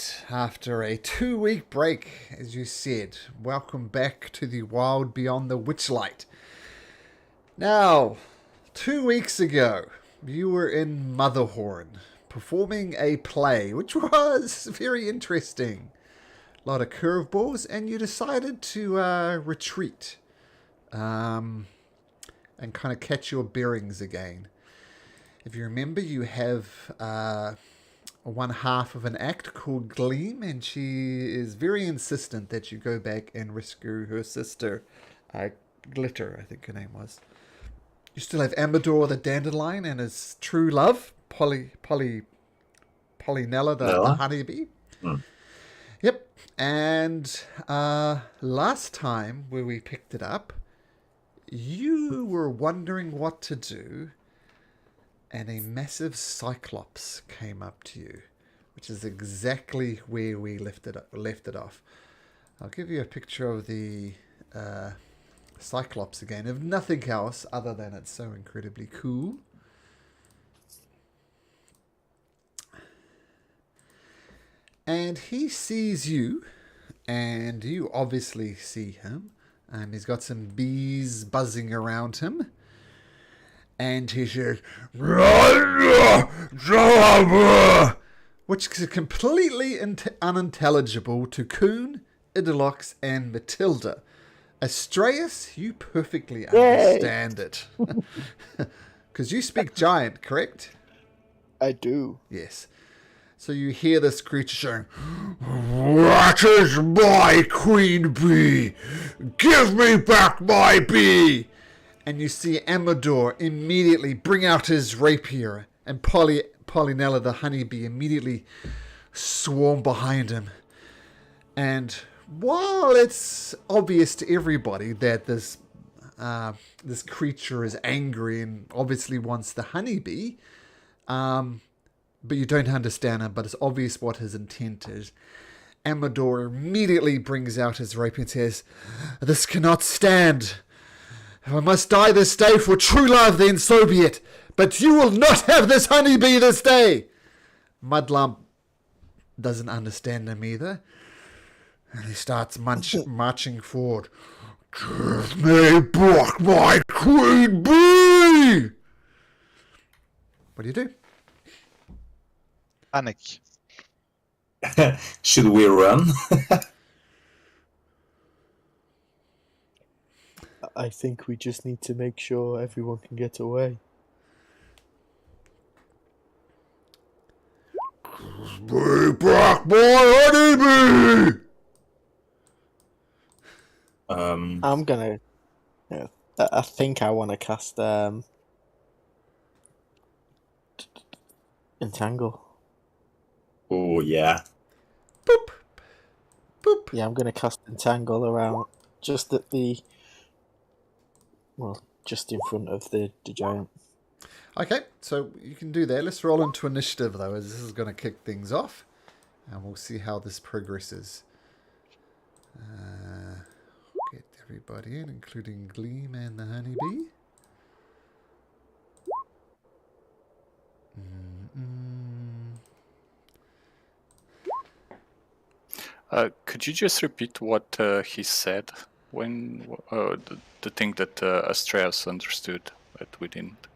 right, after a 2-week break, as you said, welcome back to the wild beyond the Witchlight. Now, 2 weeks ago, you were in Motherhorn, performing a play, which was very interesting. A lot of curveballs, and you decided to retreat and kind of catch your bearings again. If you remember, you have one half of an act called Gleam, and she is very insistent that you go back and rescue her sister, Glitter, I think her name was. You still have Amador the Dandelion and his true love, Polynella the honeybee. Yep. And last time where we picked it up, you were wondering what to do, and a massive cyclops came up to you, which is exactly where we left it off. I'll give you a picture of the cyclops again, if nothing else other than it's so incredibly cool. And he sees you, and you obviously see him. He's got some bees buzzing around him. And he says, which is completely unintelligible to Coon, Idilox, and Matilda. Astraeus, you perfectly understand it. Because you speak giant, correct? I do. Yes. So you hear this creature saying, "That is my queen bee! Give me back my bee!" And you see Amador immediately bring out his rapier, and Polynella the honeybee immediately swarm behind him. And while it's obvious to everybody that this creature is angry and obviously wants the honeybee, but you don't understand him, but it's obvious what his intent is, Amador immediately brings out his rapier and says, "This cannot stand. If I must die this day for true love, then so be it. But you will not have this honeybee this day." Mudlump doesn't understand him either. And he starts marching forward. "Give me back my queen bee!" What do you do? Panic. Should we run? I think we just need to make sure everyone can get away. Give back my honeybee! I'm gonna. I think I want to cast Entangle. Oh yeah. Boop. Boop. Yeah, I'm gonna cast Entangle around just at just in front of the giant. Okay, so you can do that. Let's roll into initiative, though, as this is going to kick things off. And we'll see how this progresses. Get everybody in, including Gleam and the honeybee. Could you just repeat what he said when the thing that Astraeus understood that we didn't?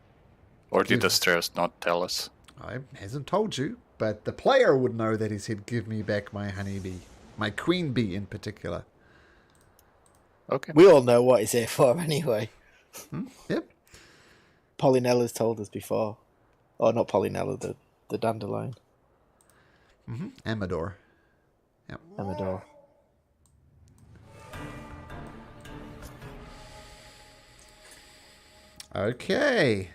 Or did Astraeus not tell us? I hasn't told you, but the player would know that he said, "Give me back my honeybee." My queen bee in particular. Okay. We all know what he's here for anyway. Yep. Polynella's told us before. Or not Polynella, the dandelion. Amador. Yep. Amador. Okay.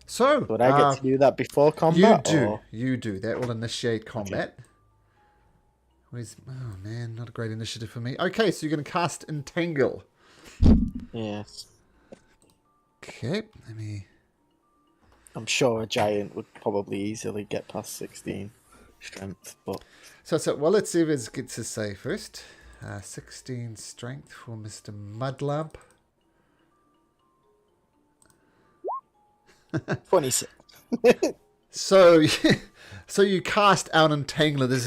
So, Would I get to do that before combat? You do. That will initiate combat. Okay. Oh man, not a great initiative for me. Okay, so you're going to cast Entangle. Yes. Okay, let me... I'm sure a giant would probably easily get past 16 strength, but... So well, let's see if it gets a save first. 16 strength for Mr. Mudlump. 26. So, so you cast out Entangler. There's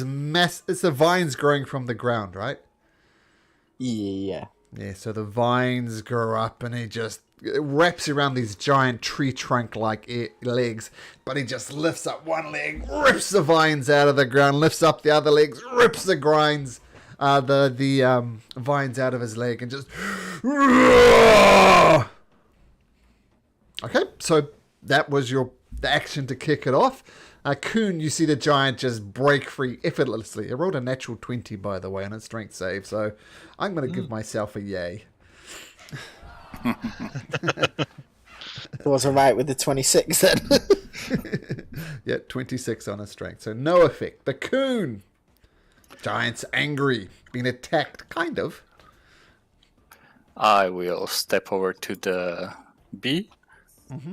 it's the vines growing from the ground, right? Yeah. Yeah, so the vines grow up and he just wraps around these giant tree trunk-like legs, but he just lifts up one leg, rips the vines out of the ground, lifts up the other legs, rips the vines out of his leg, and just... Okay, so that was the action to kick it off. Coon, you see the giant just break free effortlessly. It rolled a natural 20, by the way, on its strength save, so I'm going to give myself a yay. It was alright with the 26 then. Yeah, 26 on a strength, so no effect. The Coon! Giant's angry, being attacked, kind of. I will step over to the bee,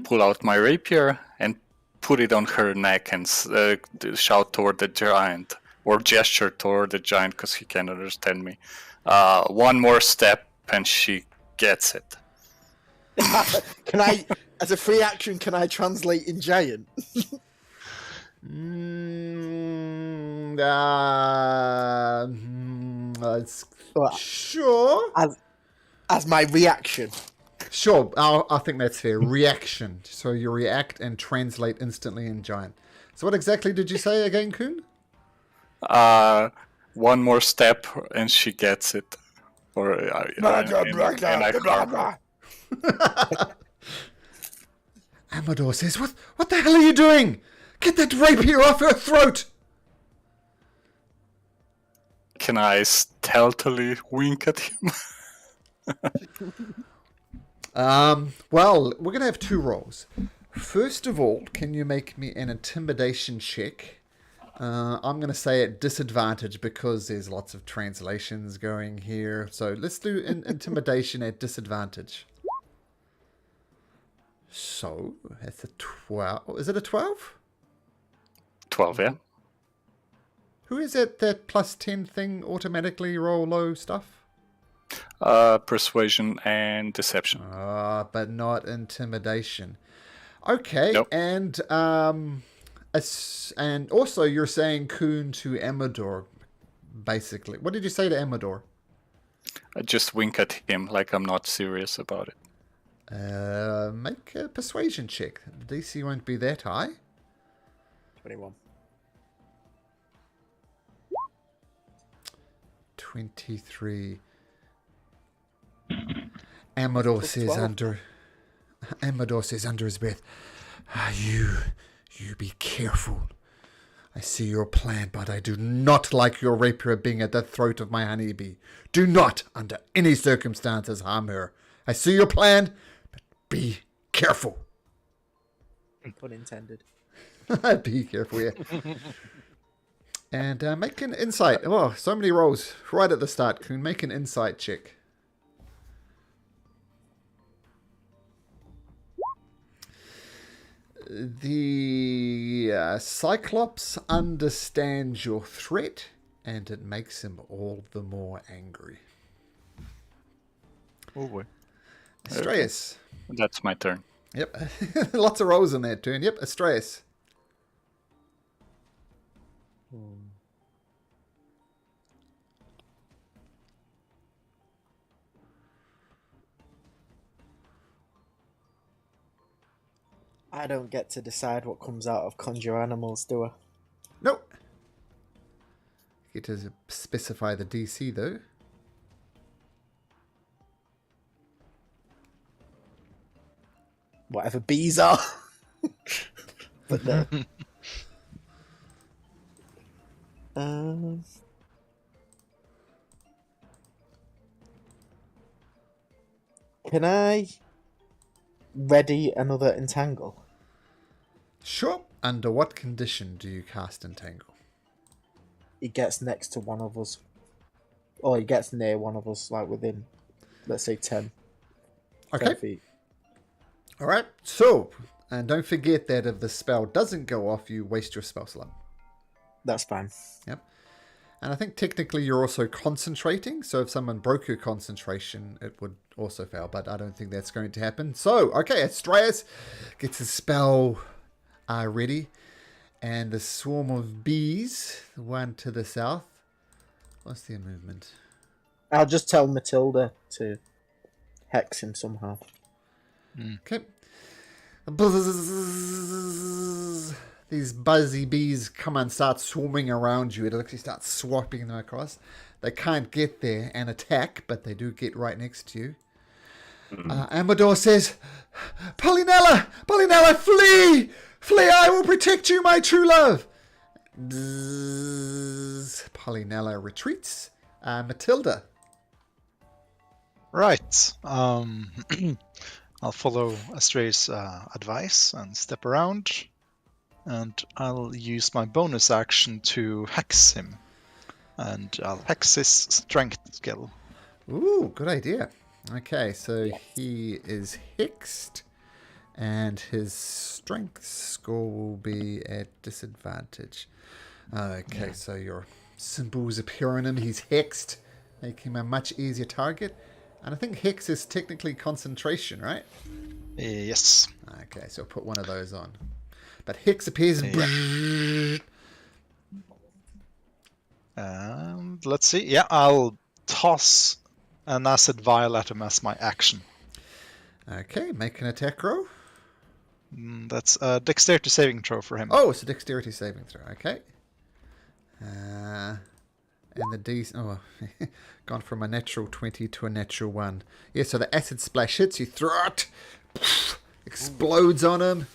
pull out my rapier, and put it on her neck and shout toward the giant, or gesture toward the giant because he can't understand me. One more step and she gets it. Can I, as a free action, can I translate in giant? Sure. As my reaction. Sure, I think that's fair. Reaction. So you react and translate instantly in giant. So what exactly did you say again, Coon? One more step and she gets it. Or and I harm her. Amador says, What the hell are you doing? Get that rapier off her throat! Can I stealthily wink at him? Well, we're going to have two rolls. First of all, can you make me an intimidation check? I'm going to say at disadvantage because there's lots of translations going here. So let's do intimidation at disadvantage. So, that's a 12. Is it a 12? 12, yeah. Who is it that plus 10 thing automatically roll low stuff? Persuasion and deception. But not intimidation. Okay, Nope. and also you're saying Coon to Amador, basically. What did you say to Amador? I just wink at him like I'm not serious about it. Make a persuasion check. The DC won't be that high. 21. 23. Amador says 12. under his breath, you be careful. I see your plan, but I do not like your rapier being at the throat of my honeybee. Do not, under any circumstances, harm her. I see your plan, but be careful. Pun intended. Be careful, yeah. And make an insight. Oh, so many rolls right at the start, Coon. Make an insight check. The Cyclops understands your threat, and it makes him all the more angry. Oh boy. Astraeus. That's my turn. Yep. Lots of rolls in that turn. Yep, Astraeus. I don't get to decide what comes out of conjure animals, do I? Nope. You get to specify the DC, though. Whatever bees are. But no. Can I ready another entangle? Sure. Under what condition do you cast Entangle? He gets next to one of us. Or he gets near one of us, like within, let's say, 10 Okay. feet. All right. So, and don't forget that if the spell doesn't go off, you waste your spell slot. That's fine. Yep. And I think technically you're also concentrating. So if someone broke your concentration, it would also fail. But I don't think that's going to happen. So, okay, Astraeus gets his spell ready. And the swarm of bees, the one to the south. What's their movement? I'll just tell Matilda to hex him somehow. Okay. Buzz. These buzzy bees come and start swarming around you. It actually starts swiping them across. They can't get there and attack, but they do get right next to you. Amador says, Polynella, flee! Flee, I will protect you, my true love. Bzzz. Polynella retreats. Matilda. Right. I'll follow Astray's advice and step around. And I'll use my bonus action to hex him. And I'll hex his strength skill. Ooh, good idea. Okay, so he is hexed, and his strength score will be at disadvantage. Okay, so your symbols appear on him. He's hexed, making him a much easier target. And I think hex is technically concentration, right? Yes. Okay, so put one of those on. But hex appears. And let's see. Yeah, I'll toss an acid vial at him as my action. Okay, make an attack roll. That's a dexterity saving throw for him. Oh, it's a dexterity saving throw. Okay. And the D... Oh, gone from a natural 20 to a natural 1. Yeah, so the acid splash hits you. Throat explodes on him.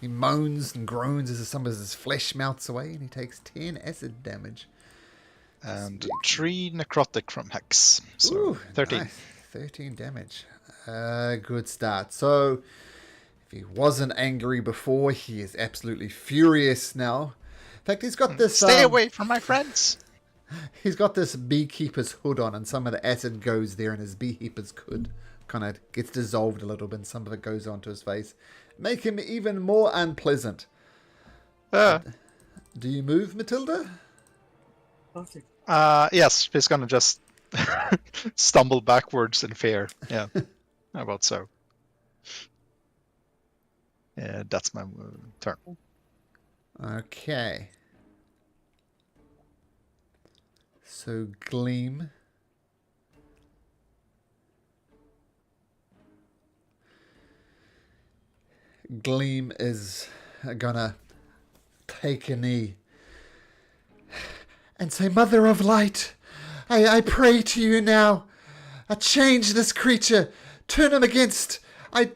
He moans and groans as some of his flesh melts away, and he takes 10 acid damage. And 3 necrotic from Hex. So Ooh, 13. Nice. 13 damage. Good start. So, if he wasn't angry before, he is absolutely furious now. In fact, he's got this... Stay away from my friends! He's got this beekeeper's hood on, and some of the acid goes there, and his beekeeper's hood kind of gets dissolved a little bit, and some of it goes onto his face. Make him even more unpleasant. Do you move, Matilda? Yes, he's gonna just stumble backwards in fear. Yeah, how about so? Yeah, that's my turn. Okay. So, Gleam. Gleam is gonna take a knee and say, Mother of Light, I pray to you now. Change this creature. Turn him against. I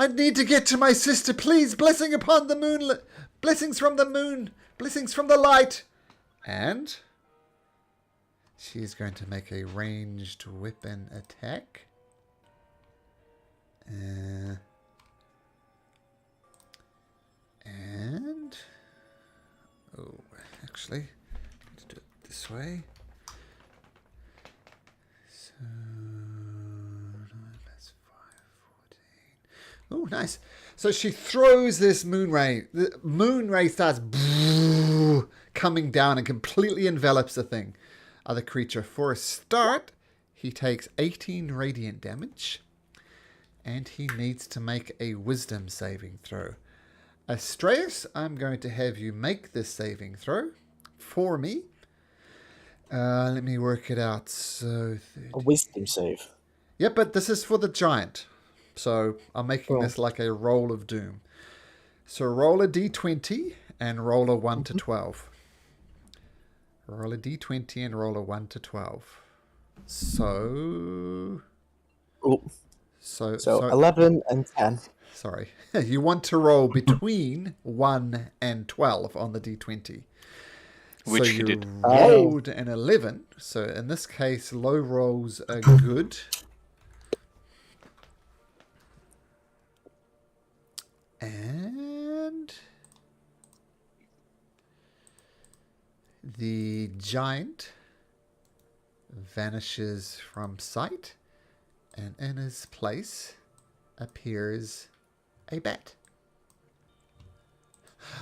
need to get to my sister. Please, blessing upon the moon. Blessings from the moon. Blessings from the light. And she's going to make a ranged weapon attack. And... Oh, actually, let's do it this way. So... 9 plus 5, 14. Oh, nice. So she throws this moon ray. The moon ray starts coming down and completely envelops the thing. Other creature. For a start, he takes 18 radiant damage. And he needs to make a wisdom saving throw. Astraeus, I'm going to have you make this saving throw for me. Let me work it out. So 30. A wisdom save. Yep, but this is for the giant. So I'm making this like a roll of doom. So roll a d20 and roll a 1 to 12. Roll a d20 and roll a 1 to 12. So... Oh. So 11 and 10. Sorry. You want to roll between 1 and 12 on the d20. Which so you you did. rolled an 11. So in this case, low rolls are good. And the giant vanishes from sight, and in his place appears a bat.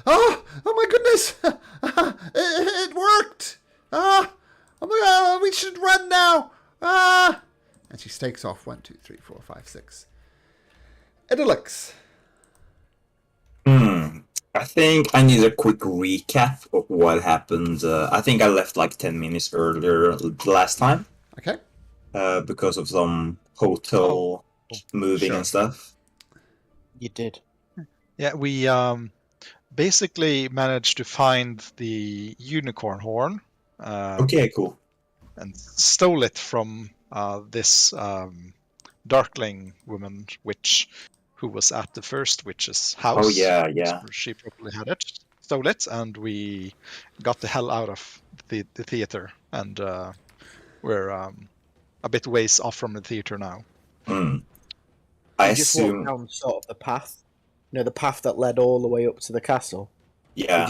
Oh my goodness! It worked! Oh my God, we should run now! And she stakes off 1, 2, 3, 4, 5, 6. Idylix. I think I need a quick recap of what happened. I think I left like 10 minutes earlier last time Okay. because of some hotel moving Sure. and stuff. You did. Yeah, we basically managed to find the unicorn horn. Okay, cool. And stole it from this darkling woman witch who was at the first witch's house. Oh yeah. So she probably had it, stole it, and we got the hell out of the theater, and we're a bit ways off from the theater now. I We just walked assume. down sort of the path, the path that led all the way up to the castle. Yeah.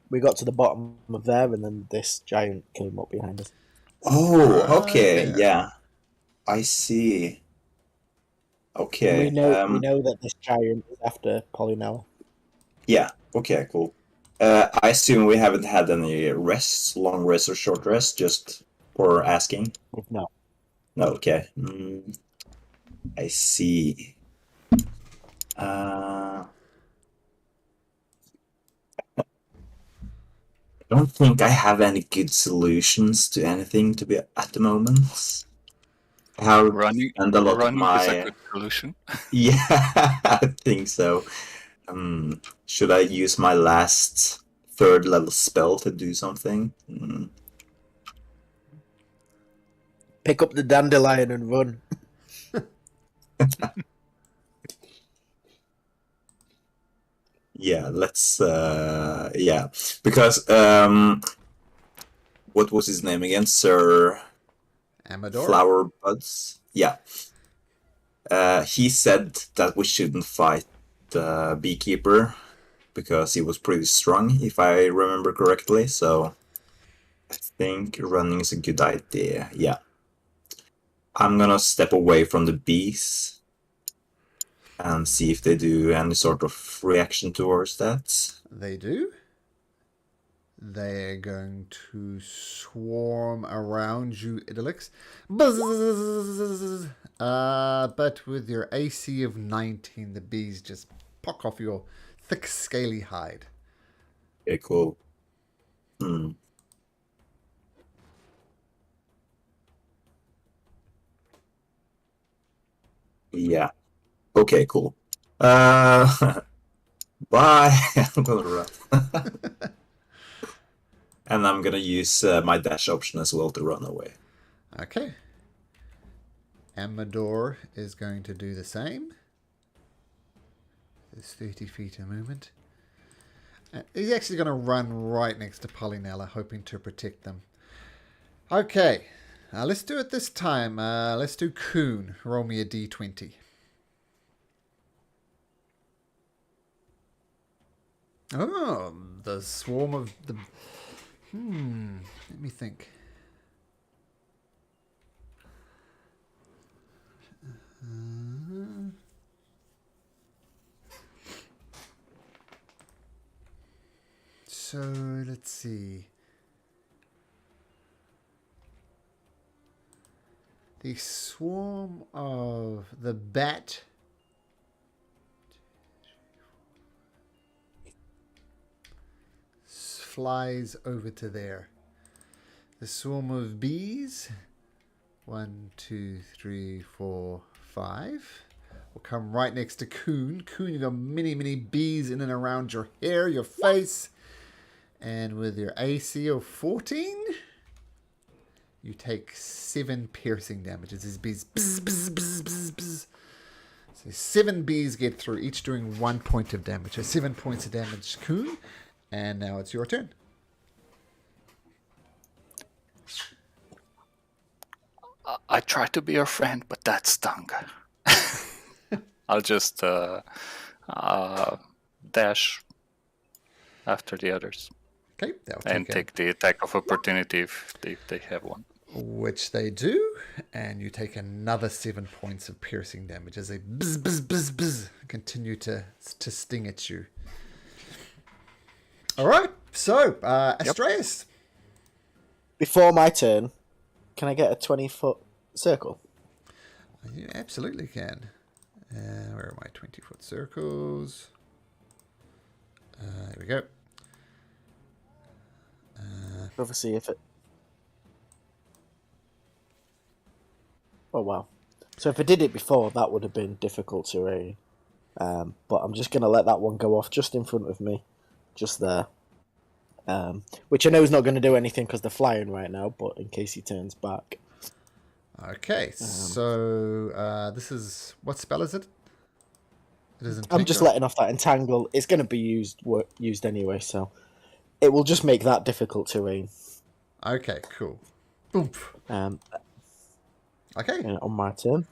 We got to the bottom of there, and then this giant came up behind us. Oh, okay, Yeah. yeah. I see. Okay. And we know that this giant is after Polynella. Yeah. Okay. Cool. I assume we haven't had any rests, long rest or short rest, just for asking. No. No. Okay. I see. I don't think I have any good solutions to anything to be at the moment. How Running, spend a lot of running is a my good solution. yeah, I think so. Should I use my last 3rd level spell to do something? Pick up the dandelion and run. Yeah, let's yeah, because what was his name again? Sir Amador. Flower Buds. Yeah. He said that we shouldn't fight the beekeeper because he was pretty strong, if I remember correctly. So I think running is a good idea. Yeah. I'm gonna step away from the bees and see if they do any sort of reaction towards that. They do. They're going to swarm around you, Idolix. Buzz! But with your AC of 19, the bees just pock off your thick, scaly hide. Okay, cool. Yeah. Okay, cool. Bye. I'm gonna run. And I'm gonna use my dash option as well to run away. Okay. Amador is going to do the same. There's 30 feet of movement. He's actually going to run right next to Polynella, hoping to protect them. Okay. Let's do it this time. Let's do Coon. Roll me a d20. Oh, the swarm of the... let me think. So, let's see. The swarm of the bat... flies over to there. The swarm of bees, 1, 2, 3, 4, 5, will come right next to Coon. Coon, you've got many, many bees in and around your hair, your face, and with your AC of 14, you take 7 piercing damages. These bees, bzz, bzz, bzz, bzz, bzz. So 7 bees get through, each doing 1 point of damage. So 7 points of damage, Coon. And now it's your turn. I tried to be your friend, but that stung. I'll just dash after the others. Okay, and take the attack of opportunity if they have one. Which they do, and you take another 7 points of piercing damage as they bzz, bzz, bzz, bzz, continue to sting at you. All right, so Astraeus. Before my turn, can I get a 20-foot circle? You absolutely can. Where are my 20-foot circles? we go. Obviously, if it. Oh wow! So if I did it before, that would have been difficult to read. But I'm just gonna let that one go off just in front of me, just there. Which I know is not going to do anything because they're flying right now. But in case he turns back. Okay, so this is... What spell is it? It is I'm just Entangle? letting off that entangle. It's going to be used anyway, so it will just make that difficult to read. Okay, cool. Boom. Okay. On my turn.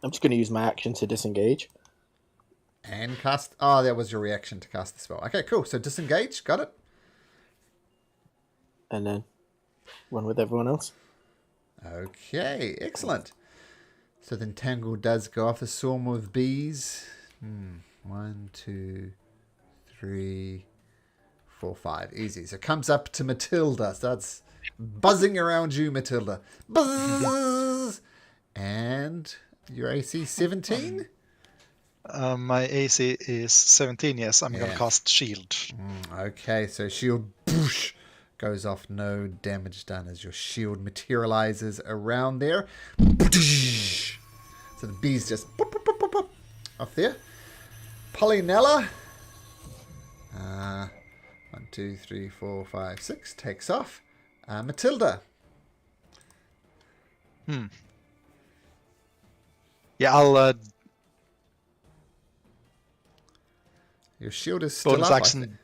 I'm just going to use my action to disengage. And cast... Oh, that was your reaction to cast the spell. Okay, cool. So disengage. Got it. And then one with everyone else. Okay, excellent. So the entangle does go off. The swarm of bees. 1, 2, 3, 4, 5. Easy. So it comes up to Matilda. Starts buzzing around you, Matilda. Buzz! And your AC 17? My AC is 17, yes. I'm going to cast Shield. Okay, so shield boosh, goes off. No damage done as your shield materializes around there. So the bees just off there. Polynella. 1, 2, 3, 4, 5, 6. Takes off. Matilda. Yeah, I'll Your shield is still bonus up. action.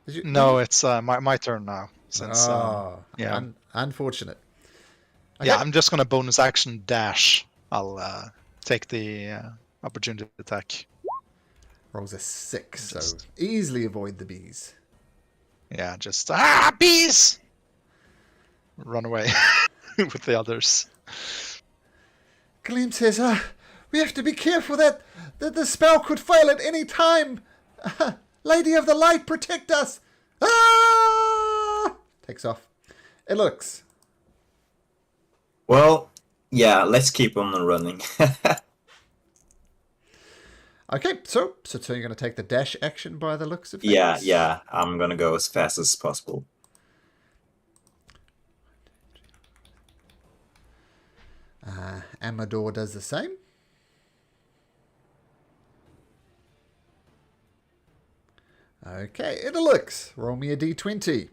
Is you- No, it's my turn now. Since yeah, unfortunate. yeah, Okay. I'm just gonna bonus action dash. I'll take the opportunity attack. Rolls a 6, so Just- easily avoid the bees. Yeah, just bees. Run away with the others. Gleam says, we have to be careful that the spell could fail at any time. Lady of the Light, protect us. Ah! Takes off. It looks. Well, yeah, let's keep on running. Okay, so you're going to take the dash action by the looks of things? Yeah, I'm gonna go as fast as possible. Amador does the same. Okay, it looks. Roll me a d20.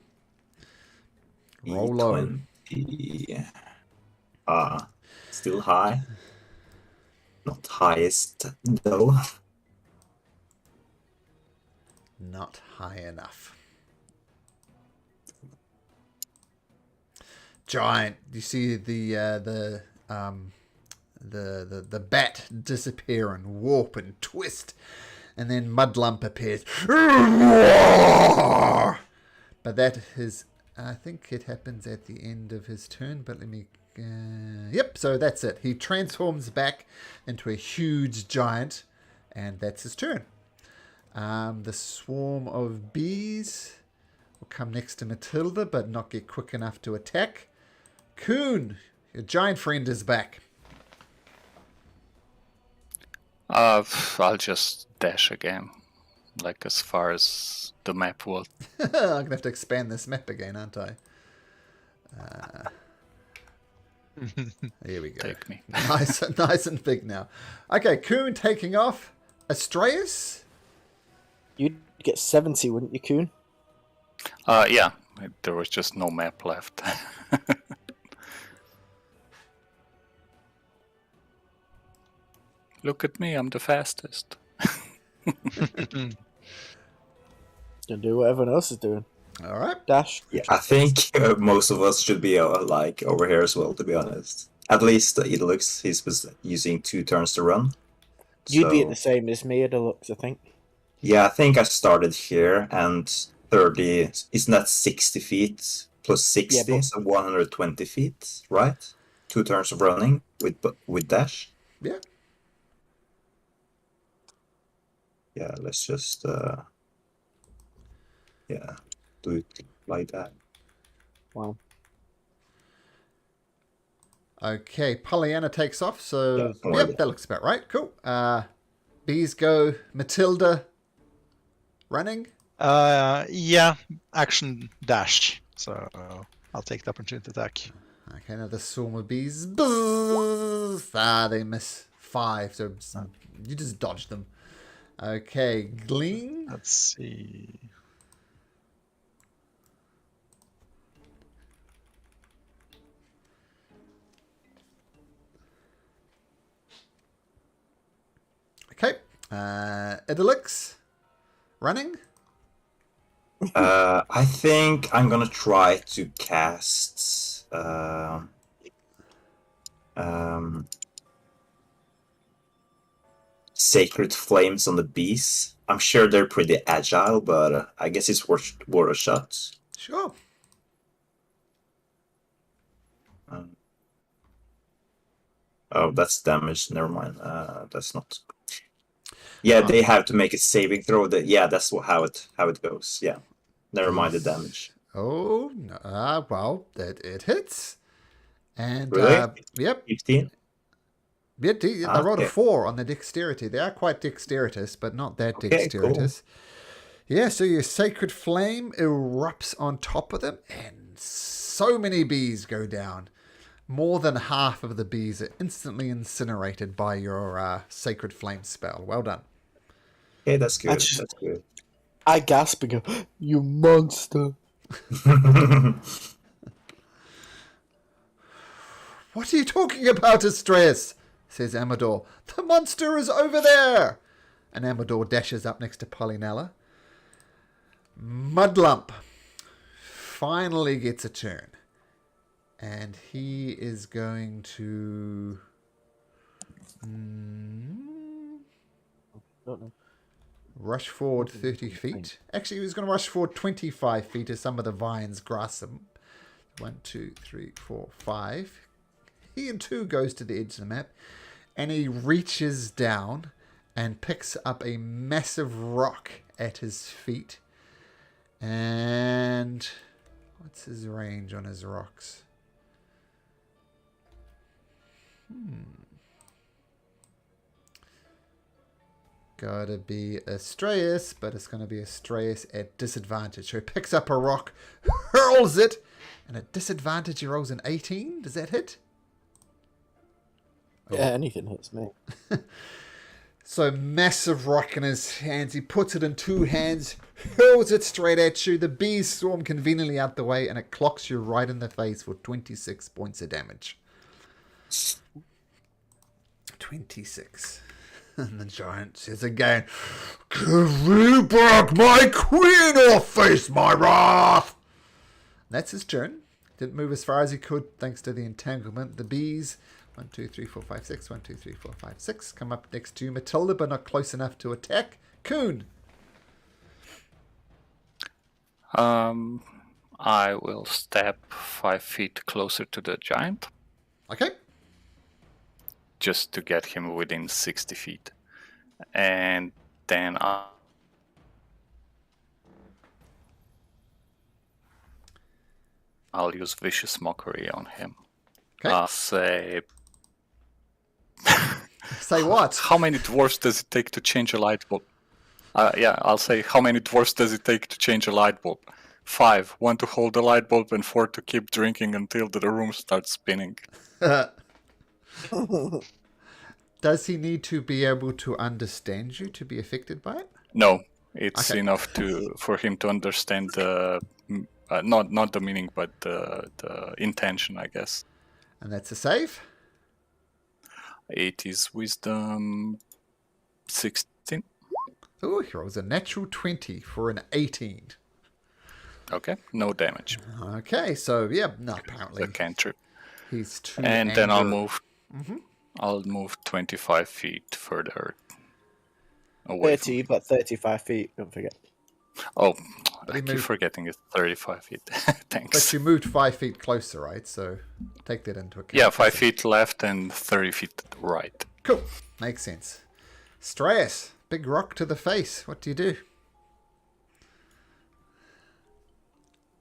Roll low. D20. Still high. Not highest, though. Not high enough. Giant. You see the bat disappear and warp and twist, and then Mudlump appears. But that is, I think it happens at the end of his turn. But let me. Yep. So that's it. He transforms back into a huge giant, and that's his turn. The swarm of bees will come next to Matilda, but not get quick enough to attack. Coon, your giant friend is back. I'll just dash again, like as far as the map will I'm going to have to expand this map again, aren't I? Here we go. take me. Nice and big now. Okay, Coon taking off. Astraeus? You'd get 70, wouldn't you, Coon? Yeah, there was just no map left. Look at me, I'm the fastest. Gonna do what everyone else is doing. All right. Dash. Yeah, I think most of us should be like over here as well, to be honest. At least it looks he's using 2 turns to run. You'd be So- at the same as me, Deluxe, I think. Yeah, I think I started here, and 30, isn't that 60 feet plus 60, Yeah, but- so 120 feet, right? 2 turns of running with dash. Yeah. Yeah, let's just do it like that. Wow. Okay, Pollyanna takes off, so Yeah, yep, that looks about right. Cool. Bees go. Matilda running. Yeah, action dash. So I'll take the opportunity attack. Okay, another swarm of bees. Buzz. They miss 5, so you just dodge them. Okay, Glean. Let's see. Okay, Idylix running. I think I'm gonna try to cast Sacred Flames on the bees. I'm sure they're pretty agile, but I guess it's worth a shot. Sure. Oh, that's damage. Never mind. That's not. Yeah, they have to make a saving throw. Yeah, that's how it goes. Yeah, never mind the damage. Oh, no, well, it hits. And, Really? yep. 15? Yeah, they rolled a Okay. 4 on the dexterity. They are quite dexterous, but not that Okay, dexterous. Yeah, so your sacred flame erupts on top of them, and so many bees go down. More than half of the bees are instantly incinerated by your sacred flame spell. Well done. Okay, that's good. just- That's good. I gasp and go, "You monster!" What are you talking about, Astreus? Says Amador. The monster is over there. And Amador dashes up next to Polynella. Mudlump finally gets a turn. And he is going to... Don't know. rush forward 30 feet. Actually, he was going to rush forward 25 feet as some of the vines grasp him. 1, 2, 3, 4, 5. He and 2 goes to the edge of the map. And he reaches down and picks up a massive rock at his feet. And what's his range on his rocks? Gotta be Astreus, but it's gonna be Astreus at disadvantage. So he picks up a rock, hurls it, and at disadvantage he rolls an 18. Does that hit? Yeah, anything hits me. So massive rock in his hands. He puts it in 2 hands, hurls it straight at you. The bees swarm conveniently out the way, and it clocks you right in the face for 26 points of damage. 26. And the giant says again, "Give me back my queen or face my wrath!" That's his turn. Didn't move as far as he could thanks to the entanglement. The bees, 1, 2, 3, 4, 5, 6, 1, 2, 3, 4, 5, 6, come up next to Matilda, but not close enough to attack. Coon. I will step 5 feet closer to the giant, Okay. just to get him within 60 feet. And then I'll use Vicious Mockery on him. Okay. I'll say, Say what? how many dwarfs does it take to change a light bulb? I'll say, how many dwarfs does it take to change a light bulb? 5. 1 to hold the light bulb and 4 to keep drinking until the room starts spinning. Does he need to be able to understand you to be affected by it? No, it's Okay. enough for him to understand the not the meaning, but the intention, I guess. And that's a save. It is Wisdom 16. Oh, he rolls a natural 20 for an 18. Okay, no damage. Okay, so yeah, no, apparently The cantrip. he's too And then I'll anger- move. I'll move 25 feet further away. 30, but 35 feet, don't forget. Oh, But I he keep moved- forgetting it's 35 feet. But Thanks. you moved 5 feet closer, right? So take that into account. Yeah, 5 feet left and 30 feet right. Cool. Makes sense. Stress. Big rock to the face. What do you do?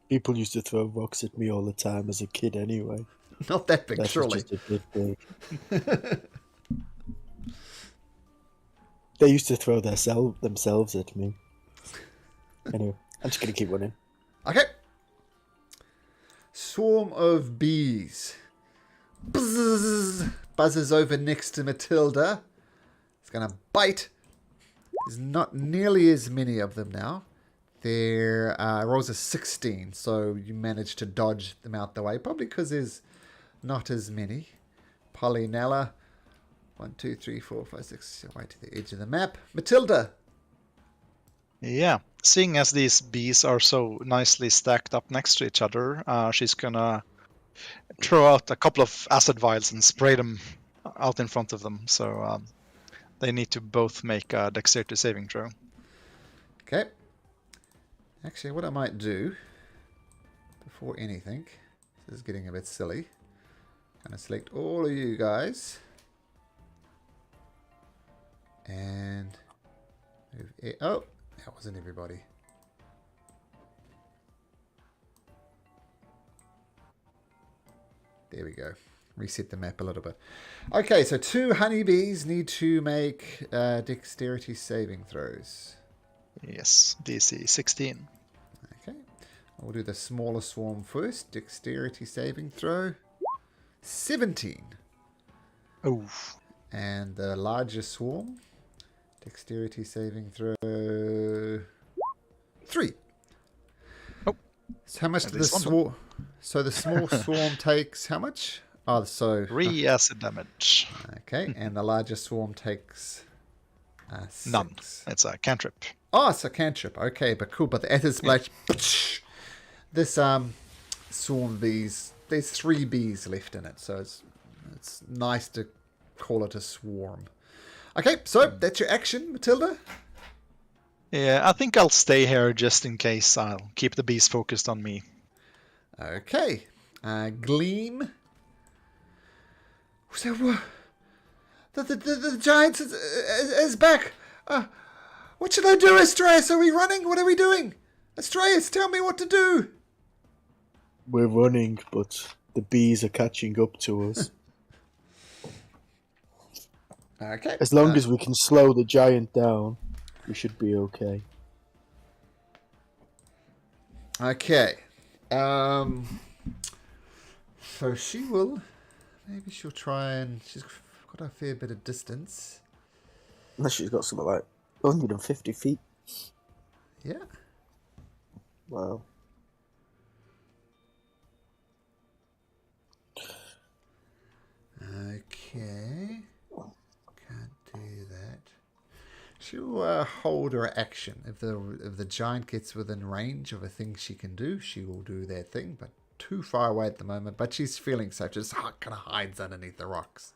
People used to throw rocks at me all the time as a kid anyway. Not that big, That's surely. just a big bird. They used to throw themselves at me. Anyway, I'm just going to keep running. Okay. Swarm of bees. Buzz, buzzes over next to Matilda. It's going to bite. There's not nearly as many of them now. There rolls a 16, so you manage to dodge them out the way. Probably because there's not as many. Polynella. 1, 2, 3, 4, 5, 6. Way to the edge of the map. Matilda. Yeah, seeing as these bees are so nicely stacked up next to each other, she's gonna throw out a couple of acid vials and spray them out in front of them. So they need to both make a dexterity saving throw. Okay. Actually, what I might do before anything, this is getting a bit silly. I'm going to select all of you guys. And move it. Oh, that wasn't everybody. There we go. Reset the map a little bit. Okay, so 2 honeybees need to make dexterity saving throws. Yes, DC 16. Okay, we'll do the smaller swarm first. Dexterity saving throw. 17. Oh, And the larger swarm. Dexterity saving throw. 3. Oh. So how much At did the least one swarm... So the small swarm takes how much? Oh, so... 3 acid damage. Okay, and the larger swarm takes... 6. None. It's a cantrip. Oh, it's a cantrip. Okay, but cool. But the acid splash... This swarm of bees... There's 3 bees left in it, so it's nice to call it a swarm. Okay, so that's your action, Matilda. Yeah, I think I'll stay here just in case. I'll keep the bees focused on me. Okay, Gleam. So, the giant is back. What should I do, Astraeus? Are we running? What are we doing? Astraeus, tell me what to do. We're running, but the bees are catching up to us. Okay. As long as we can slow the giant down, we should be okay. Okay. So she will... Maybe she'll try and... She's got a fair bit of distance. Unless she's got something like 150 feet. Yeah. Wow. Okay. Can't do that. She'll hold her action. If the giant gets within range of a thing she can do, she will do that thing. But too far away at the moment. But she's feeling safe. Just kind of hides underneath the rocks.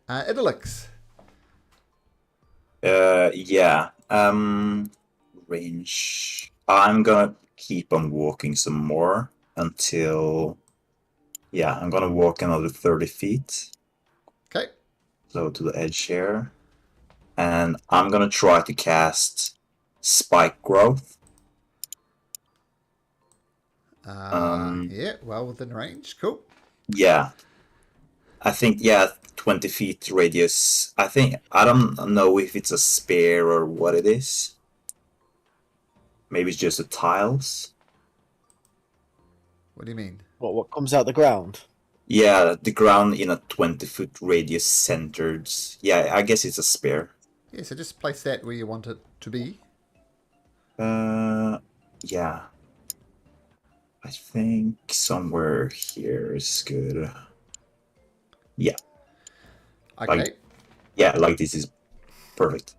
Idylix. Yeah. Range. I'm gonna keep on walking some more until... Yeah, I'm gonna walk another 30 feet. Okay. So to the edge here. And I'm gonna try to cast Spike Growth. Yeah, well within range. Cool. Yeah. I think, yeah, 20 feet radius. I don't know if it's a spear or what it is. Maybe it's just the tiles. What do you mean? What comes out the ground? Yeah, the ground in a 20-foot radius centered. Yeah, I guess it's a spear. Yeah, so just place that where you want it to be. Yeah. I think somewhere here is good. Yeah. Okay. Like this is perfect.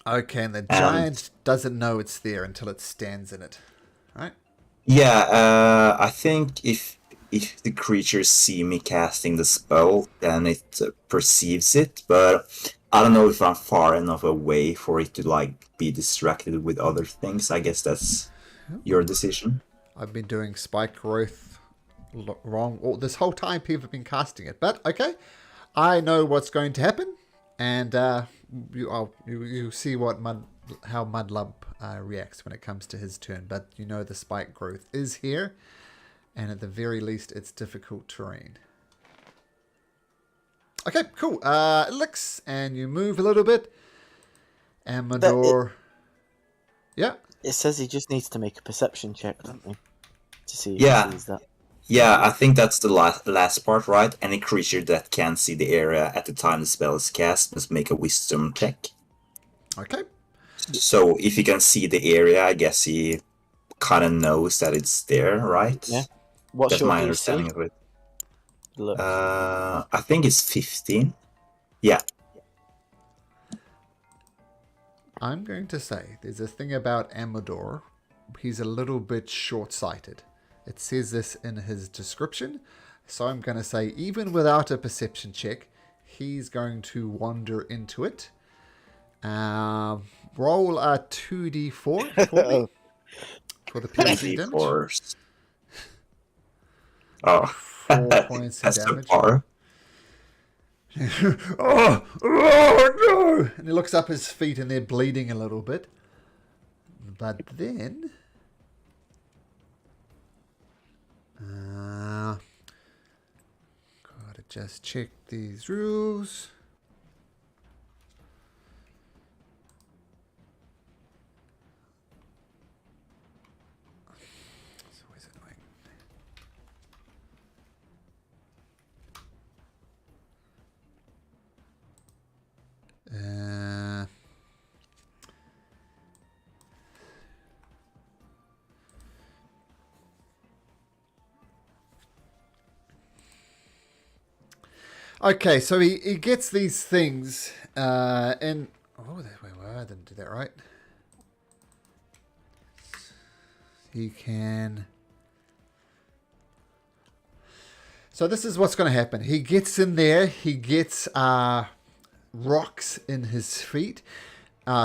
Okay, and the giant doesn't know it's there until it stands in it. Right? Yeah, I think if the creatures see me casting the spell, then it perceives it, but I don't know if I'm far enough away for it to like be distracted with other things. I guess that's your decision. I've been doing spike growth wrong this whole time. People have been casting it, but okay, I know what's going to happen, and you see how Mudlump reacts when it comes to his turn. But you know the spike growth is here, and at the very least, it's difficult terrain. Okay, cool. It licks, and you move a little bit. Amador. Yeah. It says he just needs to make a perception check, doesn't he? To see if Yeah. he sees that. Yeah, I think that's the last part, right? Any creature that can see the area at the time the spell is cast must make a wisdom check. Okay. So if he can see the area, I guess he kind of knows that it's there, right? Yeah. What's That's your my DC? understanding of it. Look. I think it's 15. Yeah. I'm going to say there's a thing about Amador. He's a little bit short-sighted. It says this in his description. So I'm going to say even without a perception check, he's going to wander into it. Roll a 2d4 for me. For the piercing damage. 2d4s. Oh. 4 points of That's so damage. far. Oh no! And he looks up his feet and they're bleeding a little bit. But then... gotta just check these rules. It's always annoying. Okay, so he gets these things in... Oh, wait, I didn't do that right. He can... So this is what's going to happen. He gets in there. He gets rocks in his feet,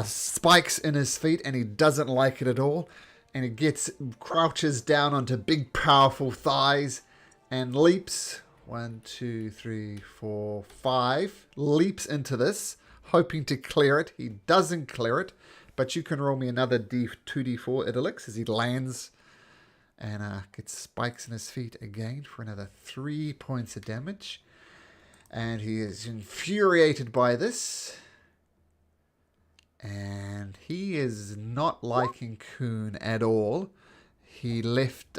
spikes in his feet, and he doesn't like it at all. And he crouches down onto big, powerful thighs and leaps. 1, 2, 3, 4, 5. Leaps into this, hoping to clear it. He doesn't clear it, but you can roll me another 2d4 Idylix as he lands and gets spikes in his feet again for another 3 points of damage. And he is infuriated by this. And he is not liking Kuhn at all. He left...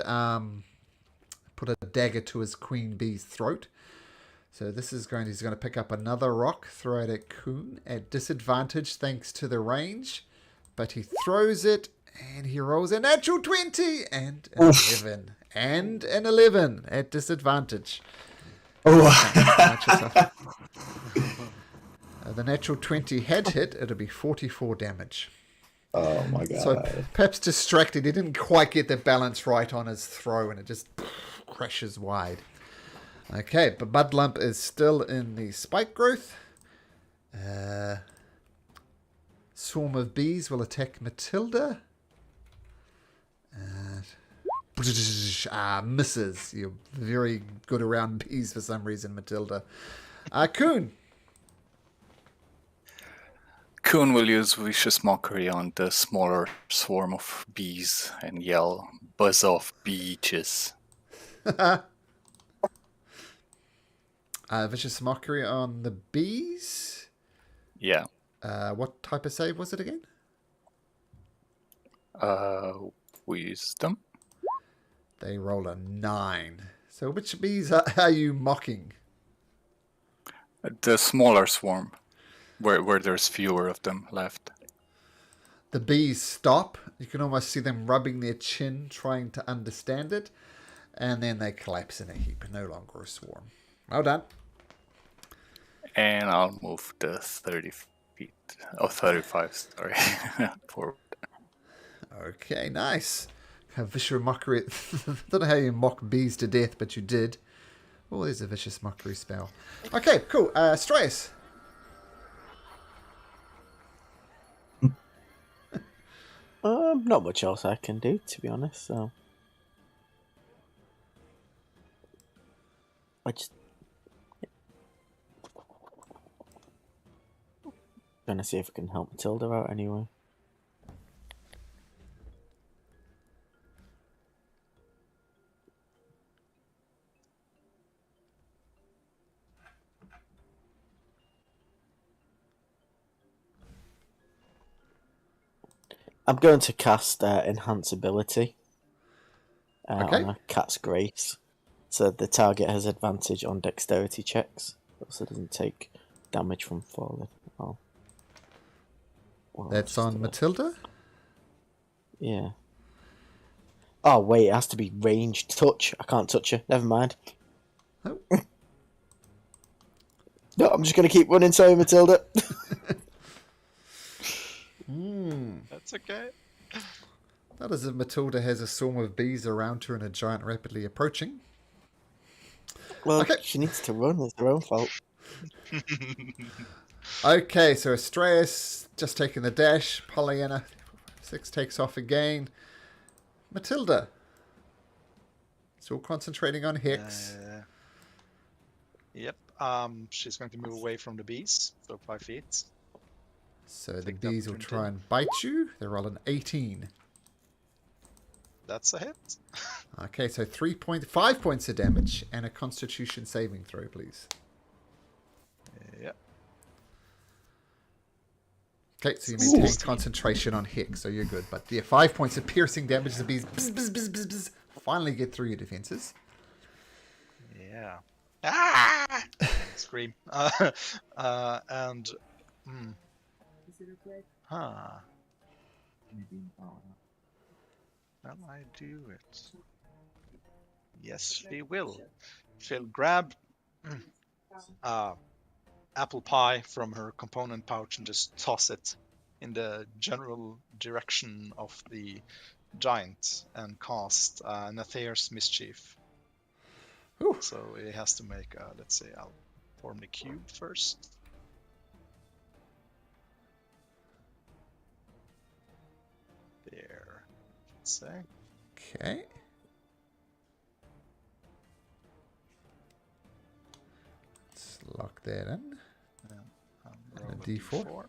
put a dagger to his queen bee's throat. So he's going to pick up another rock, throw it at Kuhn at disadvantage thanks to the range. But he throws it and he rolls a natural 20 and an 11. And an 11 at disadvantage. Oh. The natural 20 had hit, it'll be 44 damage. Oh my god. So perhaps distracted, he didn't quite get the balance right on his throw and it just crashes wide. Okay, but Mudlump is still in the spike growth. Swarm of bees will attack Matilda. Misses. You're very good around bees for some reason, Matilda. Kuhn. Kuhn will use Vicious Mockery on the smaller swarm of bees and yell, "Buzz off, beaches." Vicious Mockery on the bees. Yeah. What type of save was it again? Wisdom. They roll a 9. So which bees are you mocking? The smaller swarm, where there's fewer of them left. The bees stop. You can almost see them rubbing their chin, trying to understand it. And then they collapse in a heap. No longer a swarm. Well done. And I'll move the 30 feet. Oh, 35, sorry. Forward. Okay, nice. Vicious Mockery. Don't know how you mock bees to death, but you did. Oh, there's a Vicious Mockery spell. Okay, cool. Strauss. Not much else I can do, to be honest. So I just gonna see if I can help Matilda out anyway. I'm going to cast Enhance Ability Okay. on a Cat's Grace. So the target has advantage on dexterity checks. Also doesn't take damage from falling. Oh. Well, That's just on Matilda? Yeah. Oh, wait, it has to be ranged touch. I can't touch her. Never mind. Oh. No, I'm just going to keep running. Sorry, Matilda. That's okay. Not as if Matilda has a swarm of bees around her and a giant rapidly approaching. Well, Okay. she needs to run. It's her own fault. Okay, so Astraeus just taking the dash. Pollyanna 6 takes off again. Matilda. Still concentrating on Hicks. Yep. She's going to move away from the bees, so 5 feet. So the Take the bees will opportunity. try and bite you. They roll an 18. That's a hit. Okay, so 5 points of damage and a Constitution saving throw, please. Yep. Okay, so you maintain concentration on Hicks, so you're good. But yeah, 5 points of piercing damage. The bees finally get through your defenses. Yeah. Ah! Scream. And. Huh. Will I do it? Yes, she will. She'll grab apple pie from her component pouch and just toss it in the general direction of the giant and cast Nathair's Mischief. Whew. So it has to make, let's say, I'll form the cube first. There. Let's say. Okay. Let's lock that in. Roll a D4.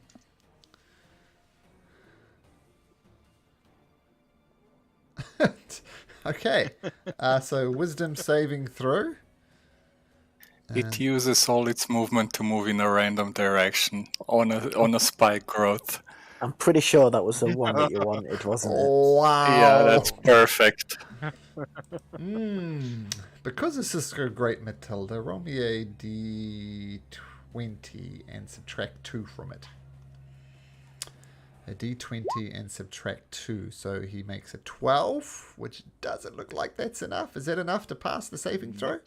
Okay. So wisdom saving throw. It uses all its movement to move in a random direction on a spike growth. I'm pretty sure that was the one that you wanted, wasn't it? Wow. Yeah, that's perfect. Because this is a great Matilda, roll me a D20 and subtract 2 from it. A D20 and subtract 2. So he makes a 12, which doesn't look like that's enough. Is that enough to pass the saving throw?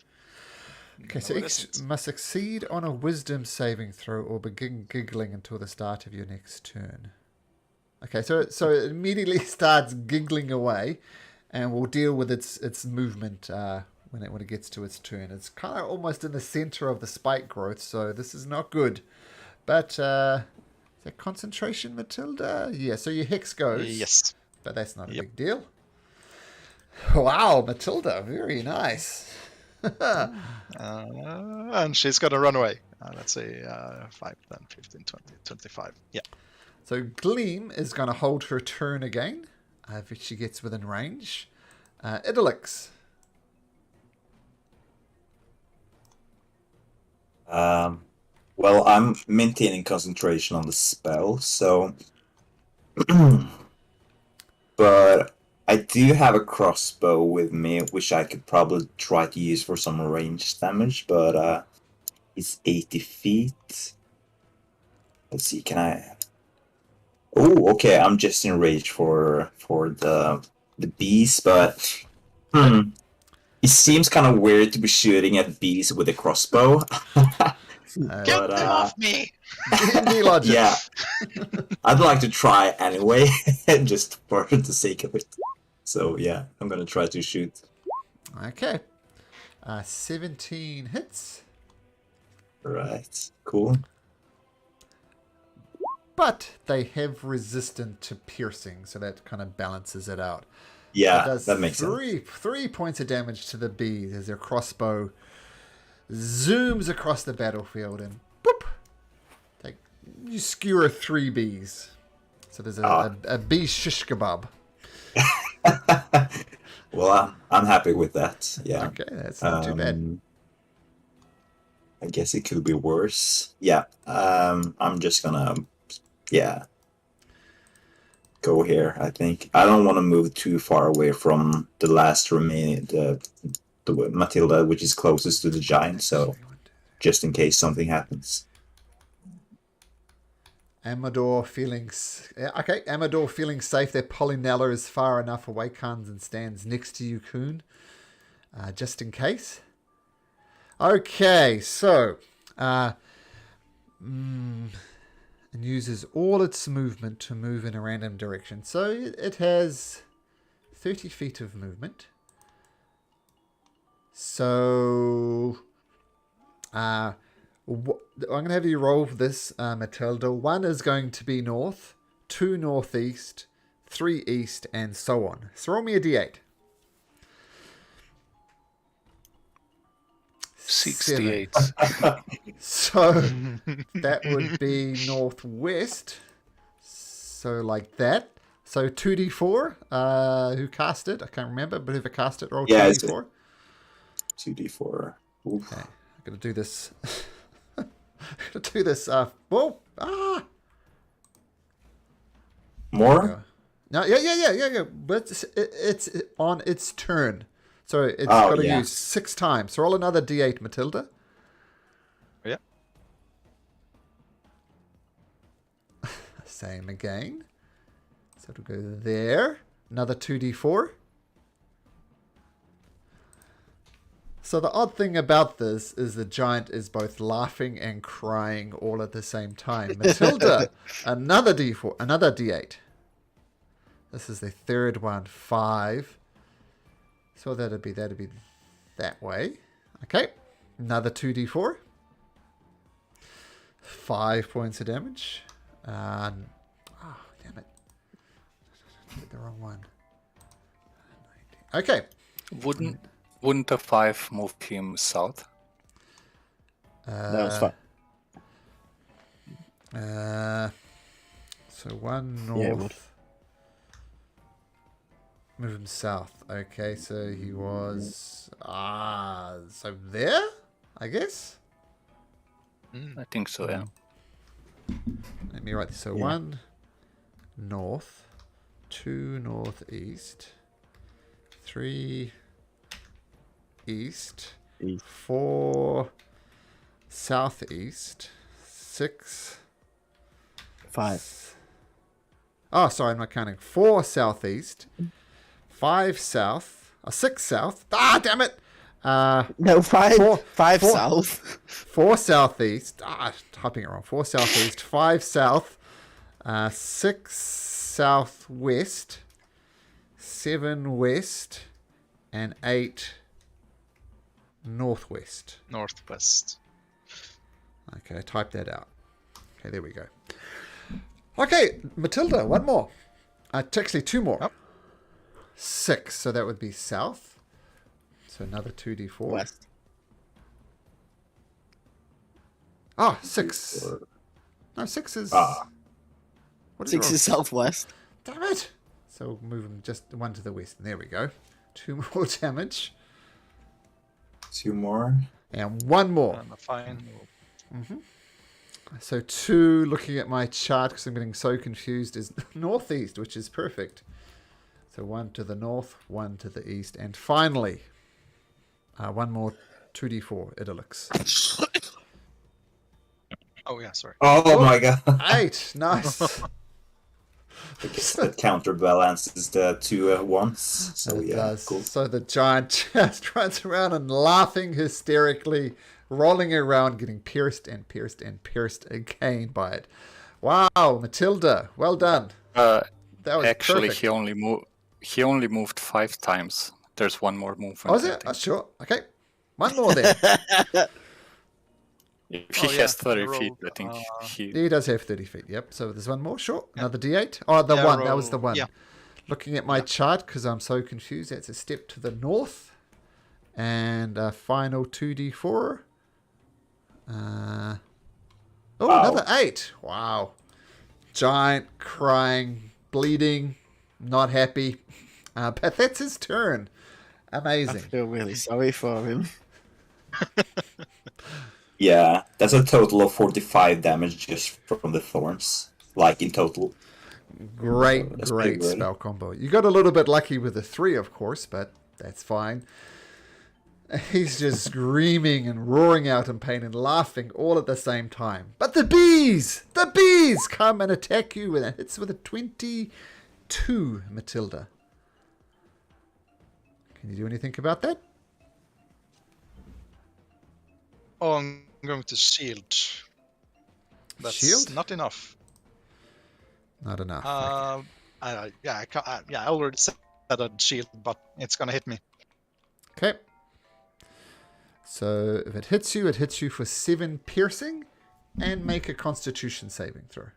Okay, so each must succeed on a wisdom saving throw or begin giggling until the start of your next turn. Okay, so it immediately starts giggling away, and we'll deal with its movement when it gets to its turn. It's kind of almost in the center of the spike growth, so this is not good. But is that concentration, Matilda? Yeah, so your Hex goes. Yes. But that's not a big deal. Wow, Matilda, very nice. And she's going to run away. Let's say 5, 10, 15, 20, 25. Yeah. So Gleam is going to hold her turn again if she gets within range. Idylix. Well, I'm maintaining concentration on the spell, so... But I do have a crossbow with me, which I could probably try to use for some range damage, but it's 80 feet. Let's see, can I... Oh, okay, I'm just enraged for the bees, but... It seems kind of weird to be shooting at bees with a crossbow. Get them off me! Logic. Yeah, I'd like to try anyway, just for the sake of it. So yeah, I'm gonna try to shoot. Okay. 17 hits. Right, cool. But they have resistance to piercing, so that kind of balances it out. Yeah, It does that makes sense. 3 points of damage to the bees as their crossbow zooms across the battlefield and boop! You skewer 3 bees. So there's a bee shish kebab. Well, I'm happy with that. Yeah. Okay, that's not too bad. I guess it could be worse. Yeah. I'm just gonna. Yeah. go here. I think I don't want to move too far away from the last remaining the Matilda, which is closest to the giant. So just in case something happens. Amador feeling okay. Amador feeling safe that Polynella is far enough away, comes and stands next to you, Kuhn, just in case. Okay, so and uses all its movement to move in a random direction. So it has 30 feet of movement. So I'm going to have you roll this, Matilda. 1 is going to be north, 2 northeast, 3 east, and so on. So roll me a d8. 68. So that would be northwest. So like that. So 2d4. Who cast it? I can't remember, but whoever cast it, roll 2d4. 2d4. Oof. Okay, I'm gonna do this. I'm gonna do this. Whoa! More? No, yeah. But it's on its turn, so it's got to use 6 times. So roll another d8, Matilda. Yeah. Same again. So it'll go there. Another 2d4. So the odd thing about this is the giant is both laughing and crying all at the same time. Matilda, another d4, another d8. This is the third one, 5. So that'd be that way. Okay, another 2d4. 5 points of damage. Oh, damn it. I did the wrong one. Okay. Wouldn't a 5 move him south? No, it's fine. So 1 north. Yeah, it would. Move him south. Okay, so he was so there, I guess. I think so, yeah. Let me write this. So 1 north, 2 northeast, 3 east, 4 southeast, 6 5. Oh, sorry, I'm not counting. 4 southeast, 5 south, 6 south. Ah, damn it! No, 5. Four- 5 four- south. 4 southeast. Typing it wrong. 4 southeast, 5 south, 6 southwest, 7 west, and 8 northwest. Northwest. Okay, type that out. Okay, there we go. Okay, Matilda, one more. Actually, 2 more. Yep. 6, so that would be south. So another 2d4. West. Oh, 6. No, 6 is... What is 6 wrong? is southwest. Damn it! So we'll move them just 1 to the west. There we go. 2 more damage. 2 more. And 1 more. And a fine. So 2, looking at my chart, because I'm getting so confused, is northeast, which is perfect. So 1 to the north, 1 to the east, and finally, 1 more 2d4, Idylix. Oh yeah, sorry. Oh my god. 8, nice. I guess that counterbalances the 2 ones. So It yeah, does. cool. So the giant just runs around and laughing hysterically, rolling around, getting pierced and pierced and pierced again by it. Wow, Matilda, well done. That was Actually, perfect. he only moved 5 times. There's 1 more movement. Oh, is I it? think. Sure. Okay. 1 more then. If he Oh, yeah, has 30 I feet, rolled, I think he. He does have 30 feet. Yep. So there's 1 more. Sure. Another D8. Oh, the Yeah, 1. That was the roll- 1. yeah. Looking at my chart, because I'm so confused, that's a step to the north. And a final 2d4. Another 8. Wow. Giant, crying, bleeding, not happy. But that's his turn. I Amazing. feel really sorry for him. Yeah, that's a total of 45 damage just from the thorns. Like in total. Great, That's pretty great good. spell combo. You got a little bit lucky with the 3, of course, but that's fine. He's just screaming and roaring out in pain and laughing all at the same time. But the bees come and attack you, and it's with a 22, Matilda. Can you do anything about that? Oh, I'm going to shield. That's Shield? not enough. Not enough. I already said a shield, but it's gonna hit me. Okay. So if it hits you for 7 piercing, and make a Constitution saving throw.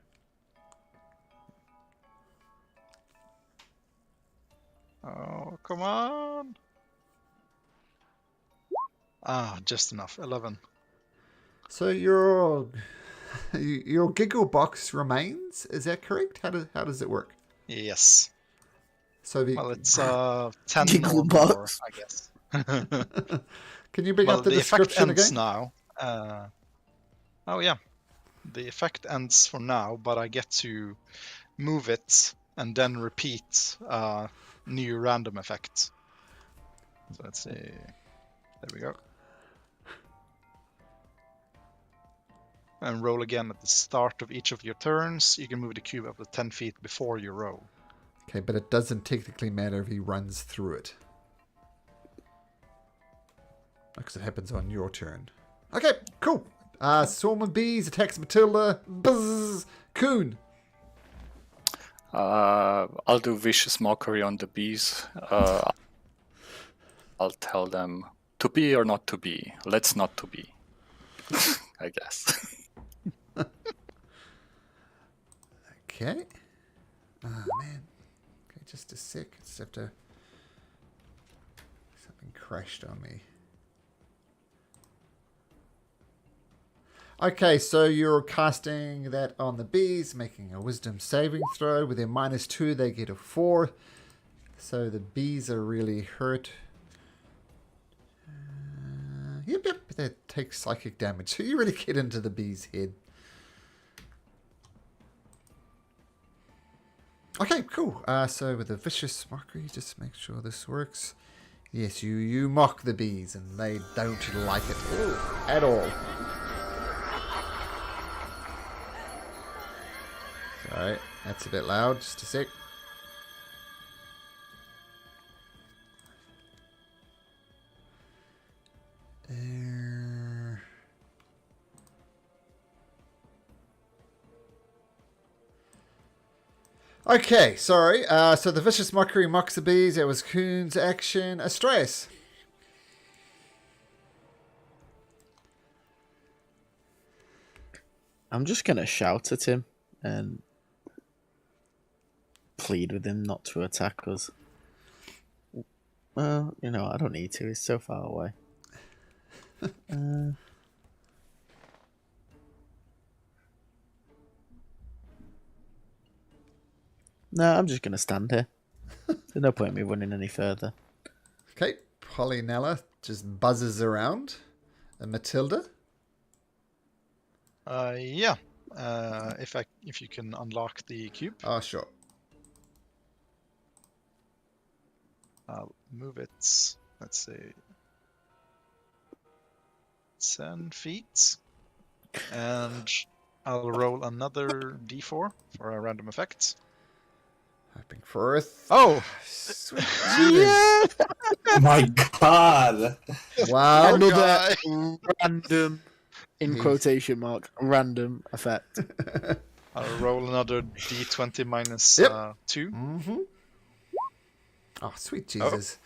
Oh, come on! Just enough. 11. So your giggle box remains. Is that correct? How does it work? Yes. So Well, it's 10 Giggle or more, box. I guess. Can you bring Well, up the the effect description ends again? now. Oh yeah, the effect ends for now, but I get to move it and then repeat new random effect. So let's see. There we go. And roll again at the start of each of your turns. You can move the cube up to 10 feet before you roll. Okay, but it doesn't technically matter if he runs through it. Because it happens on your turn. Okay, cool. Swarm of bees attacks Matilda. Buzz! Coon. I'll do vicious mockery on the bees. I'll tell them to be or not to be. Let's not to be. I guess. Okay. Oh, man. Okay, just a sec. Just have to... Something crashed on me. Okay, so you're casting that on the bees, making a wisdom saving throw. With their -2, they get a 4. So the bees are really hurt. Yep, they take psychic damage. So you really get into the bee's head. Okay, cool. So with the vicious mockery, just make sure this works. Yes, you mock the bees, and they don't like it at all. Sorry, that's a bit loud. Just a sec. Okay, sorry. So the vicious mockery mocks the bees. It was Coon's action. Astraeus. I'm just gonna shout at him and plead with him not to attack us. Well, you know, I don't need to. He's so far away. No, I'm just gonna stand here. There's no point in me running any further. Okay, Polynella just buzzes around. And Matilda? Yeah. If you can unlock the cube, Oh, sure. I'll move it. Let's see, 10 feet, and I'll roll another d4 for a random effect. Hoping for a... Oh, Sweet Yeah! Oh my god! Wow. Another guy. random, in quotation mark, random effect. I'll roll another d20 minus Yep. 2. Mm-hmm. Oh, sweet Jesus.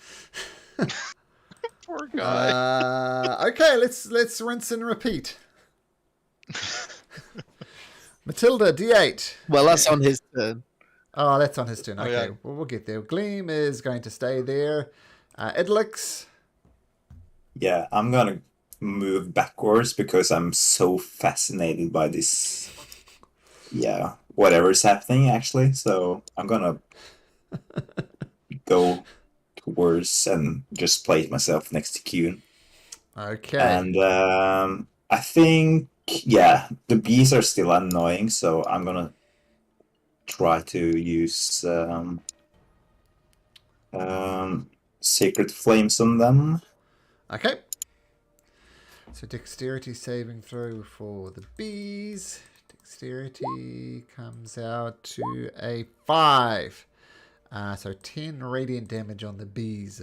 Poor guy. Okay, let's rinse and repeat. Matilda, D8. Well, that's on his turn. Oh, that's on his turn. Oh, Okay, yeah. well, we'll get there. Gleam is going to stay there. Idlix. Yeah, I'm gonna move backwards because I'm so fascinated by this. Yeah, whatever's happening actually. So I'm gonna go towards and just place myself next to Kuhn. Okay. And I think, yeah, the bees are still annoying, so I'm gonna try to use Sacred Flames on them. Okay. So dexterity saving throw for the bees. Dexterity comes out to a 5. So 10 radiant damage on the bees.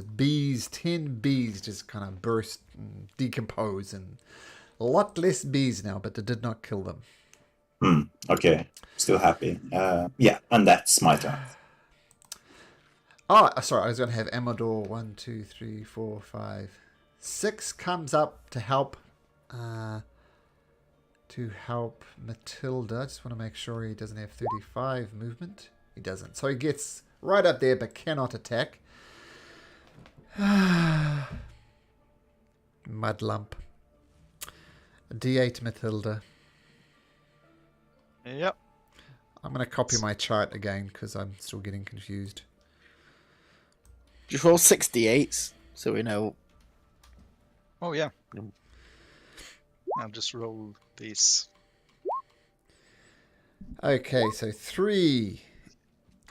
10 bees just kind of burst and decompose, and a lot less bees now, but it did not kill them. Okay, still happy. Yeah, and that's my turn. Oh, sorry, I was going to have Amador. 1, 2, 3, 4, 5, 6 comes up to help. Matilda. Just want to make sure he doesn't have 35 movement. He doesn't. So he gets right up there, but cannot attack. Mudlump. D8 Matilda. Yep. I'm going to copy my chart again because I'm still getting confused. Just roll 68s so we know. Oh, yeah. I'll just roll these. Okay, so 3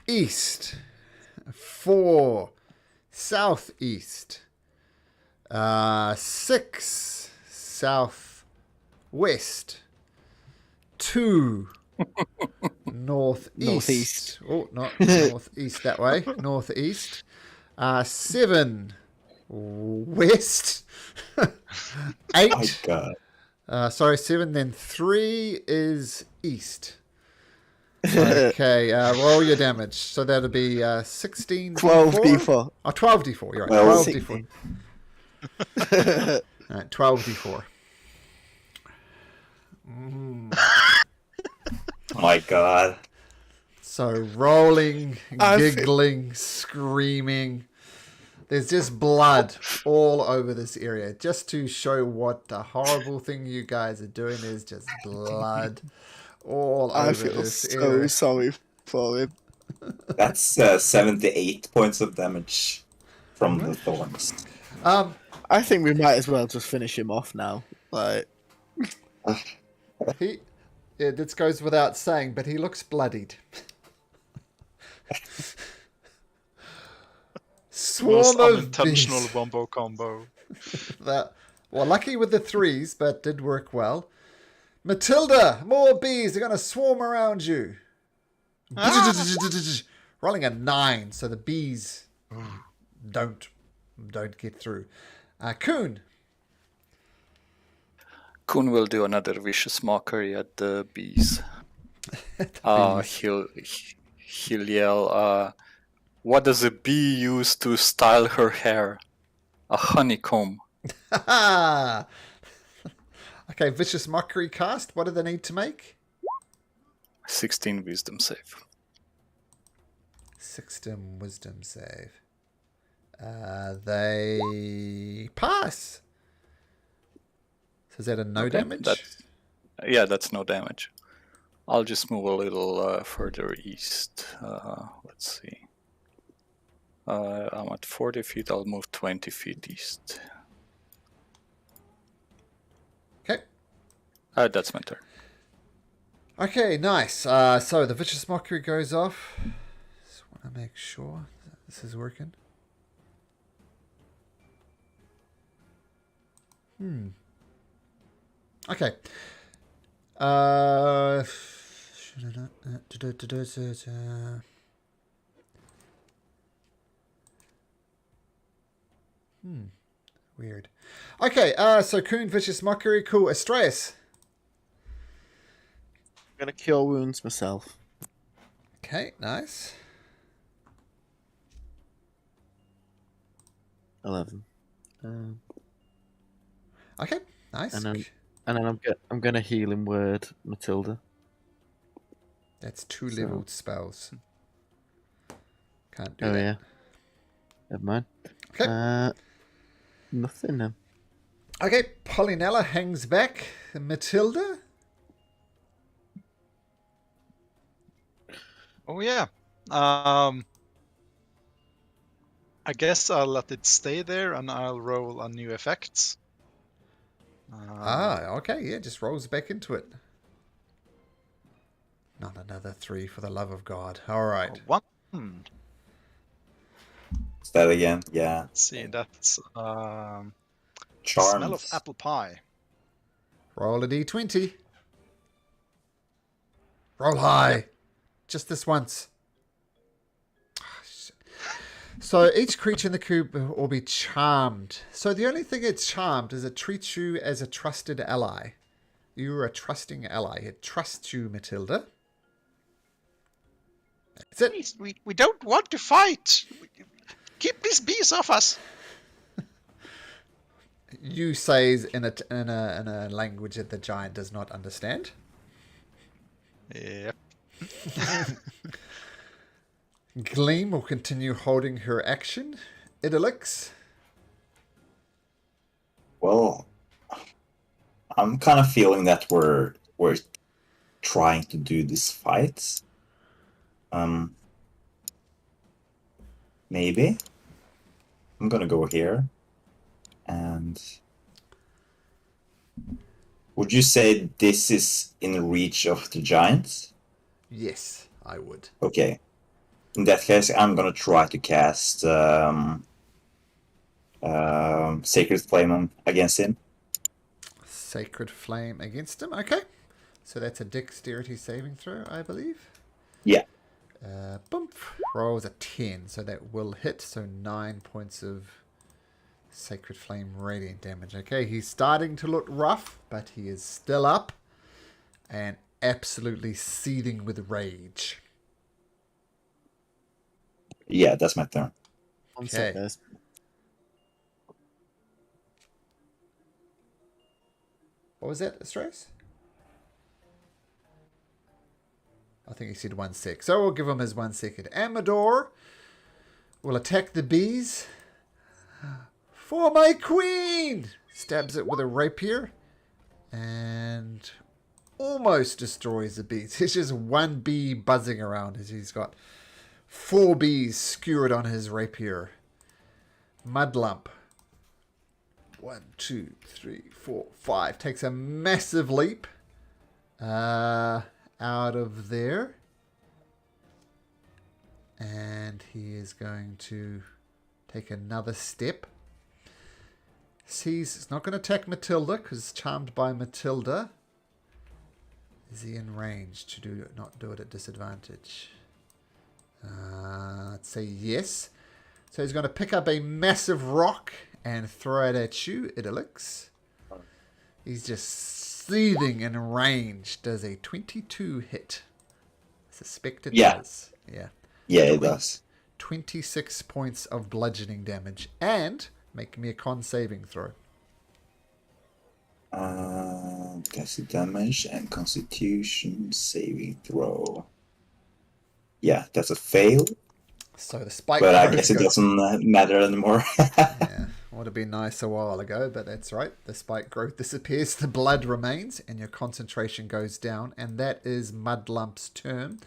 east, 4 southeast, 6 southwest, 2 northeast. Oh, not northeast that way. Northeast. 7 west. 8. My God. Sorry, 7. Then 3 is east. Okay, roll your damage. So that'll be 16. 12 d4. Oh, 12 d4. You're right. Well, 12 d4. All right, 12 d4. My God. So rolling, giggling, screaming. There's just blood all over this area. Just to show what the horrible thing you guys are doing, is just blood all over I feel this so area. sorry for him. That's 78 points of damage from the thorns. I think we might as well just finish him off now. Like, This goes without saying, but he looks bloodied. Swarm Most of unintentional bees. wombo combo. Well, lucky with the 3s, but did work well. Matilda, more bees. They're going to swarm around you. Rolling a 9, so the bees don't get through. Coon. Kun will do another vicious mockery at the bees. He'll yell, what does a bee use to style her hair? A honeycomb. Okay, vicious mockery cast. What do they need to make? 16 wisdom save. 16 wisdom save. They pass. So is that a no damage? That's no damage. I'll just move a little further east. Let's see. I'm at 40 feet. I'll move 20 feet east. Okay. That's my turn. Okay, nice. So the vicious mockery goes off. Just want to make sure that this is working. Okay. Weird. Okay, so Coon, vicious mockery, cool. Astraeus. I'm gonna cure wounds myself. Okay, nice. 11. Okay, nice. And then I'm gonna healing word Matilda. That's 2 leveled spells. Can't do Oh that. yeah. Never mind. Okay. Nothing then. Okay, Polynella hangs back. Matilda? Oh, yeah. I guess I'll let it stay there and I'll roll a new effect. Okay, yeah, just rolls back into it. Not another 3, for the love of God. All right. One. Is that again? Yeah. Let's see, that's smell Charmed. of apple pie. Roll a d20. Roll high. Yep. Just this once. So each creature in the cube will be charmed. So the only thing it's charmed is it treats you as a trusted ally. You're a trusting ally. It trusts you, Matilda. That's it. Please, we don't want to fight. Keep these bees off us. You says in a language that the giant does not understand. Yep. Gleam will continue holding her action. Idylix. Well, I'm kind of feeling that we're trying to do this fight. Maybe I'm gonna go here. And would you say this is in reach of the giants? Yes, I would. Okay. In that case, I'm gonna try to cast Sacred Flame against him. Sacred Flame against him. Okay. So that's a dexterity saving throw, I believe. Yeah. Bump. Rolls a 10, so that will hit. So 9 points of Sacred Flame radiant damage. Okay, he's starting to look rough, but he is still up and absolutely seething with rage. Yeah, that's my turn. One sec, Okay. guys. What was that, Astraeus? I think he said 1 sec. So we'll give him his 1 second. Amador will attack the bees. For my queen! Stabs it with a rapier. And almost destroys the bees. There's just one bee buzzing around as he's got 4 bees skewered on his rapier. Mudlump. 1, 2, 3, 4, 5. Takes a massive leap out of there. And he is going to take another step. Sees it's not going to attack Matilda because it's charmed by Matilda. Is he in range to not do it at disadvantage? Let's say yes. So he's going to pick up a massive rock and throw it at you, Idylix. He's just seething in rage. Does a 22 hit? I suspect it does. Yeah. Yeah, it does. 26 points of bludgeoning damage. And make me a con saving throw. Acid damage and constitution saving throw. Yeah, that's a fail. So the spike But I growth guess it goes- doesn't matter anymore. Yeah, would have been nice a while ago, but that's right. The spike growth disappears, the blood remains, and your concentration goes down. And that is Mudlump's turn.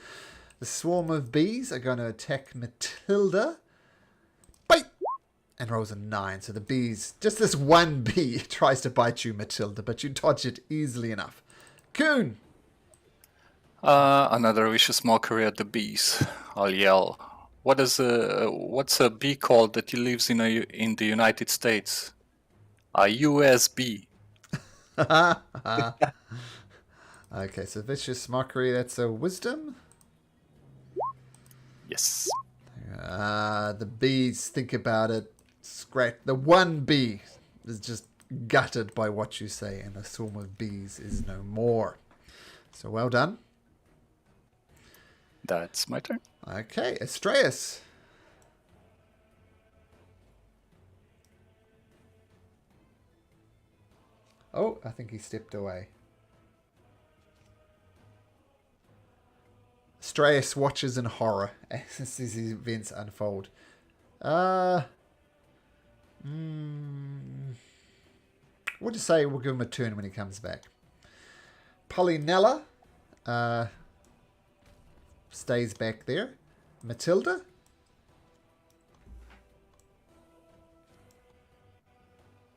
The swarm of bees are going to attack Matilda. Bite! And rolls a 9. So the bees, just this one bee tries to bite you, Matilda, but you dodge it easily enough. Coon! Another vicious mockery at the bees. I'll yell. What's a bee called that lives in the United States? A USB. Okay, so vicious mockery, that's a wisdom. Yes. The bees think about it. Scratch. The one bee is just gutted by what you say, and the swarm of bees is no more. So well done. That's my turn. Okay, Astraeus. Oh, I think he stepped away. Astraeus watches in horror as these events unfold. What do you say? We'll give him a turn when he comes back. Polynella stays back there. Matilda?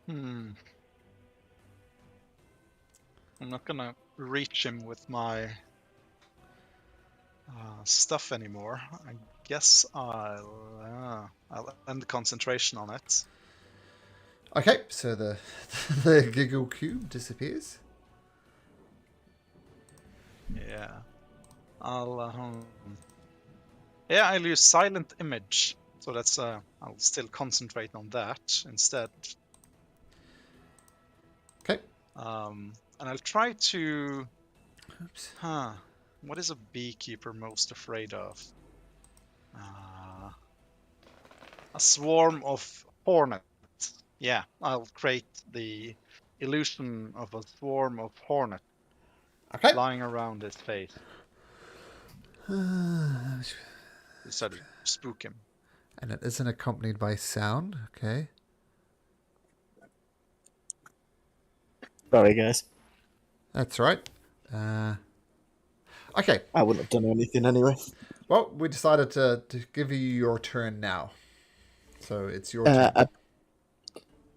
I'm not gonna reach him with my stuff anymore. I guess I'll end the concentration on it. Okay, so the the giggle cube disappears. Yeah. I'll use silent image. So that's I'll still concentrate on that instead. Okay. And I'll try to. Oops. What is a beekeeper most afraid of? A swarm of hornets. Yeah, I'll create the illusion of a swarm of hornets Okay. flying around his face. Instead of spook him. And it isn't accompanied by sound. Okay. Sorry, guys. That's right. Okay. I wouldn't have done anything anyway. Well, we decided to give you your turn now. So it's your turn. I'm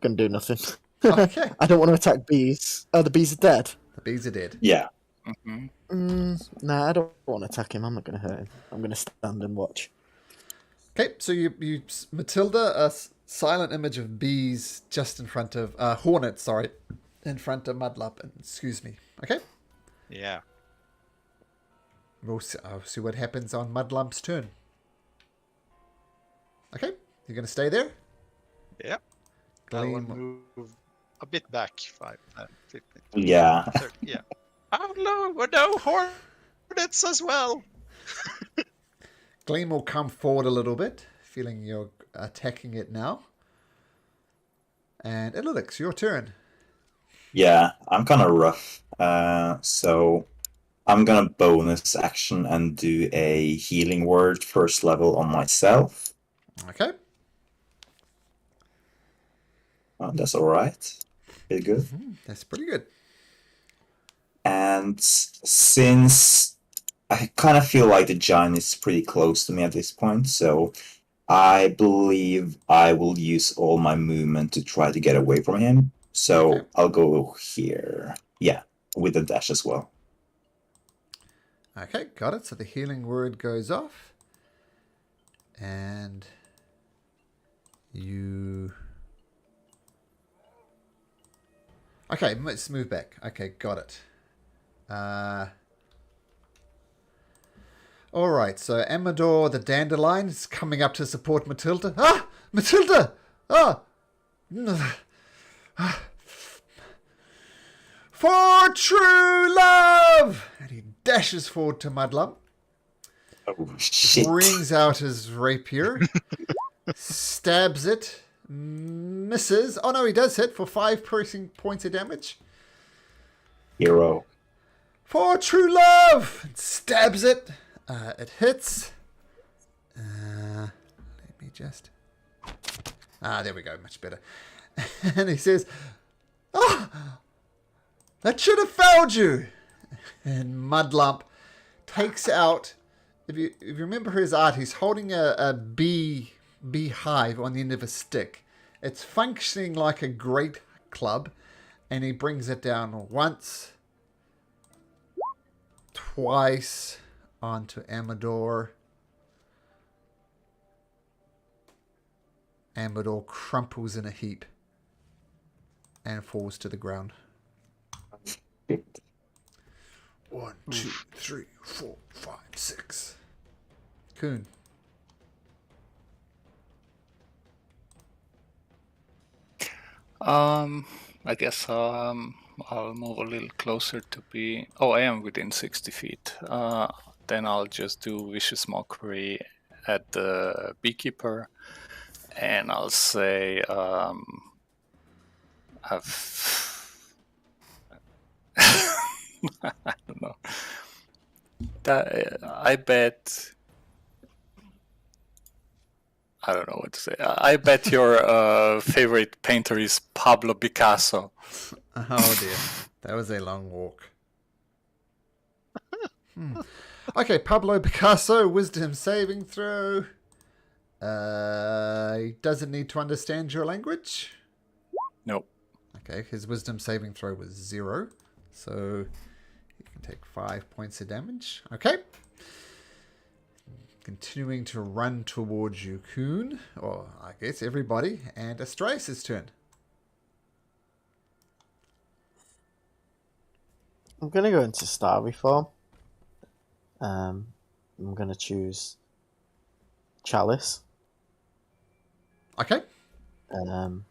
gonna do nothing. Okay. I don't want to attack bees. Oh, the bees are dead. The bees are dead. Yeah. Nah, I don't want to attack him. I'm not gonna hurt him. I'm gonna stand and watch. Okay, so you Matilda, a silent image of bees just in front of hornets. Sorry, in front of Mudlump. Excuse me. Okay. Yeah. We'll see what happens on Mudlump's turn. Okay, you're gonna stay there. Yeah. I'll Gleam. move a bit back. 5, 10, 15. Yeah. 30, yeah. Oh no, hornets as well. Gleam will come forward a little bit, feeling you're attacking it now. And Illidex, your turn. Yeah, I'm kind of rough. So I'm gonna bonus action and do a healing word first level on myself. Okay. That's all right. Pretty good. That's pretty good. And since I kind of feel like the giant is pretty close to me at this point, so I believe I will use all my movement to try to get away from him. So Okay. I'll go here. Yeah, with a dash as well. Okay, got it. So the healing word goes off. And you... Okay, let's move back. Okay, got it. Alright, so Amador the Dandelion is coming up to support Matilda. Ah! Matilda! Ah! For true love! And he dashes forward to Mudlump. Oh, shit. Brings out his rapier. Stabs it. Misses. Oh no, he does hit for 5 points of damage. Hero. For true love! Stabs it. It hits. Let me just... there we go. Much better. And he says, "Oh, that should have failed you." And Mudlump takes out... If you remember his art, he's holding a beehive on the end of a stick. It's functioning like a great club. And he brings it down once... twice onto Amador. Amador crumples in a heap and falls to the ground. 1, 2, 3, 4, 5, 6. Coon. I guess I'll move a little closer to be. Oh, I am within 60 feet. Then I'll just do vicious mockery at the beekeeper, and I'll say, I don't know. I bet. I don't know what to say. I bet your favorite painter is Pablo Picasso. Oh dear. That was a long walk. Okay, Pablo Picasso, wisdom saving throw. He doesn't need to understand your language. Nope. Okay, his wisdom saving throw was 0. So he can take 5 points of damage. Okay. continuing to run towards you, Kuhn, or I guess everybody, and Astraeus' turn. I'm going to go into Starry form. I'm going to choose Chalice. Okay. I'm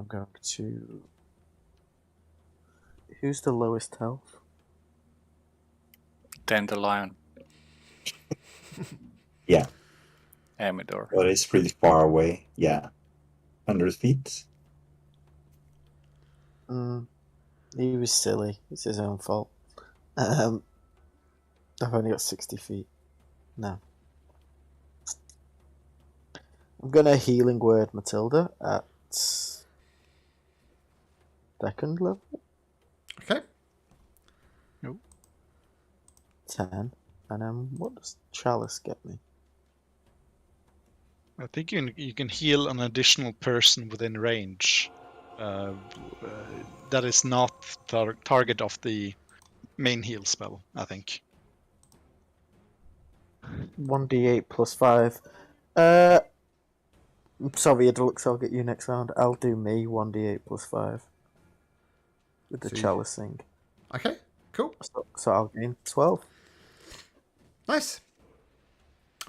going to... Who's the lowest health? Dandelion. Yeah, Amador. but it's pretty far away. Yeah, 100 feet. He was silly. It's his own fault. I've only got 60 feet. No. I'm going to Healing Word Matilda at second level. Okay. 10. And what does Chalice get me? I think you can heal an additional person within range. That is not target of the main heal spell, I think. 1d8 plus 5. Sorry, Adults, I'll get you next round. I'll do me 1d8 plus 5 with the So Chalice thing. Okay, cool. So I'll gain 12. Nice.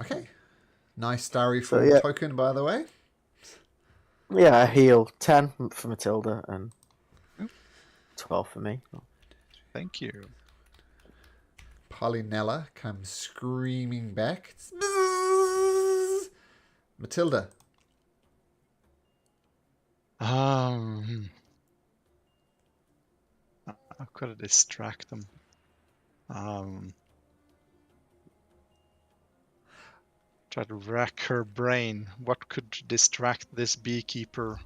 Okay. Nice Starry So, Form yeah. token, by the way. Yeah, I heal 10 for Matilda and 12 for me. Thank you. Polynella comes screaming back. Matilda. How could I distract them? Try to rack her brain. What could distract this beekeeper?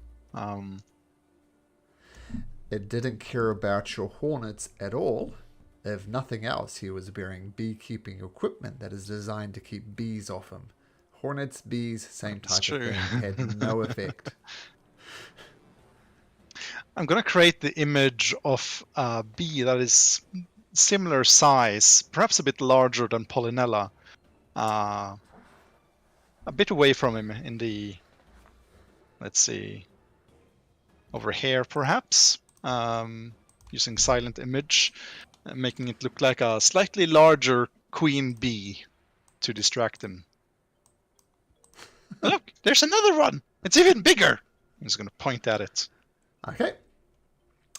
It didn't care about your hornets at all. If nothing else, he was wearing beekeeping equipment that is designed to keep bees off him. Hornets, bees, same That's type of true. thing. Had no effect. I'm gonna create the image of a bee that is similar size, perhaps a bit larger than Polynella. A bit away from him in the, let's see, over here perhaps. Using silent image, making it look like a slightly larger queen bee to distract him. Look, there's another one. It's even bigger. I'm just gonna point at it. Okay.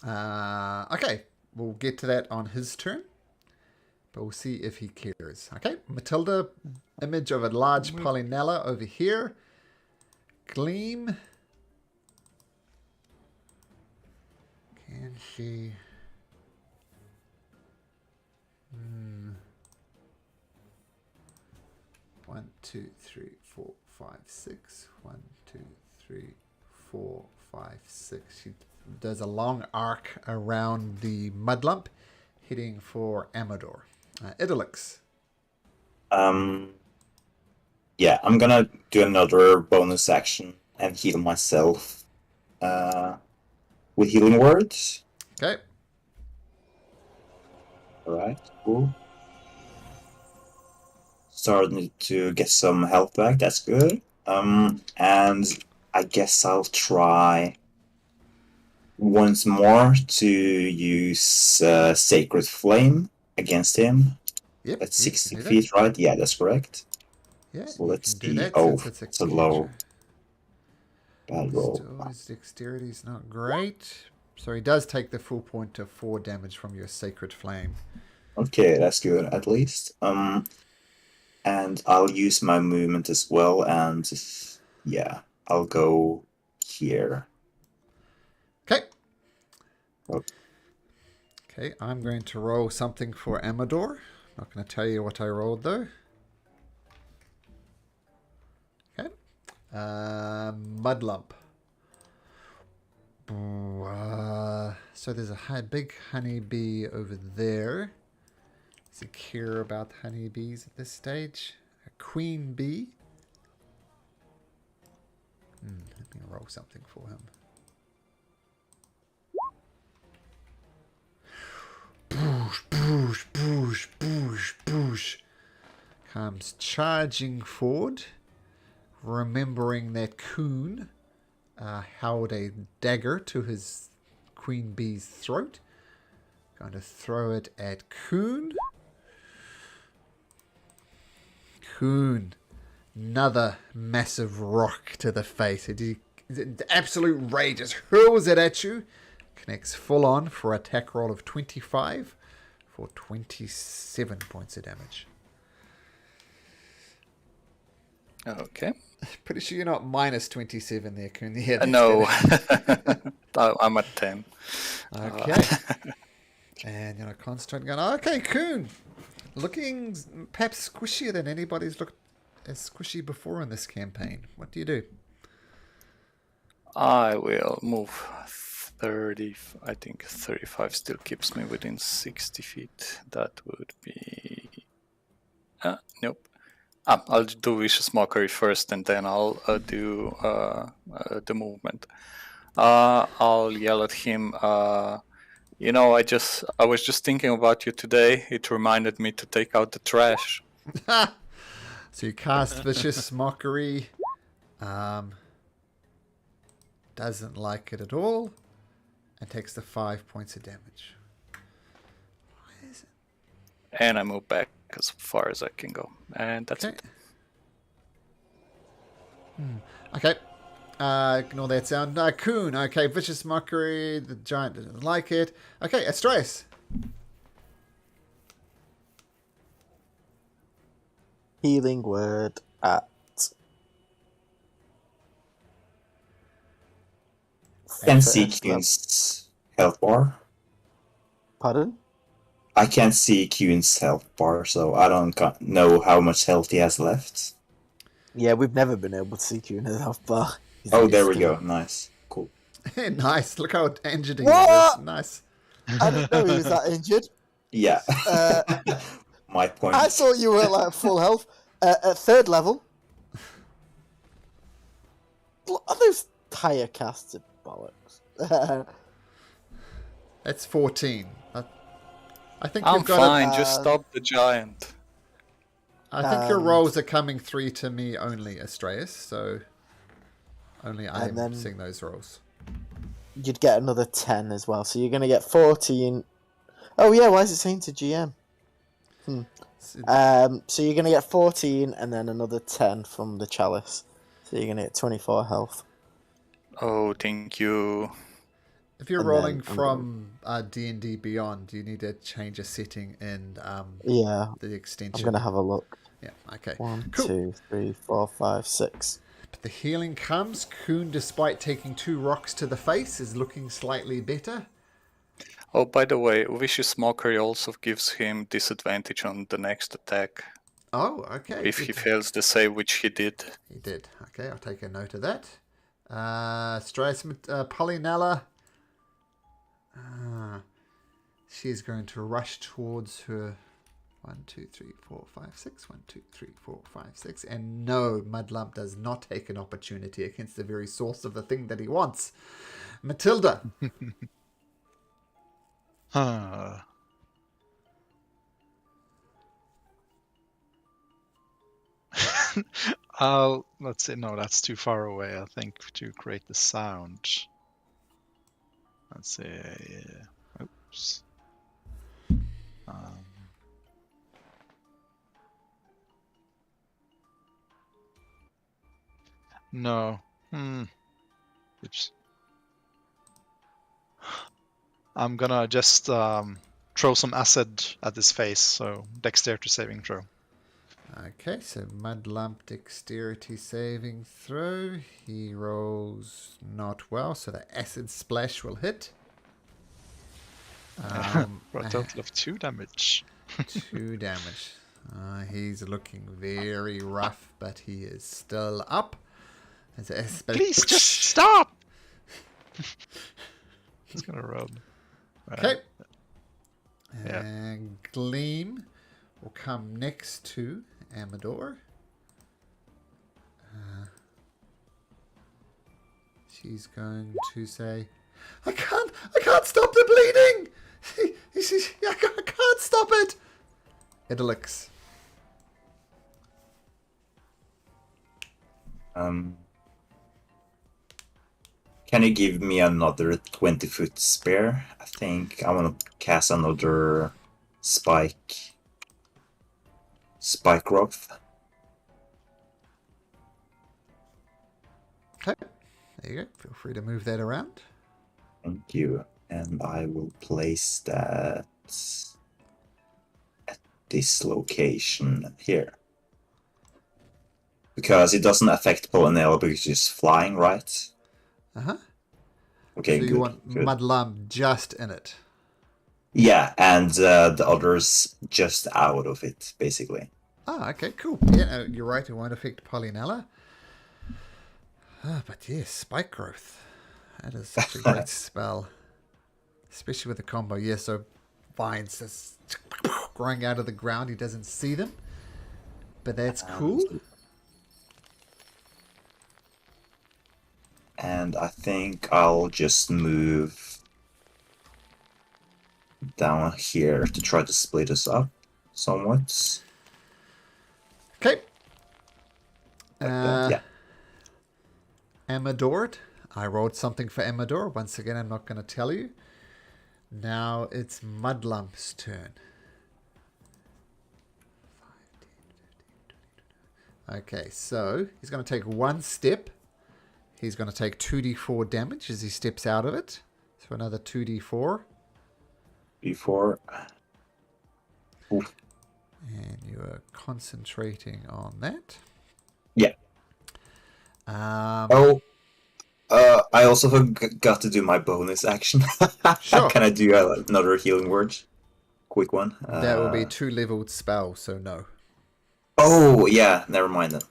Okay. We'll get to that on his turn. But we'll see if he cares. Okay. Matilda, image of a large Polynella over here. Gleam. Can she... 1, 2, 3, 4, 5, 6. 1, 2, 3, 4, 5, 6. She does a long arc around the Mudlump, hitting for Amador. Idolix. Yeah, I'm gonna do another bonus action and heal myself with healing words. Okay. Alright, cool. Starting to get some health back, that's good. And I guess I'll try once more to use Sacred Flame against him. Yep. That's you 60 can do feet, right? Yeah, that's correct. that. Yeah, So you let's can do see. that Oh, since it's a low. cantrip. Bad roll. Still, his dexterity's not great. So he does take the full point of 4 damage from your Sacred Flame. Okay, that's good at least. And I'll use my movement as well, and yeah, I'll go here. Okay. Oh. Okay, I'm going to roll something for Amador. Not going to tell you what I rolled though. Okay. Mudlump. So there's a big honeybee over there. Does he care about honeybees at this stage? A queen bee. Let me roll something for him. comes charging forward, remembering that Coon held a dagger to his queen bee's throat. Going to throw it at Coon. Coon, another massive rock to the face. Absolute rage just hurls it at you. Connects full on for an attack roll of 25 for 27 points of damage. Okay. Pretty sure you're not minus 27 there, Coon. Yeah, No, I'm at 10. Okay. And you're concentrating going, okay, Coon. Looking perhaps squishier than anybody's looked as squishy before in this campaign. What do you do? I will move 30. I think 35 still keeps me within 60 feet. That would be... nope. I'll do Vicious Mockery first, and then I'll do the movement. I'll yell at him. You know, I was just thinking about you today. It reminded me to take out the trash. So you cast Vicious Mockery. Doesn't like it at all. And takes the 5 points of damage. Why is it? And I move back as far as I can go. And that's Okay. it. Okay. Ignore that sound. Coon. Okay, Vicious Mockery. The giant doesn't like it. Okay, Astraeus. Healing word at Can see first level. Kuhn's health bar. Pardon? I can't see Kuhn's health bar, so I don't know how much health he has left. Yeah, we've never been able to see you in his health bar. He's Oh, really there we skinny. go. Nice. Cool. Nice. Look how injured he What? is. Nice. I didn't know he was that injured. Yeah. Uh, My point. I thought you were like full health. At third level. Are those tire casts of bollocks? That's 14. I think I'm you've got fine. it. Just stop the giant. I think your rolls are coming 3 to me only, Astraeus. So only I'm then- seeing those rolls. You'd get another 10 as well. So you're going to get 14. Oh, yeah. Why is it saying to GM? So you're going to get 14 and then another 10 from the chalice. So you're going to get 24 health. Oh, thank you. If you're And rolling then I'm from D&D Beyond, you need to change a setting in Yeah. the extension. I'm going to have a look. Yeah, okay. 1, Cool. 2, 3, 4, 5, 6. But the healing comes. Kuhn, despite taking 2 rocks to the face, is looking slightly better. Oh, by the way, Vicious Mockery also gives him disadvantage on the next attack Oh, okay. if he good. fails the save, which he did. He did. Okay, I'll take a note of that. Polynella. She's going to rush towards her. 1, 2, 3, 4, 5, 6. 1, 2, 3, 4, 5, 6. And no, Mudlump does not take an opportunity against the very source of the thing that he wants. Matilda. Huh. Let's see. No, that's too far away, I think, to create the sound. Let's see. Oops. No. Oops. I'm gonna just throw some acid at his face, so dexterity saving throw. Okay, so Mudlump dexterity saving throw. He rolls not well, so the acid splash will hit. For a total of 2 damage. 2 damage. He's looking very rough, but he is still up. Please just stop! He's gonna run. Okay. Yeah. And Gleam will come next to Amador. She's going to say, I can't stop the bleeding! I can't stop it! Idolix. Can you give me another 20-foot spare? I think I want to cast another spike growth. Okay. There you go. Feel free to move that around. Thank you. And I will place that at this location here. Because it doesn't affect Polonella because it's flying, right? Uh-huh. Okay, So you good. want Good. Mudlump just in it. Yeah, and the others just out of it, basically. Ah, okay, cool. Yeah, no, you're right. It won't affect Polynella. Ah, but yes, spike growth. That is such a great spell. Especially with the combo. Yeah, so vines just growing out of the ground. He doesn't see them. But that's cool. And I think I'll just move down here to try to split us up somewhat. Okay. Like that, yeah. Amadord. I rolled something for Amador. Once again, I'm not going to tell you. Now it's Mudlump's turn. 5, 10, 15, 20. Okay, so he's going to take one step. He's going to take 2d4 damage as he steps out of it. So another 2d4. Before. Oof. And you are concentrating on that. Yeah. I also forgot to do my bonus action. Sure. Can I do another healing word? Quick one. That will be 2-leveled spell, so no. Oh, yeah. Never mind then.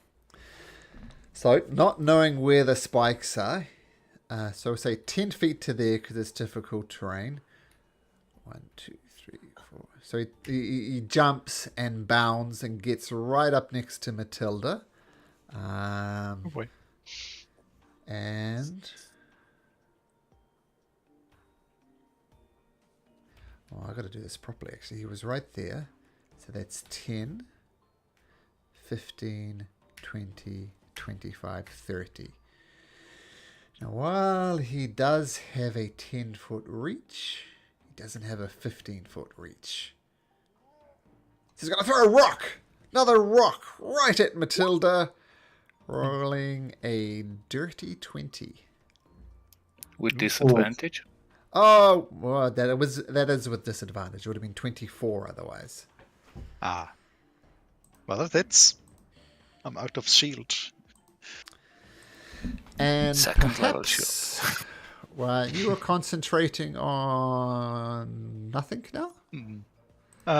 So, not knowing where the spikes are, so we'll say 10 feet to there because it's difficult terrain. 1, 2, 3, 4. So he jumps and bounds and gets right up next to Matilda. Oh boy. And... oh, I got to do this properly, actually. He was right there. So that's 10, 15, 20... 25, 30. Now, while he does have a 10-foot reach, he doesn't have a 15-foot reach. He's going to throw a rock! Another rock right at Matilda. Rolling a dirty 20. With disadvantage? Oh, well, that is with disadvantage. It would have been 24 otherwise. Ah. Well, that hits. I'm out of shield. And Second level perhaps, well, you were concentrating on nothing now?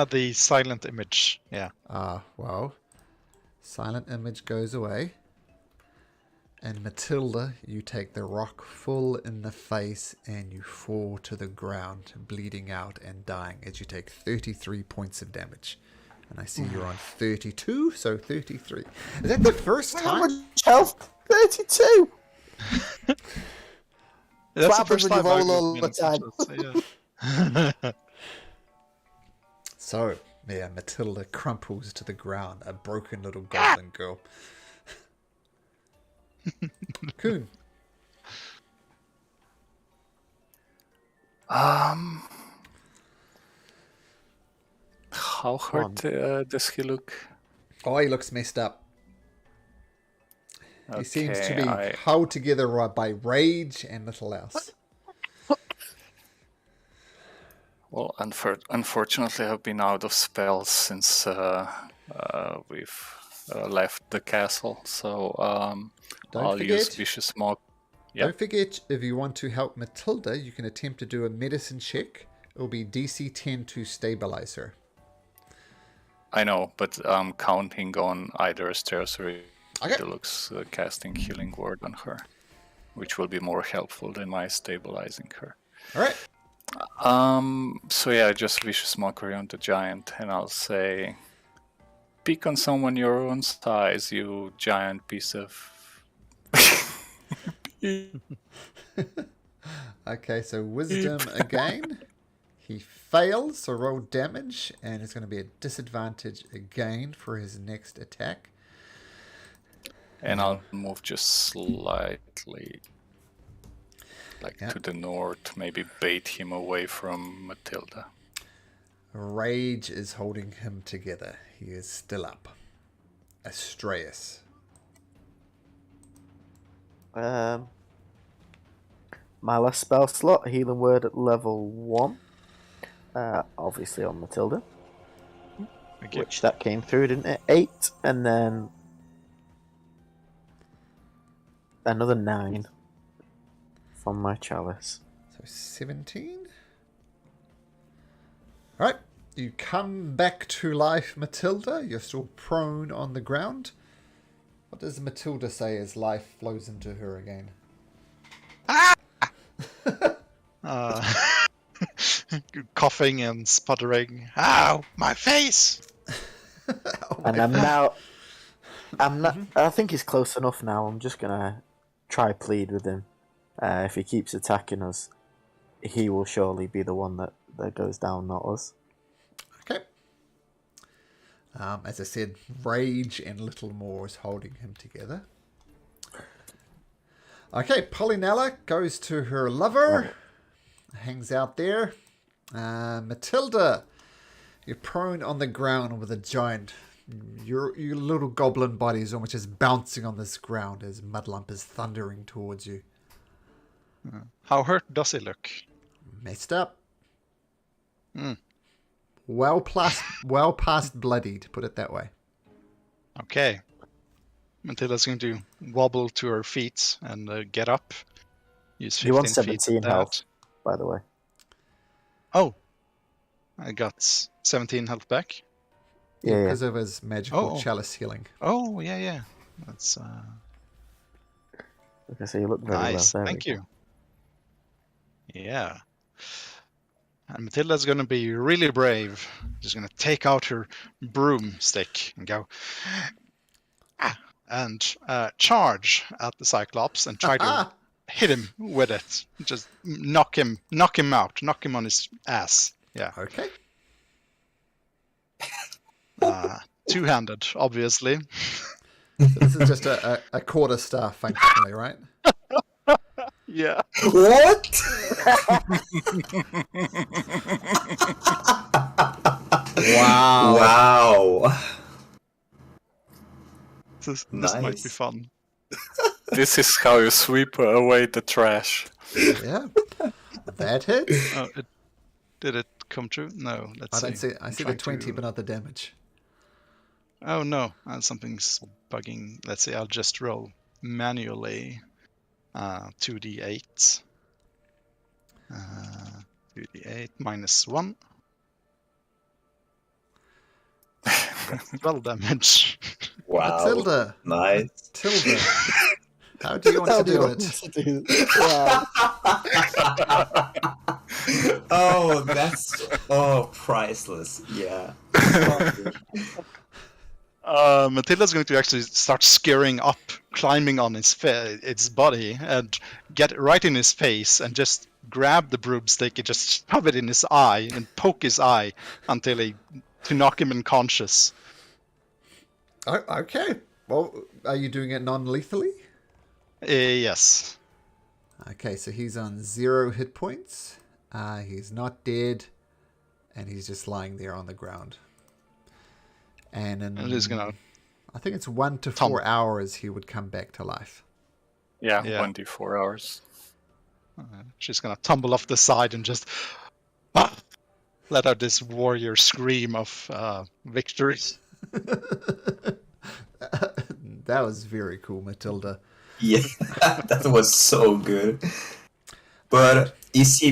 The silent image. Yeah. Ah, well, silent image goes away. And Matilda, you take the rock full in the face and you fall to the ground, bleeding out and dying as you take 33 points of damage. And I see you're on 32, so 33. Is that the first How time? much health? 32! That's what the first happens when time you I roll got all the minutes, yeah. So, yeah, Matilda crumples to the ground, a broken little goblin girl. Coon. How hurt does he look? Oh, he looks messed up. He seems to be Okay, held together by rage and little else. Well, unfortunately, I've been out of spells since we've left the castle, so I'll use Vicious Mockery. Yeah. Don't forget, if you want to help Matilda, you can attempt to do a medicine check. It will be DC 10 to stabilize her. I know, but I'm counting on either Asteros or Okay. Deluxe casting Healing Word on her, which will be more helpful than my stabilizing her. All right. So yeah, just Vicious Mockery on the giant, and I'll say, pick on someone your own size, you giant piece of... Okay, so wisdom again. He fails, so roll damage, and it's going to be a disadvantage again for his next attack. And I'll move just slightly, like to the north, maybe bait him away from Matilda. Rage is holding him together. He is still up. Astraeus. My last spell slot, Healing Word at level 1. Obviously on Matilda. Okay. Which that came through, didn't it? 8, and then another 9 from my chalice. So 17. Alright. You come back to life, Matilda. You're still prone on the ground. What does Matilda say as life flows into her again? Coughing and sputtering. Ow, my face! And I'm now. I'm not. I think he's close enough now. I'm just gonna try plead with him. If he keeps attacking us, he will surely be the one that goes down, not us. Okay. As I said, rage and little more is holding him together. Okay, Polynella goes to her lover. Hangs out there. Matilda, you're prone on the ground with a giant. Your little goblin body is almost just bouncing on this ground as Mudlump is thundering towards you. How hurt does he look? Messed up. Well past bloody, to put it that way. Okay. Matilda's going to wobble to her feet and get up. Use 15 You want feet 17 of that. health, by the way. Oh. I got 17 health back. Yeah, Because of his magical Oh. chalice healing. Oh, yeah. That's Like I say, you look very nice. well. There Thank we you. Yeah. And Matilda's going to be really brave. She's going to take out her broomstick and go and charge at the Cyclops and try to hit him with it. Just knock him out, knock him on his ass. Yeah. Okay. Two-handed, obviously. So this is just a quarterstaff, functionally, right? Yeah. What? Wow. Wow. This might be Nice. fun. This is how you sweep away the trash. Yeah. That hit. Did it come true? No. Let's I don't see. I I'm see the trying 20, to- but not the damage. Oh no, something's bugging. Let's see, I'll just roll manually 2d8. 2d8 minus 1. That's 12 damage. Wow. Matilda. Nice. Matilda. How do you want to do it? Oh, that's priceless. Yeah. Matilda's going to actually start scaring up, climbing on its body, and get right in his face, and just grab the broomstick and just shove it in his eye and poke his eye to knock him unconscious. Oh, okay. Well, are you doing it non-lethally? Yes. Okay, so he's on 0 hit points. He's not dead, and he's just lying there on the ground. And in, And he's gonna I think it's 1 to Tom. 4 hours he would come back to life. Yeah, Yeah. 1d4 hours. she's gonna tumble off the side and just let out this warrior scream of victory. That was very cool, Matilda. Yeah, that was so good. But is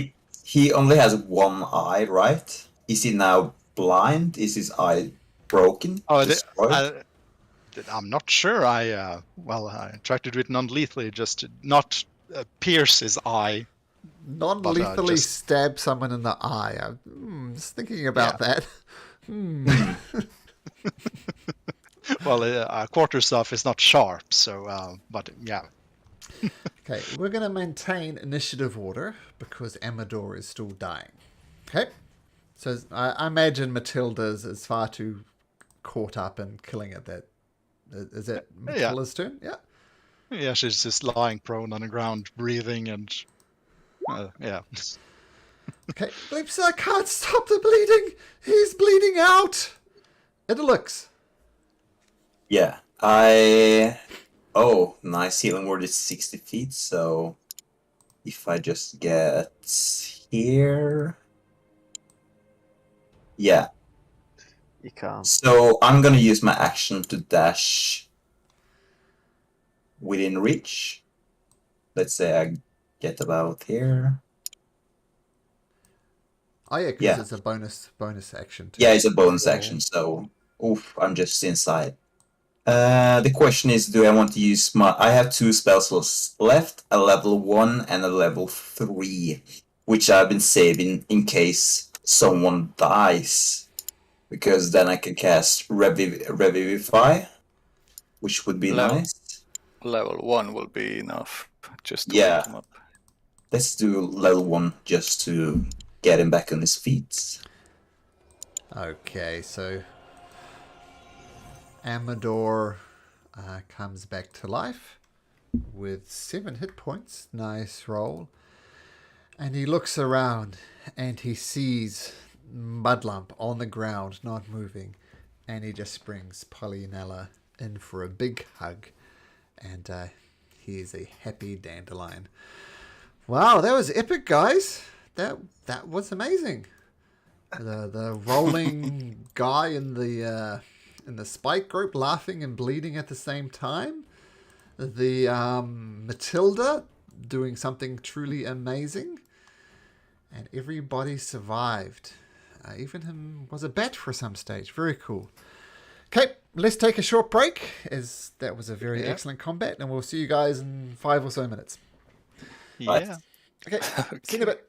he only has one eye, right? Is he now blind? Is his eye broken? Destroyed? I'm not sure. I tried to do it non-lethally, just to not pierce his eye. Non-lethally just- stab someone in the eye. I'm just thinking about that. Well, a quarterstaff is not sharp, so but yeah. Okay, we're going to maintain initiative order because Amador is still dying. Okay, so I imagine Matilda's is far too caught up in killing it that Is it Yeah. Matilla's turn? Yeah. Yeah, she's just lying prone on the ground, breathing, and yeah. Okay, Bleeps, I can't stop the bleeding. He's bleeding out. It looks. Yeah, Oh, nice healing word is 60 feet, so if I just get here. Yeah, You can't. so I'm gonna use my action to dash within reach. Let's say I get about here. Oh yeah, because Yeah. it's a bonus action too. Yeah, it's a bonus Cool. action, so oof, I'm just inside. The question is, do I want to use my... I have 2 spell slots left, a level 1 and a level 3, which I've been saving in case someone dies. Because then I can cast Revivify, which would be nice. Level 1 will be enough just to Yeah. wake him up. Let's do level 1 just to get him back on his feet. Okay, so Amador comes back to life with 7 hit points. Nice roll. And he looks around and he sees Mudlump on the ground, not moving. And he just brings Pollyanella in for a big hug. And he is a happy dandelion. Wow, that was epic, guys. That was amazing. The rolling guy in the spike group laughing and bleeding at the same time. The Matilda doing something truly amazing. And everybody survived. Even him was a bat for some stage. Very cool. Okay, let's take a short break, as that was a very excellent combat, and we'll see you guys in 5 or so minutes. Yeah. Okay, see you in a bit.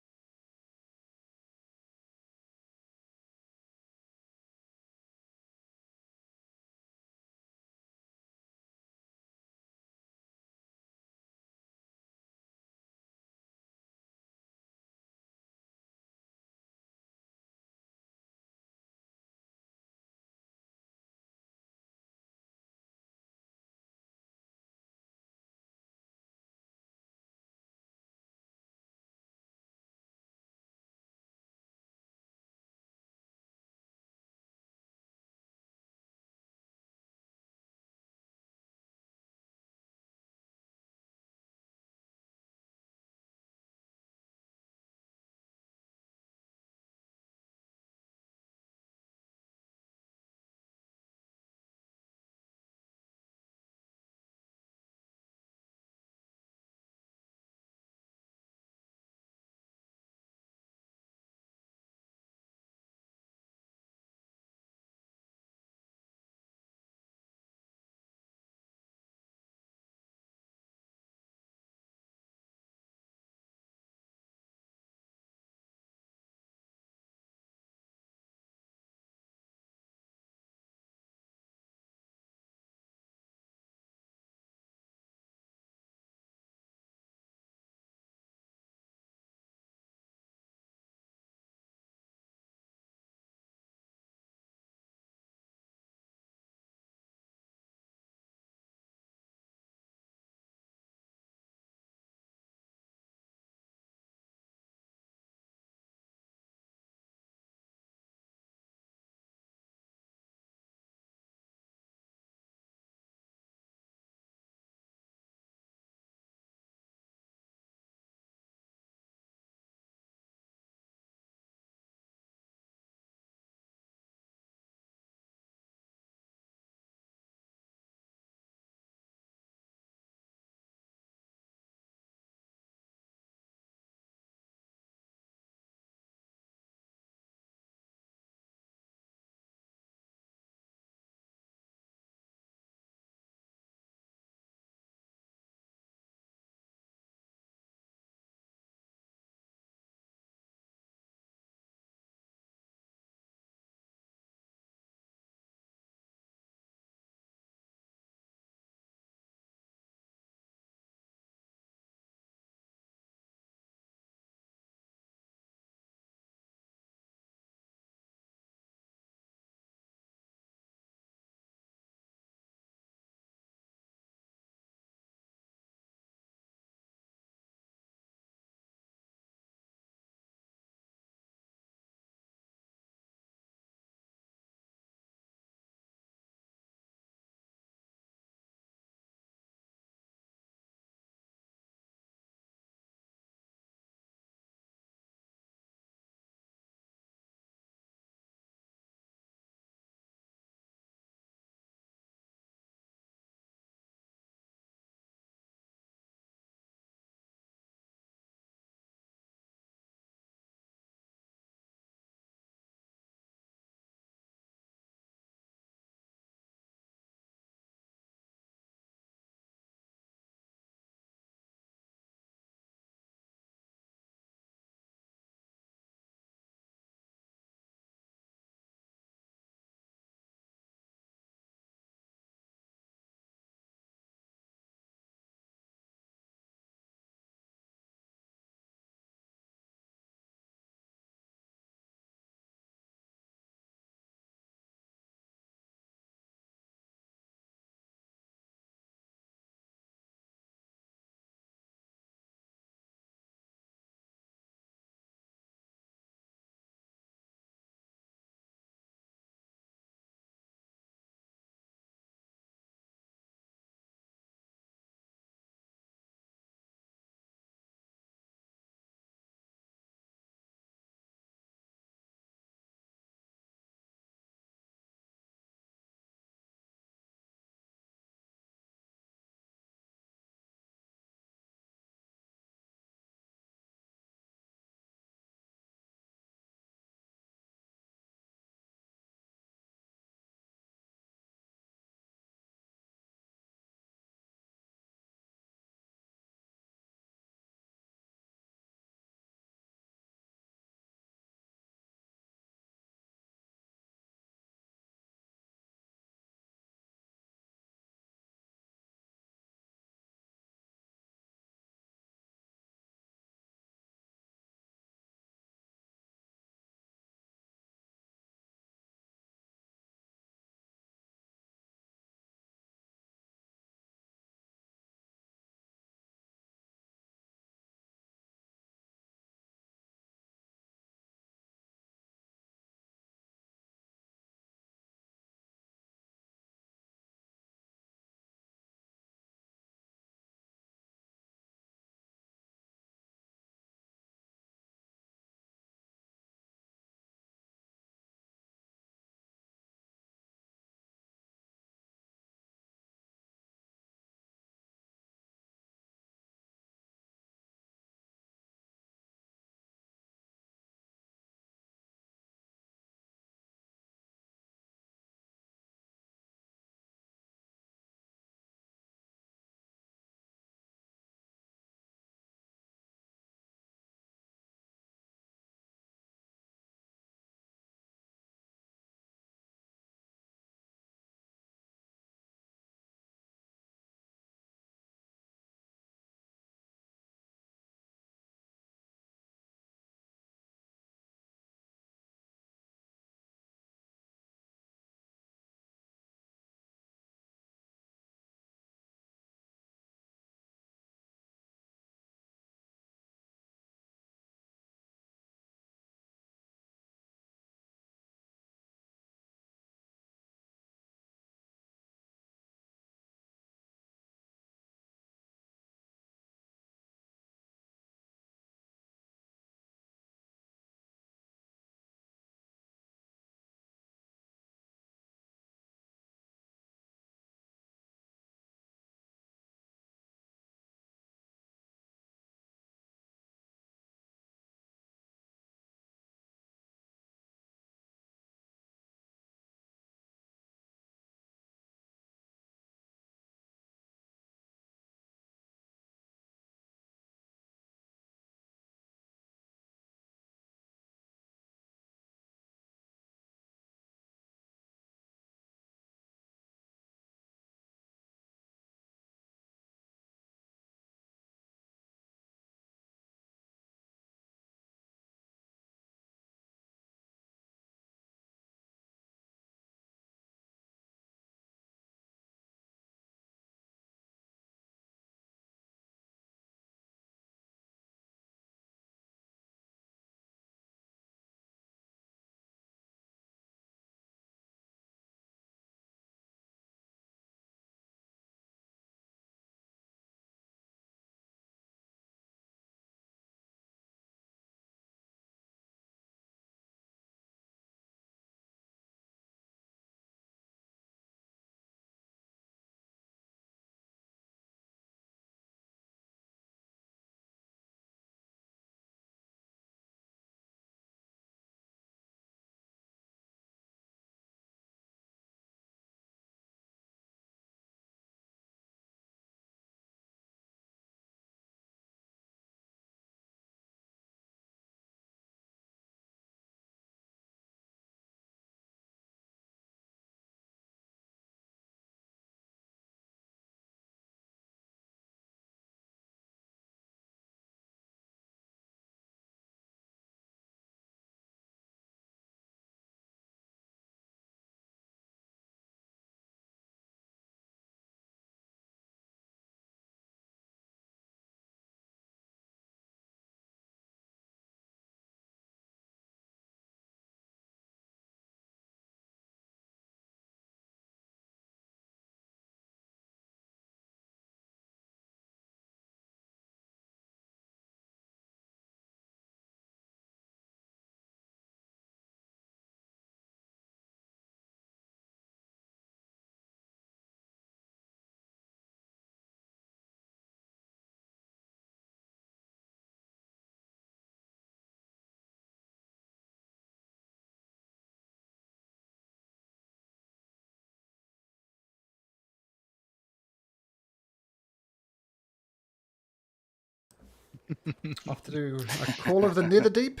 Off to do a call of the Nether Deep.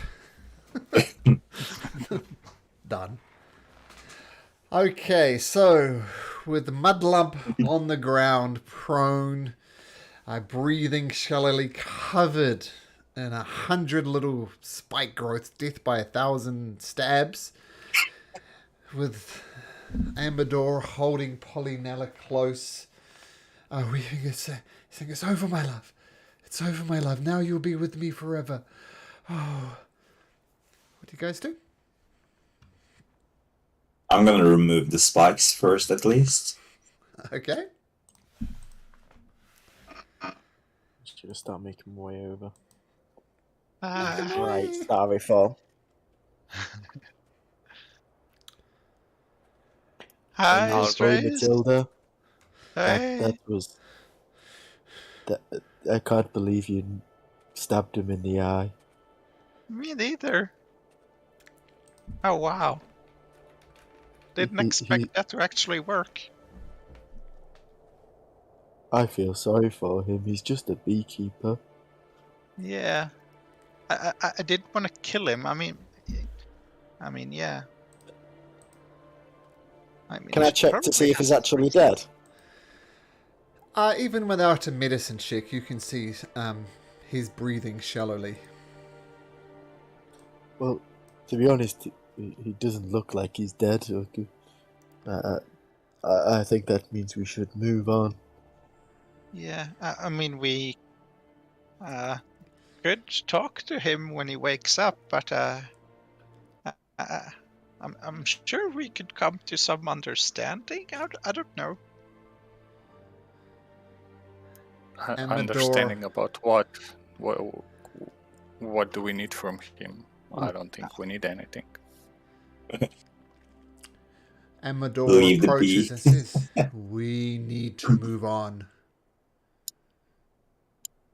Done. Okay, so with Mudlump on the ground, prone, breathing shallowly, covered in 100 little spike growths, death by 1,000 stabs, with Amador holding Polynella close, weaving saying, "It's over, my love. It's over, my love. Now you'll be with me forever." Oh, what do you guys do? I'm gonna remove the spikes first, at least. Okay. Just gonna start making my way over. Ah, Right, Starry Fall. hi, Sorry, Strays. Matilda. Hey. That was. That, I can't believe you stabbed him in the eye. Me neither. Oh, wow. Didn't He- expect he- that to actually work. I feel sorry for him. He's just a beekeeper. Yeah. I didn't want to kill him. I mean, yeah. Can I check to see if he's actually dead? Even without a medicine check, you can see he's breathing shallowly. Well, to be honest, he doesn't look like he's dead. I think that means we should move on. Yeah. We could talk to him when he wakes up, but I'm sure we could come to some understanding. I don't know. Amador. Understanding about what? What do we need from him? I don't think we need anything. Amador Leave the approaches bee. and says, "We need to move on."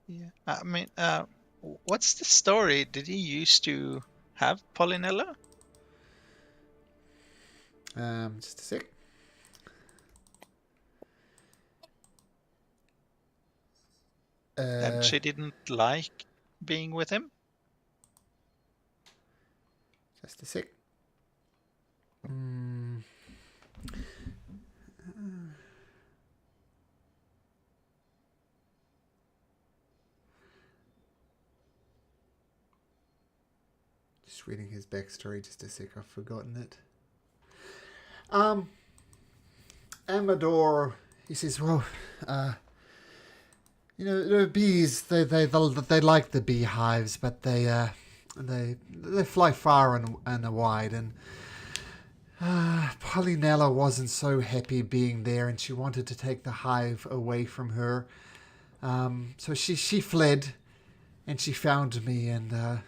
Yeah. What's the story? Did he used to have Polynella? Just a sec. And she didn't like being with him? Just a sec. Just reading his backstory. Just a sec. I've forgotten it. Amador, he says, "Well, the bees. They like the beehives, but they fly far and wide, and Polynella wasn't so happy being there, and she wanted to take the hive away from her. So she fled, and she found me, and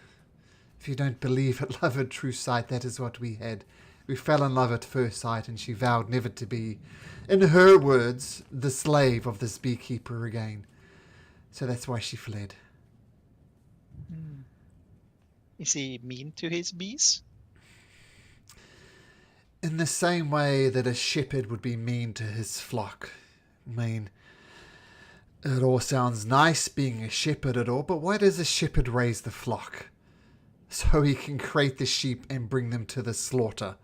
if you don't believe at love at true sight, that is what we had. We fell in love at first sight, and she vowed never to be, in her words, the slave of this beekeeper again. So that's why she fled." Is he mean to his bees? In the same way that a shepherd would be mean to his flock. I mean, it all sounds nice being a shepherd at all, but why does a shepherd raise the flock? So he can crate the sheep and bring them to the slaughter.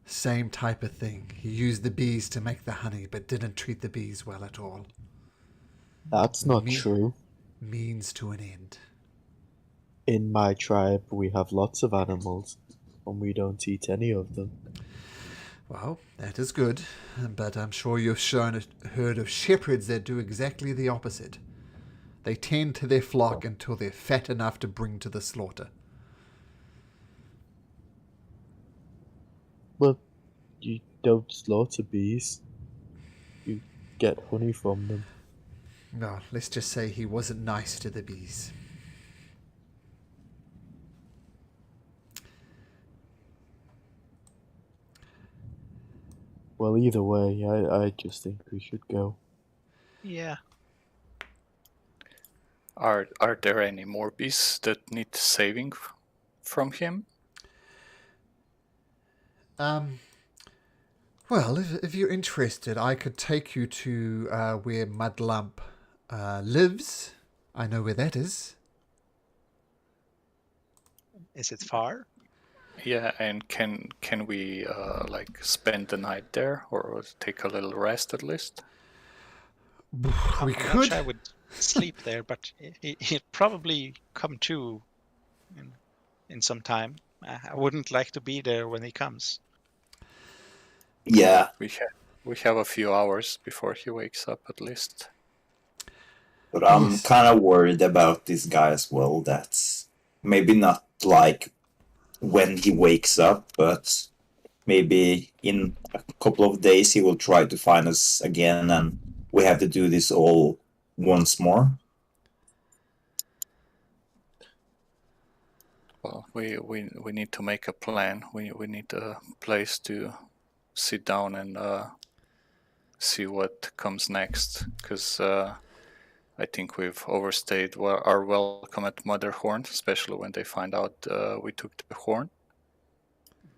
Same type of thing. He used the bees to make the honey, but didn't treat the bees well at all. That's not true. Means to an end. In my tribe, we have lots of animals, and we don't eat any of them. Well, that is good, but I'm sure you've heard of shepherds that do exactly the opposite. They tend to their flock until they're fat enough to bring to the slaughter. Well, you don't slaughter bees. You get honey from them. No, let's just say he wasn't nice to the bees. Well, either way, I just think we should go. Yeah. Are there any more bees that need saving from him? Well, if you're interested, I could take you to where Mudlump lives. I know where that is. Is it far? Yeah, and can we like spend the night there or take a little rest at least? We I'm not could. sure I would sleep there, but he'll probably come to in some time. I wouldn't like to be there when he comes. Yeah, We have a few hours before he wakes up at least. but I'm Yes. kind of worried about this guy as well. That's maybe not like when he wakes up, but maybe in a couple of days he will try to find us again, and we have to do this all once more. Well, we need to make a plan. We need a place to sit down and see what comes next, because I think we've overstayed our welcome at Motherhorn, especially when they find out we took the horn.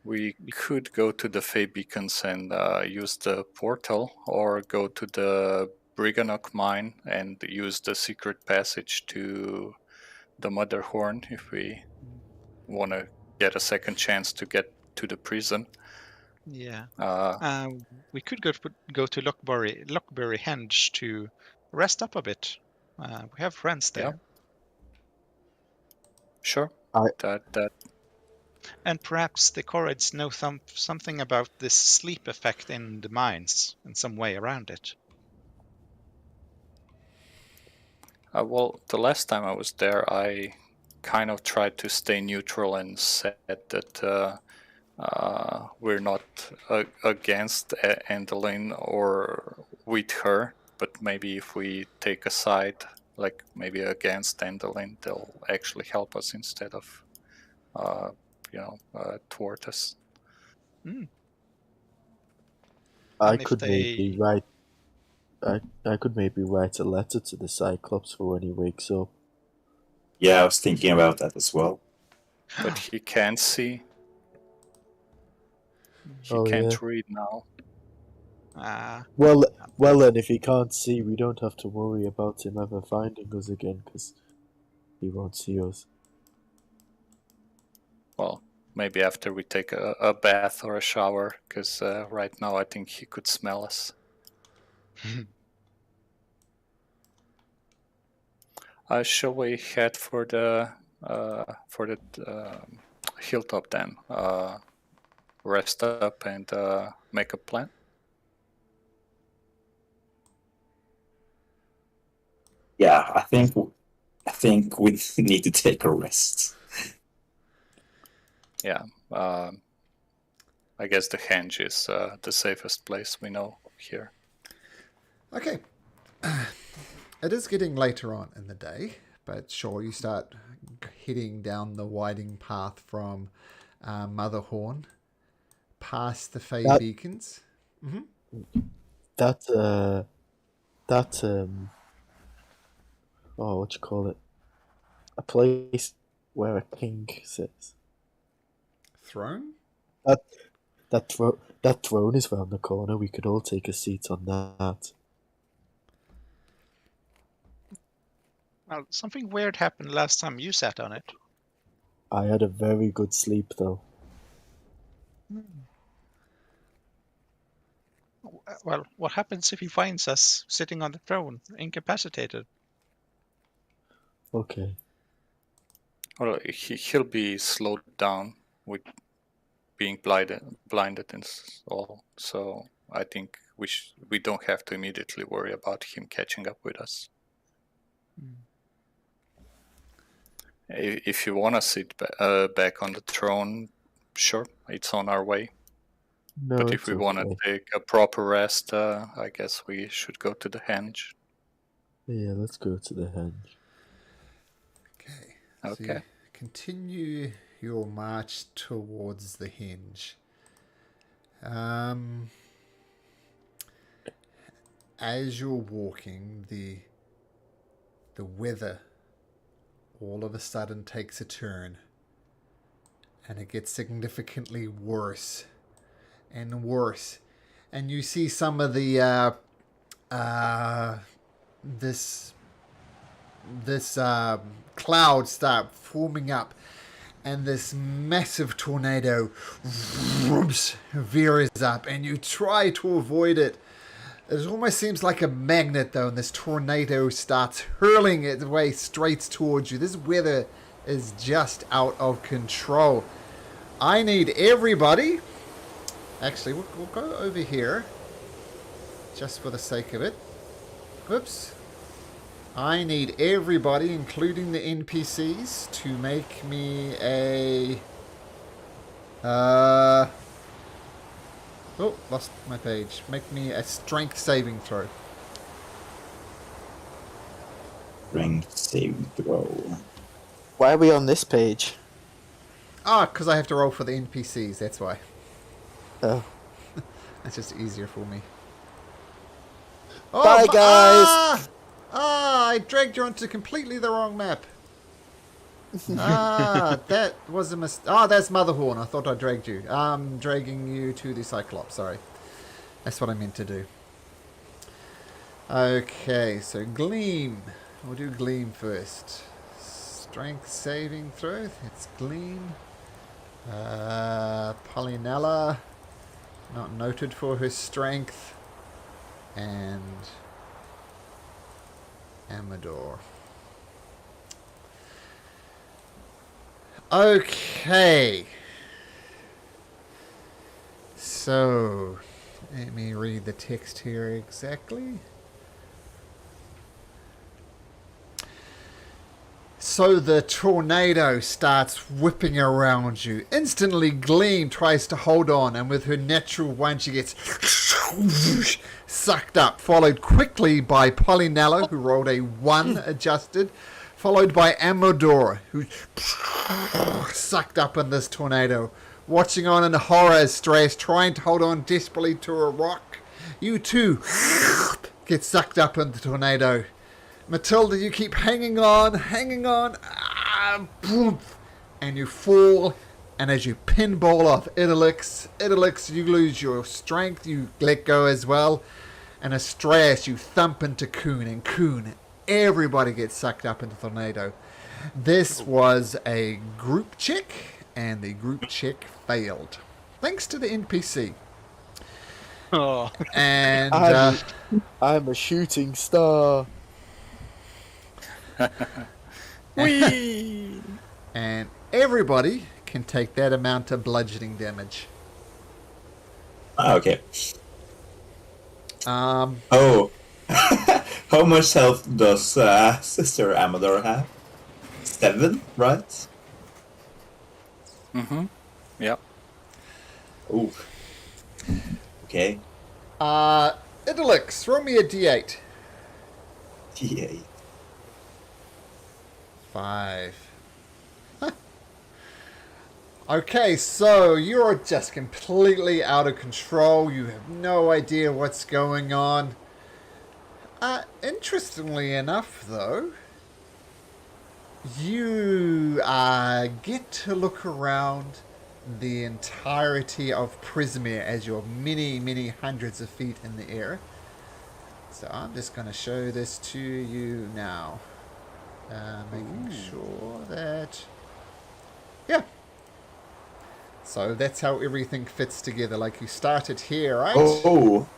We could go to the Fey Beacons and use the portal, or go to the Briganok mine and use the secret passage to the Motherhorn if we want to get a second chance to get to the prison. Yeah. Uh, We could go to Lockbury Henge to rest up a bit. We have friends yeah, there, sure. I- That and perhaps the Corrids know something about this sleep effect in the mines and some way around it. well, the last time I was there, I kind of tried to stay neutral and said that we're not against Andalin or with her, but maybe if we take a side, like maybe against Andalin, they'll actually help us instead of, thwart us. Mm. I And if could maybe they, write. I could maybe write a letter to the Cyclops for when he wakes up. Yeah, I was thinking about that as well. But he can't see. He Oh, yeah. can't read now. Well, well then, if he can't see, we don't have to worry about him ever finding us again, because he won't see us. Well, maybe after we take a bath or a shower, because right now I think he could smell us. Shall we head for the hilltop then? Rest up and make a plan. Yeah, I think we need to take a rest. Yeah. I guess the henge is the safest place we know here. Okay. It is getting later on in the day, but sure, you start heading down the winding path from Motherhorn, past the Fey That- Beacons. That oh, what you call it? A place where a king sits. Throne? That throne is round the corner. We could all take a seat on that. well, something weird happened last time you sat on it. I had a very good sleep though. Well, what happens if he finds us sitting on the throne, incapacitated? Okay. Well, he'll be slowed down with being blinded and all. So I think we don't have to immediately worry about him catching up with us. If you want to sit back on the throne, sure, it's on our way. No, But it's if we want to okay. take a proper rest, I guess we should go to the henge. Yeah, let's go to the henge. Okay. So Okay. you continue your march towards the henge. As you're walking, the weather all of a sudden takes a turn, and it gets significantly worse and worse. And you see some of the this this cloud start forming up, and this massive tornado veers up, and you try to avoid it. It almost seems like a magnet, though, and this tornado starts hurling its way straight towards you. This weather is just out of control. I need everybody. Actually, we'll go over here, just for the sake of it. Whoops. I need everybody, including the NPCs, to make me a... Oh, lost my page. Make me a strength saving throw. Strength saving throw. Why are we on this page? Ah, because I have to roll for the NPCs, that's why. Oh. That's just easier for me. Bye, guys! I dragged you onto completely the wrong map. That was a mistake. That's Motherhorn. I thought I dragged you. I'm dragging you to the Cyclops, sorry. That's what I meant to do. Okay, so Gleam. We'll do Gleam first. Strength saving throw. It's Gleam. Polynella. Not noted for her strength. And Amador. Okay. So, let me read the text here exactly. So the tornado starts whipping around you. Instantly, Gleam tries to hold on, and with her natural one, she gets sucked up, followed quickly by Polynella, who rolled a 1 adjusted, followed by Amador, who sucked up in this tornado. Watching on in horror as Strash trying to hold on desperately to a rock. You too get sucked up in the tornado. Matilda, you keep hanging on, boom, and you fall, and as you pinball off Idolix, you lose your strength, you let go as well, and as Strash, you thump into Coon, and Coon, everybody gets sucked up into the tornado. This was a group check, and the group check failed, thanks to the NPC. Oh. And I'm a shooting star. Whee! And everybody can take that amount of bludgeoning damage. Okay. Oh. How much health does Sister Amador have? 7, right? Mm-hmm. Yep. Ooh. Okay. Idolix, roll me a d8. D8. 5. Huh. Okay, so you're just completely out of control. You have no idea what's going on. Interestingly enough, though, you get to look around the entirety of Prismere as you're many, many hundreds of feet in the air. So I'm just going to show this to you now. Making sure that... Yeah. So that's how everything fits together. Like you started here, right? Oh.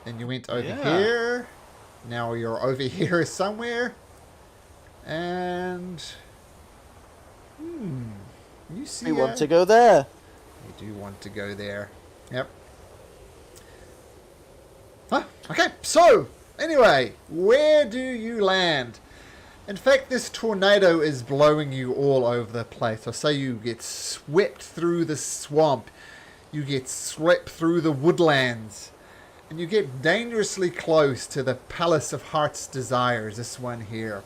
Then you went over here. Now you're over here somewhere. And... You see... We want to go there. You do want to go there. Yep. Huh? Okay, so, anyway, where do you land? In fact, this tornado is blowing you all over the place. So say you get swept through the swamp, you get swept through the woodlands, and you get dangerously close to the Palace of Heart's Desires, this one here.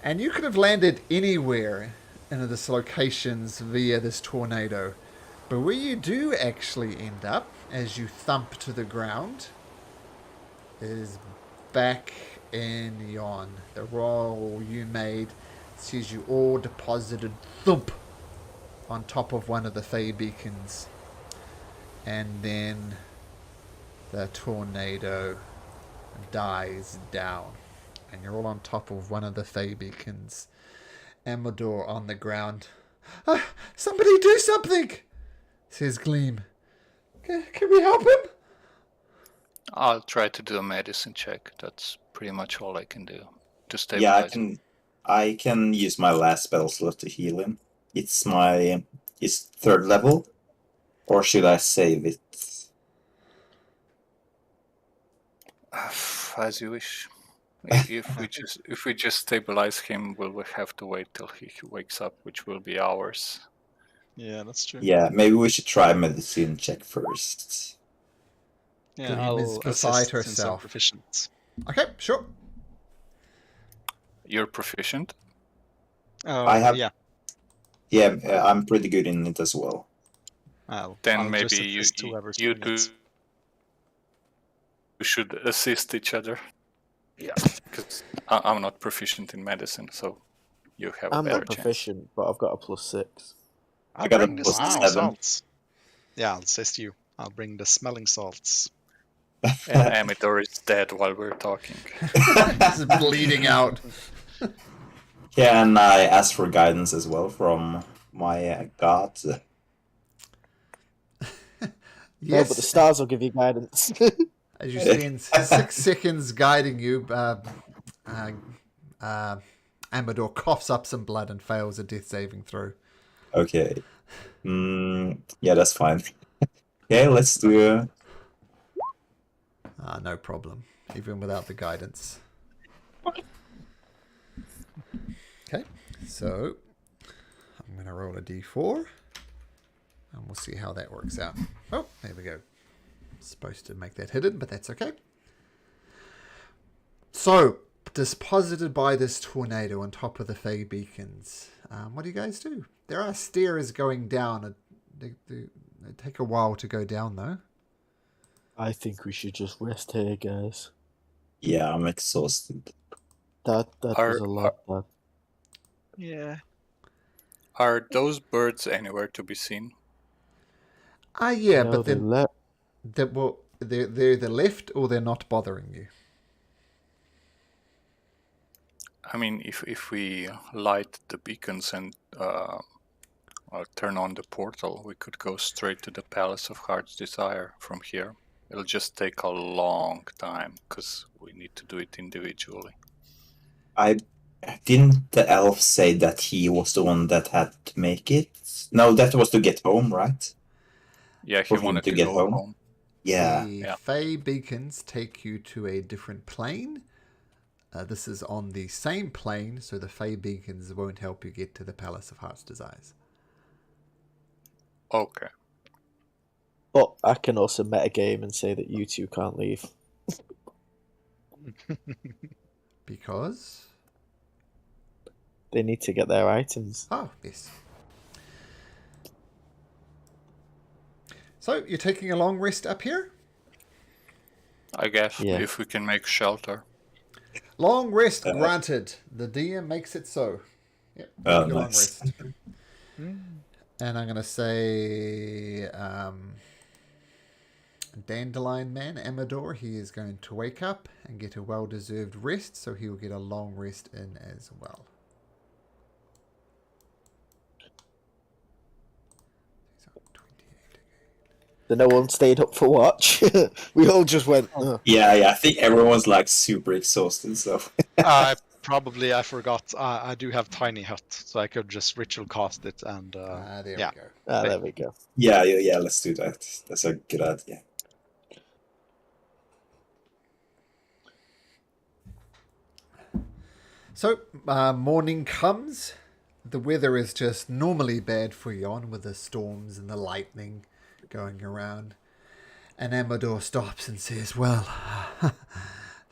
And you could have landed anywhere in this locations via this tornado. But where you do actually end up, as you thump to the ground, is back in yon. The roll you made sees you all deposited thump on top of one of the Fey beacons. And then the tornado dies down. and you're all on top of one of the Fey beacons. Amador on the ground. Somebody do something, says Gleam. Can we help him? I'll try to do a medicine check. That's pretty much all I can do to Yeah, stabilize him. I can use my last spell slot to heal him. It's 3rd level, or should I save it? As you wish. If we just stabilize him, we'll have to wait till he wakes up, which will be hours. Yeah, that's true. Yeah, maybe we should try medicine check first. Yeah, Gleam is I'll beside assist since I'm herself. proficient. Okay, sure. You're proficient? Oh, I have- yeah. Yeah, I'm pretty good in it as well. I'll Maybe just you assist whoever's you doing two should assist each other. Yeah. Because I'm not proficient in medicine, so you have a I'm better not chance. proficient, but I've got a +6. I'll got a bring the plus smelling 7. salts. Yeah, I'll assist you. I'll bring the smelling salts. And Amador is dead while we're talking. This is bleeding out. Can I ask for guidance as well from my god? No, but the stars will give you guidance. As you see in 6 seconds guiding you, Amador coughs up some blood and fails a death saving throw. Okay. Yeah, that's fine. Okay, let's do. No problem, even without the guidance. Okay, so I'm going to roll a d4, and we'll see how that works out. Oh, there we go. Supposed to make that hidden, but that's okay. So, deposited by this tornado on top of the Fey beacons, what do you guys do? There are stairs going down. They take a while to go down, though. I think we should just rest here, guys. Yeah, I'm exhausted. That was a lot, Dad. Yeah. Are those birds anywhere to be seen? Yeah, No, but they then they're either left or they're not bothering you. I mean, if we light the beacons and turn on the portal, we could go straight to the Palace of Heart's Desire from here. It'll just take a long time, because we need to do it individually. Didn't the elf say that he was the one that had to make it? No, that was to get home, right? Yeah, he For him wanted to to get go home? home. Yeah. The Fey beacons take you to a different plane. This is on the same plane, so the Fey beacons won't help you get to the Palace of Heart's Desires. Okay. But I can also metagame and say that you two can't leave. Because? They need to get their items. Oh, yes. So, you're taking a long rest up here? I guess, Yeah. if we can make shelter. Long rest granted. The DM makes it so. Yep, take Oh, a long nice. rest. And I'm going to say Dandelion Man, Amador, he is going to wake up and get a well-deserved rest, so he will get a long rest in as well. So no one stayed up for watch. We all just went. "Ugh." Yeah, I think everyone's like super exhausted, so. I forgot. I do have Tiny Hut, so I could just ritual cast it and There yeah. we go. There we go. Yeah, let's do that. That's a good idea. So, morning comes. The weather is just normally bad for Yon with the storms and the lightning going around. And Amador stops and says, well,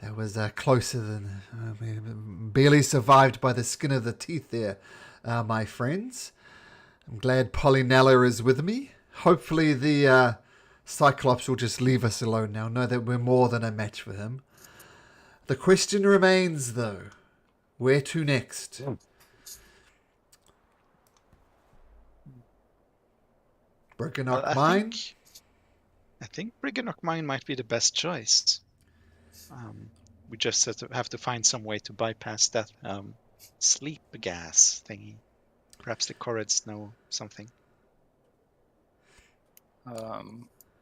that was closer than... barely survived by the skin of the teeth there, my friends. I'm glad Polynella is with me. Hopefully the Cyclops will just leave us alone now. Know that we're more than a match for him. The question remains, though. Where to next? Briganock Mine? I think Briganock Mine might be the best choice. we just have to find some way to bypass that sleep gas thingy. Perhaps the Corrids know something. I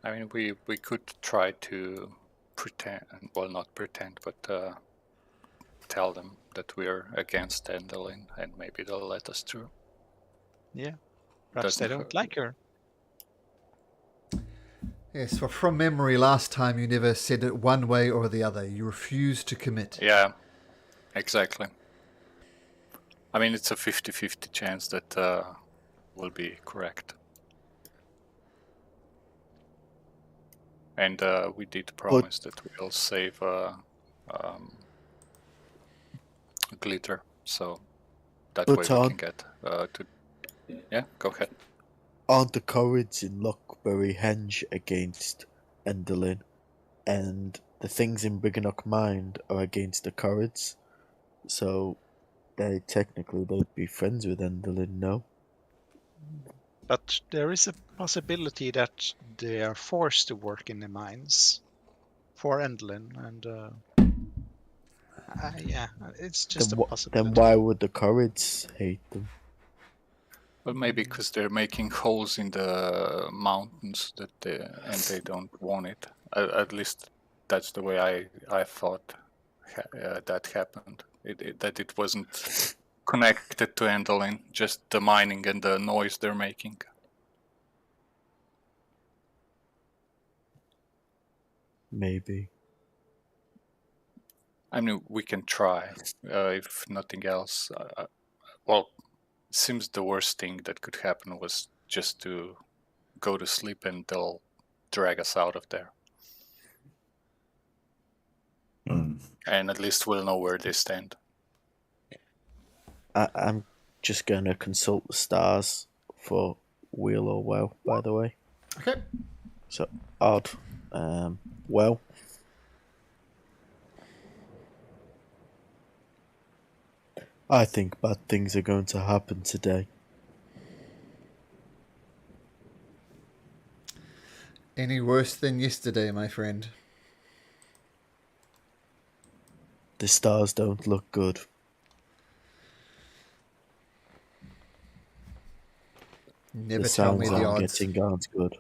mean, we could try to pretend, well, not pretend, but tell them that we're against Endelin, and maybe they'll let us through. Yeah. Perhaps they don't like her. Yes, for from memory, last time you never said it one way or the other. You refused to commit. Yeah, exactly. I mean, it's a 50-50 chance that will be correct. And we did promise that we'll save glitter, so that way we can get to... Yeah, go ahead. Aren't the Corrids in Lockbury Henge against Endelin, and the things in Briganock Mind are against the Corrids, so they'd be friends with Endelin, no? But there is a possibility that they are forced to work in the mines for Endelin, and yeah, it's just a possibility. Then why would the Corrids hate them? Well, maybe because they're making holes in the mountains and they don't want it. At least that's the way I thought that happened. That it wasn't connected to Endelin, just the mining and the noise they're making. Maybe. I mean, we can try, if nothing else. Well, it seems the worst thing that could happen was just to go to sleep and they'll drag us out of there. And at least we'll know where they stand. I'm just going to consult the stars for weal or woe, by the way. Okay. So, odd. Well. I think bad things are going to happen today. Any worse than yesterday, my friend? The stars don't look good. Never tell me the odds. Getting aren't good.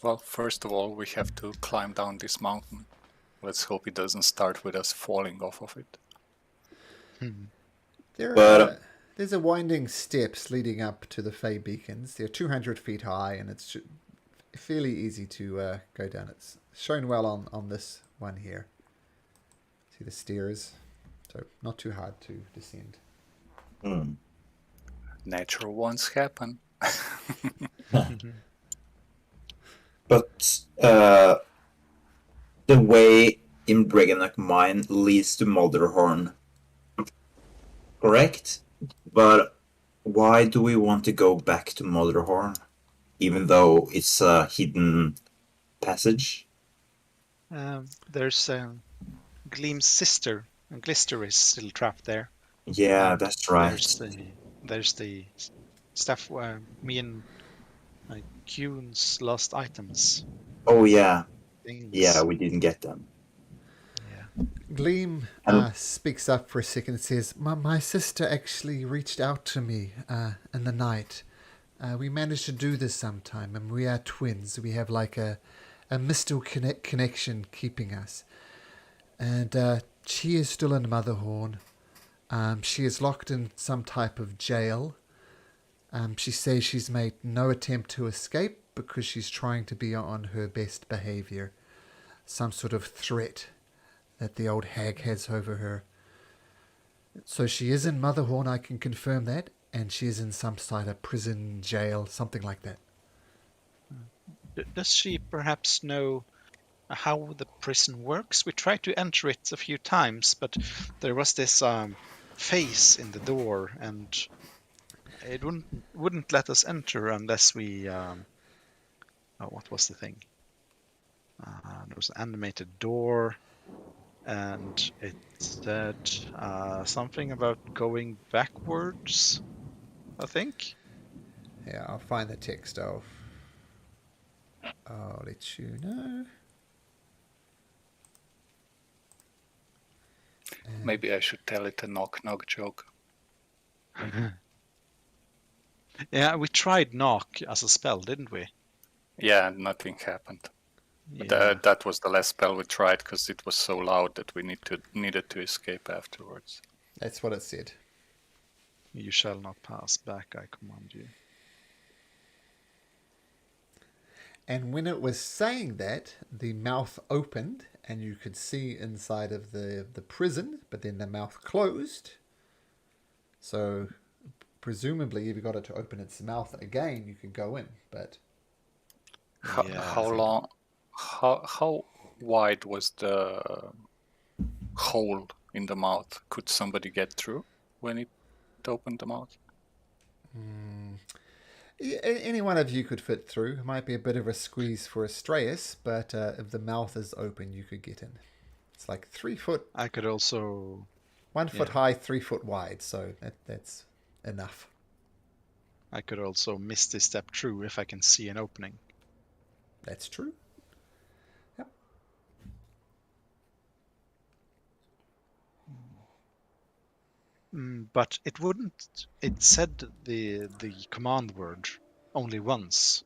Well, first of all, we have to climb down this mountain. Let's hope it doesn't start with us falling off of it. There's a winding steps leading up to the Fey Beacons. They're 200 feet high, and it's fairly easy to go down. It's shown well on this one here. See the stairs? So not too hard to descend. Natural ones happen. But the way in Briganock Mine leads to Mulderhorn, correct? But why do we want to go back to Mulderhorn, even though it's a hidden passage? There's Gleam's sister, and Glister is still trapped there. Yeah, that's right. There's the stuff where me and Kuhn's lost items. Oh yeah. Things. Yeah, we didn't get them. Yeah. Gleam speaks up for a second and says, my sister actually reached out to me in the night. We managed to do this sometime, and we are twins. We have like a mystical connection keeping us. And she is still in Motherhorn. She is locked in some type of jail. She says she's made no attempt to escape because she's trying to be on her best behavior. Some sort of threat that the old hag has over her. So she is in Motherhorn, I can confirm that, and she is in some sort of prison, jail, something like that. Does she perhaps know how the prison works? We tried to enter it a few times, but there was this face in the door, and it wouldn't let us enter unless we... what was the thing? There was an animated door, and it said something about going backwards, I think. Yeah, I'll find the text. I'll let you know. Maybe I should tell it a knock-knock joke. Yeah, we tried knock as a spell, didn't we? Yeah, nothing happened. Yeah. That was the last spell we tried because it was so loud that we needed to escape afterwards. That's what it said. You shall not pass back, I command you. And when it was saying that, the mouth opened and you could see inside of the prison, but then the mouth closed. So presumably if you got it to open its mouth again, you could go in, but How wide was the hole in the mouth? Could somebody get through when it opened the mouth? any one of you could fit through. It might be a bit of a squeeze for Astraeus, but if the mouth is open, you could get in. It's like 3 foot, I could also 1 foot high, 3 foot wide, so that's enough. I could also misty step through if I can see an opening. That's true. Yep. But it wouldn't. It said the command word only once,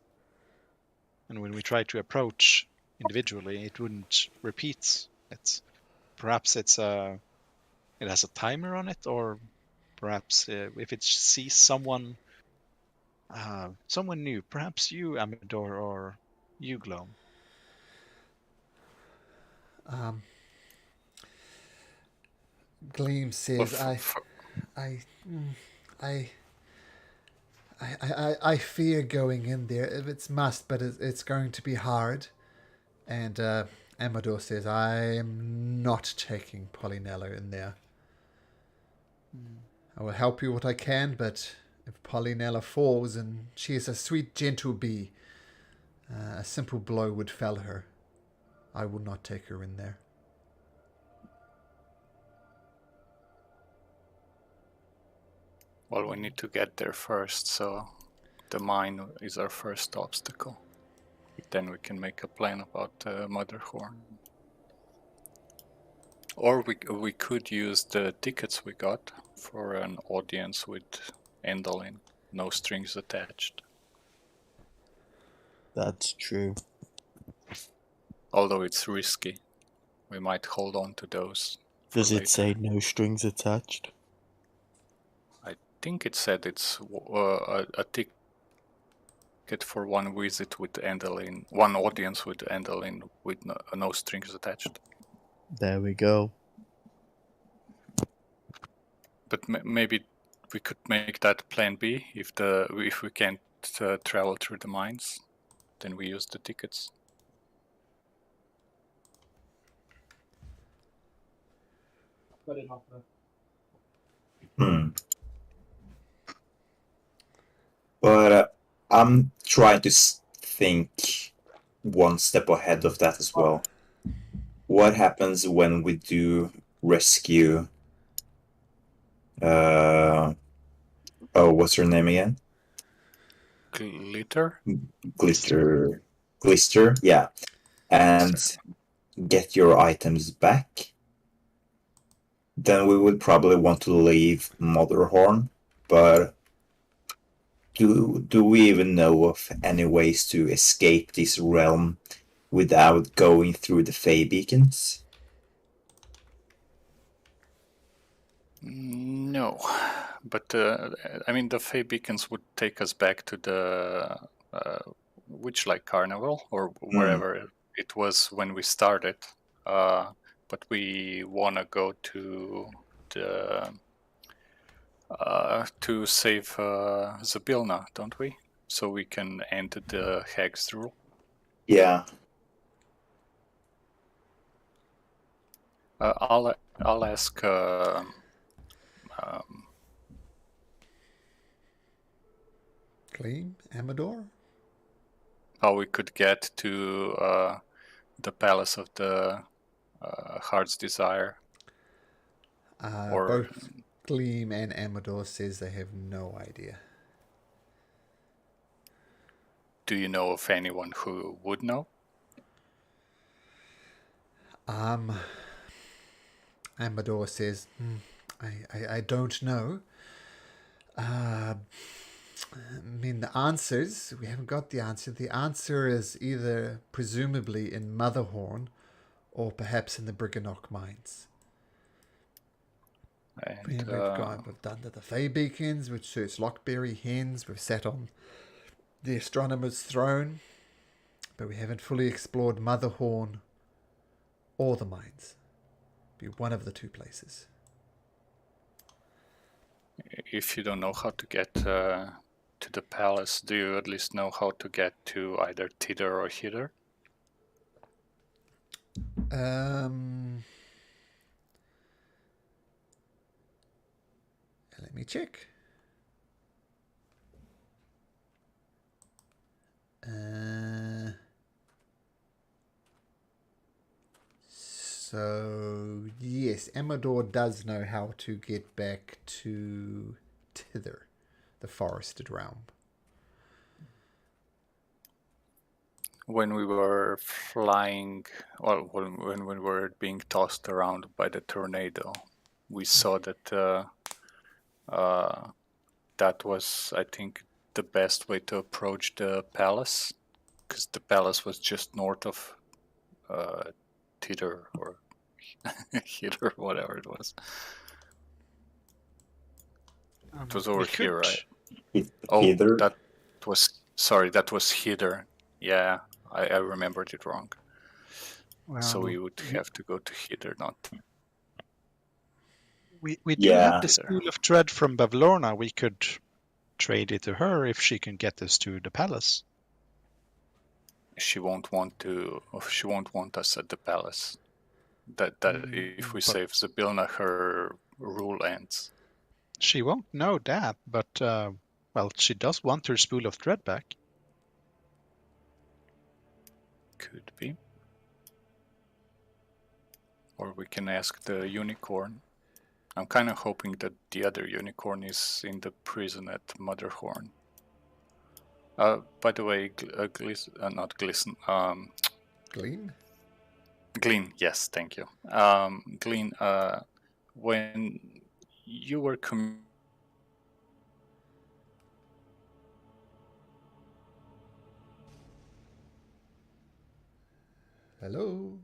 and when we try to approach individually, it wouldn't repeat it. Perhaps it has a timer on it, or perhaps if it sees someone new, perhaps you, Amador, or you, Gloam. Gleam says, I fear going in there if it's must, but it's going to be hard. And Amador says, I am not taking Polynella in there. I will help you what I can, but if Polynella falls, and she is a sweet, gentle bee, a simple blow would fell her. I will not take her in there. Well, we need to get there first, so the mine is our first obstacle. Then we can make a plan about Motherhorn. Or we could use the tickets we got for an audience with Endalin, no strings attached. That's true. Although it's risky, we might hold on to those. Does it say no strings attached? I think it said it's a ticket for one visit with Endalin, one audience with Endalin with no strings attached. There we go. But maybe we could make that plan B if we can't travel through the mines, then we use the tickets. But I'm trying to think one step ahead of that as well. What happens when we do rescue? What's her name again? Glitter? Glister, yeah. And get your items back. Then we would probably want to leave Motherhorn, but do we even know of any ways to escape this realm without going through the Fey beacons? No, but I mean the Fey beacons would take us back to the Witchlight Carnival or wherever it was when we started. But we want to go to the to save Zabilna, don't we? So we can end the Hag's rule. Yeah. I'll ask. Gleam, Amador? How we could get to the Palace of the Heart's Desire. Both Gleam and Amador says they have no idea. Do you know of anyone who would know? Amador says, I don't know. I mean, the answers, we haven't got the answer. The answer is either presumably in Motherhorn or perhaps in the Briganock mines. And We've done the Fey Beacons, we've searched Lockberry Hens, we've sat on the Astronomer's Throne, but we haven't fully explored Motherhorn or the mines. Be one of the two places. if you don't know how to get to the palace, do you at least know how to get to either Tidder or Hither? Let me check. So, yes, Amador does know how to get back to Tither, the forested realm. When we were flying, well, when we were being tossed around by the tornado, we saw that that was, I think, the best way to approach the palace, because the palace was just north of Tidder or Hither, whatever it was. It was over here, right? Either. That was Hither. Yeah, I remembered it wrong. Well, So we would have to go to Hither, not. We do Yeah. have the School of Dread from Bavlorna. We could trade it to her if she can get us to the palace. She won't want to. She won't want us at the palace. That if we save Zabilna, her rule ends. She won't know that, but well, she does want her Spool of Dread back. Could be. Or we can ask the unicorn. I'm kind of hoping that the other unicorn is in the prison at Motherhorn. By the way, not Glisten. Glean? Glean, yes, thank you. Glean, when you were Hello?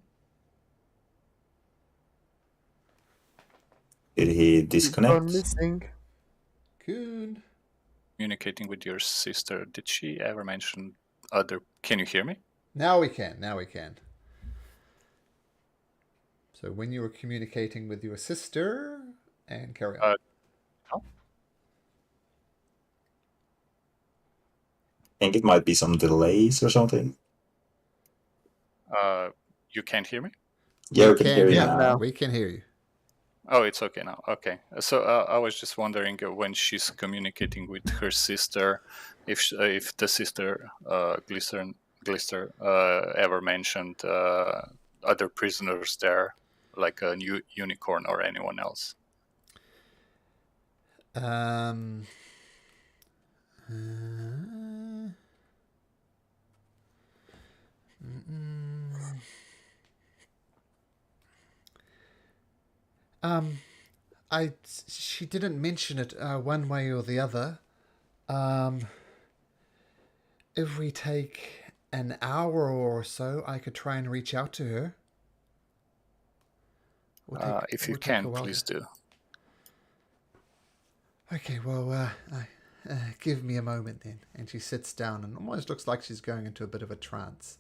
Did he disconnect? Missing. Coon? communicating with your sister, did she ever mention other... Can you hear me? Now we can. So when you were communicating with your sister, and carry on. Oh. I think it might be some delays or something. You can't hear me? Yeah, we can hear you now. now. We can hear you. Oh, it's okay now. Okay. So I was just wondering when she's communicating with her sister, if the sister Glister ever mentioned other prisoners there, like a new unicorn or anyone else. She didn't mention it one way or the other. If we take an hour or so, I could try and reach out to her. If you can, please do. Okay, well, give me a moment then. And she sits down and almost looks like she's going into a bit of a trance.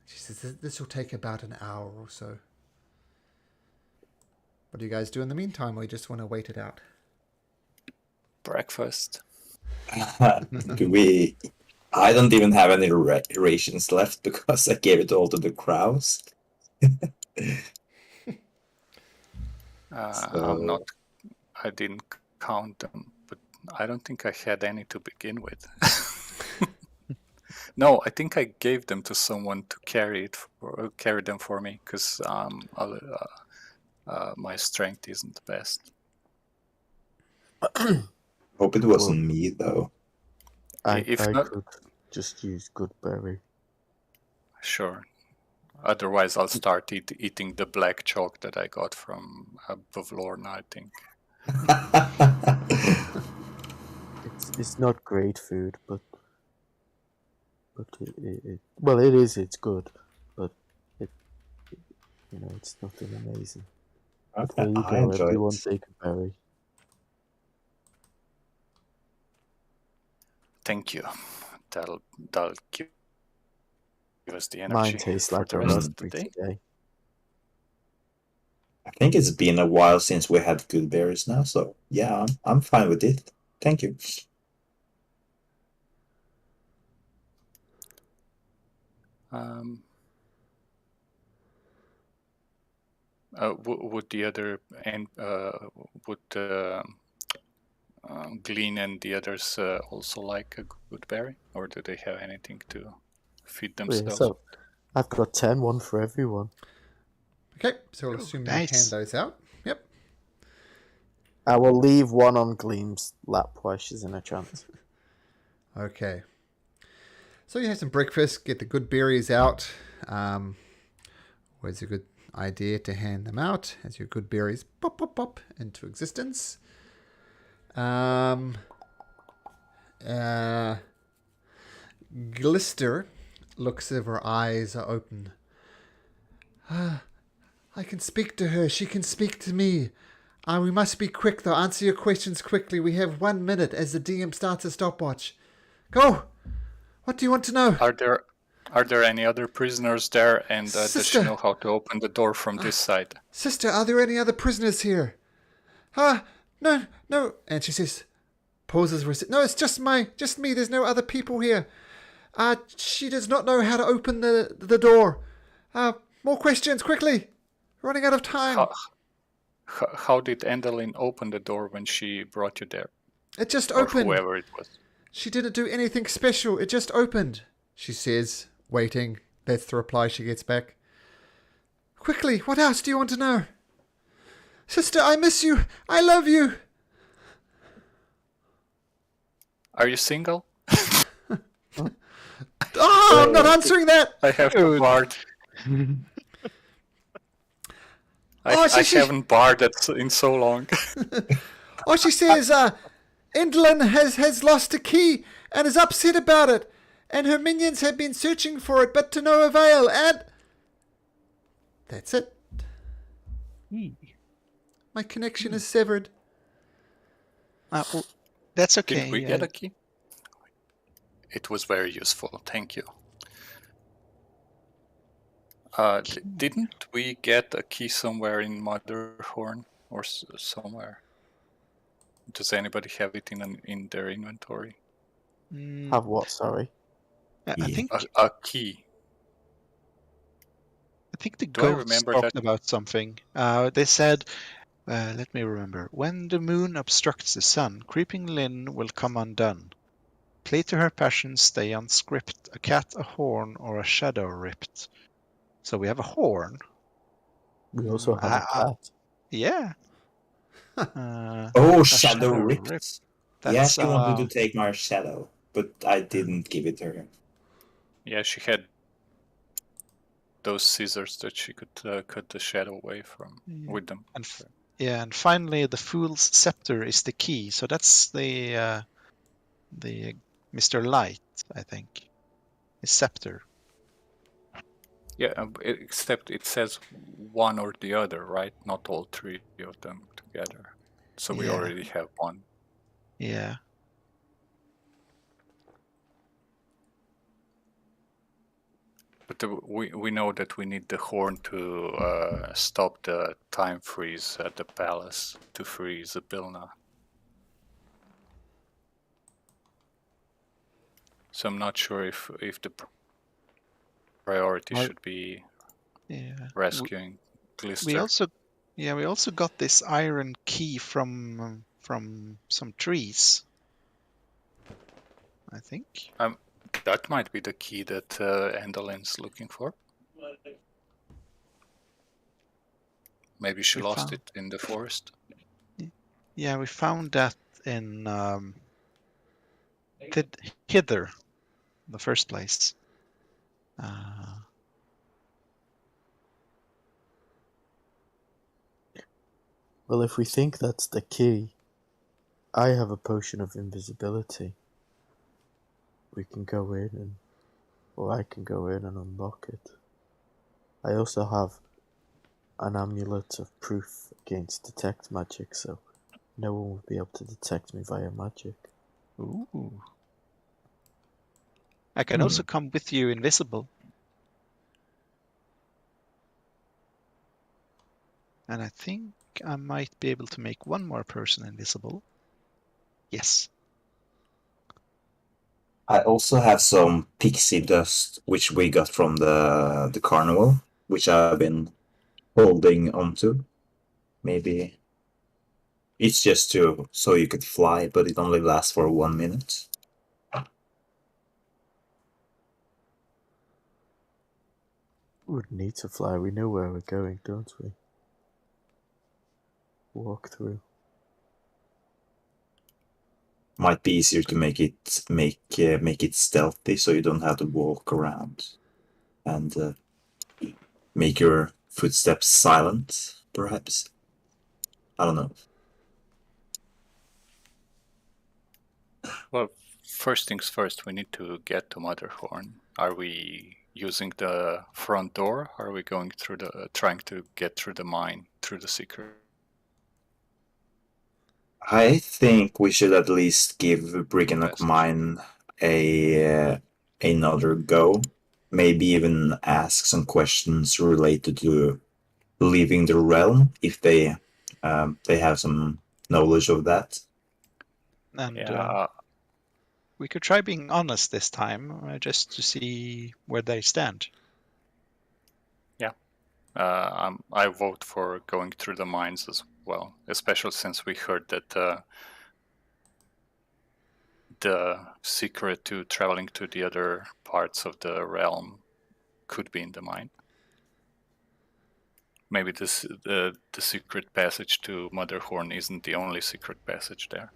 She says, this will take about an hour or so. What do you guys do in the meantime, or you just want to wait it out? Breakfast. I don't even have any rations left because I gave it all to the crows. I didn't count them, but I don't think I had any to begin with. No, I think I gave them to someone to carry them for me, because my strength isn't the best. Hope it wasn't me though. I could just use Goodberry. Sure. Otherwise, I'll start eating the black chalk that I got from Bavlorna, I think. It's not great food, but well, it is. It's good, but it it's nothing amazing. But Okay, here you I go, enjoy everyone. it. Take a berry. Thank you. That'll give us the energy Mine tastes for like the a rest of the raspberry day. today. I think it's been a while since we had good berries now, so yeah, I'm fine with it. Thank you. Would the other and would Glean and the others also like a good berry, or do they have anything to feed Oh, yeah, themselves? so I've got 10, one for everyone. Okay, so we'll assume you hand nice. those out. Yep. I will leave one on Gleam's lap while she's in a trance. Okay. So you have some breakfast, get the good berries out. Always a good idea to hand them out as your good berries pop, pop, pop into existence. Glister looks as her eyes are open. I can speak to her. She can speak to me. We must be quick, though. Answer your questions quickly. We have 1 minute as the DM starts a stopwatch. Go! What do you want to know? Are there any other prisoners there, and does she Sister! know how to open the door from this side? Sister, are there any other prisoners here? No, no. And she says, pauses for a second. No, it's just me. There's no other people here. She does not know how to open the door. More questions, quickly. Running out of time. How did Endelin open the door when she brought you there? It just Or opened. whoever it was. She didn't do anything special. It just opened, she says, waiting. That's the reply she gets back. Quickly, what else do you want to know? Sister, I miss you. I love you. Are you single? Oh, I'm not answering that. I have to bard. I haven't barred it in so long. Oh, she says, Endlin has lost a key and is upset about it. And her minions have been searching for it, but to no avail. And that's it. My connection is severed. Well, that's okay. Did we get a key? It was very useful. Thank you. Didn't we get a key somewhere in Motherhorn or somewhere? Does anybody have it in their inventory? Have what, sorry? I think A key. I think the Do I ghosts remember talked that? about something. They said, let me remember. When the moon obstructs the sun, creeping Lynn will come undone. Play to her passion, stay unscript. A cat, a horn, or a shadow ripped. So we have a horn. We also have a cat. Yeah. Oh, a shadow ripped. ripped. Yeah, That's, she wanted to take my shadow, but I didn't give it to her. Yeah, she had those scissors that she could cut the shadow away from with them. And finally, the Fool's Scepter is the key. So that's the Mr. Light, I think. His scepter. Yeah, except it says one or the other, right? Not all three of them together. So we already have one. Yeah. But we know that we need the horn to stop the time freeze at the palace to freeze Abilna. So I'm not sure if the priority should be rescuing Glister. We also got this iron key from some trees. I think. That might be the key that Endelin's looking for. Maybe she lost it in the forest. Yeah, we found that in Hither, the first place. Well, if we think that's the key, I have a potion of invisibility. We can go in or I can go in and unlock it. I also have an amulet of proof against detect magic, so no one would be able to detect me via magic. Ooh. I can also come with you invisible. And I think I might be able to make one more person invisible. Yes. I also have some pixie dust, which we got from the carnival, which I've been holding onto. Maybe it's just so you could fly, but it only lasts for 1 minute. We wouldn't need to fly, we know where we're going, don't we? Walk through. Might be easier to make it stealthy, so you don't have to walk around, and make your footsteps silent. Perhaps. I don't know. Well, first things first, we need to get to Motherhorn. Are we using the front door? Or are we going through trying to get through the mine, through the secret? I think we should at least give Briganock Passage. Mine another go. Maybe even ask some questions related to leaving the realm if they have some knowledge of that. And Yeah, we could try being honest this time, just to see where they stand. I vote for going through the mines as well, especially since we heard that the secret to traveling to the other parts of the realm could be in the mine. Maybe the secret passage to Motherhorn isn't the only secret passage there.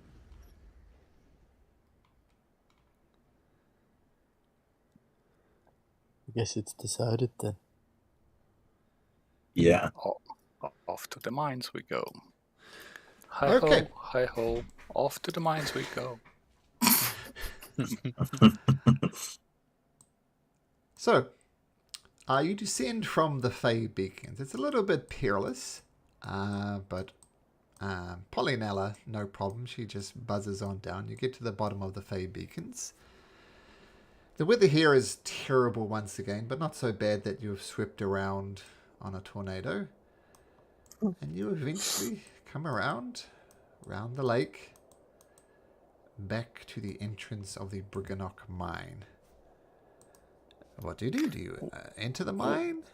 I guess it's decided then. Yeah. Off to the mines we go. Hi Okay. ho, hi ho, off to the mines we go. So, you descend from the Fey Beacons. It's a little bit peerless, but Polynella, no problem. She just buzzes on down. You get to the bottom of the Fey Beacons. The weather here is terrible once again, but not so bad that you've swept around on a tornado. And you eventually come around the lake, back to the entrance of the Briganock mine. What do you do? Do you enter the mine?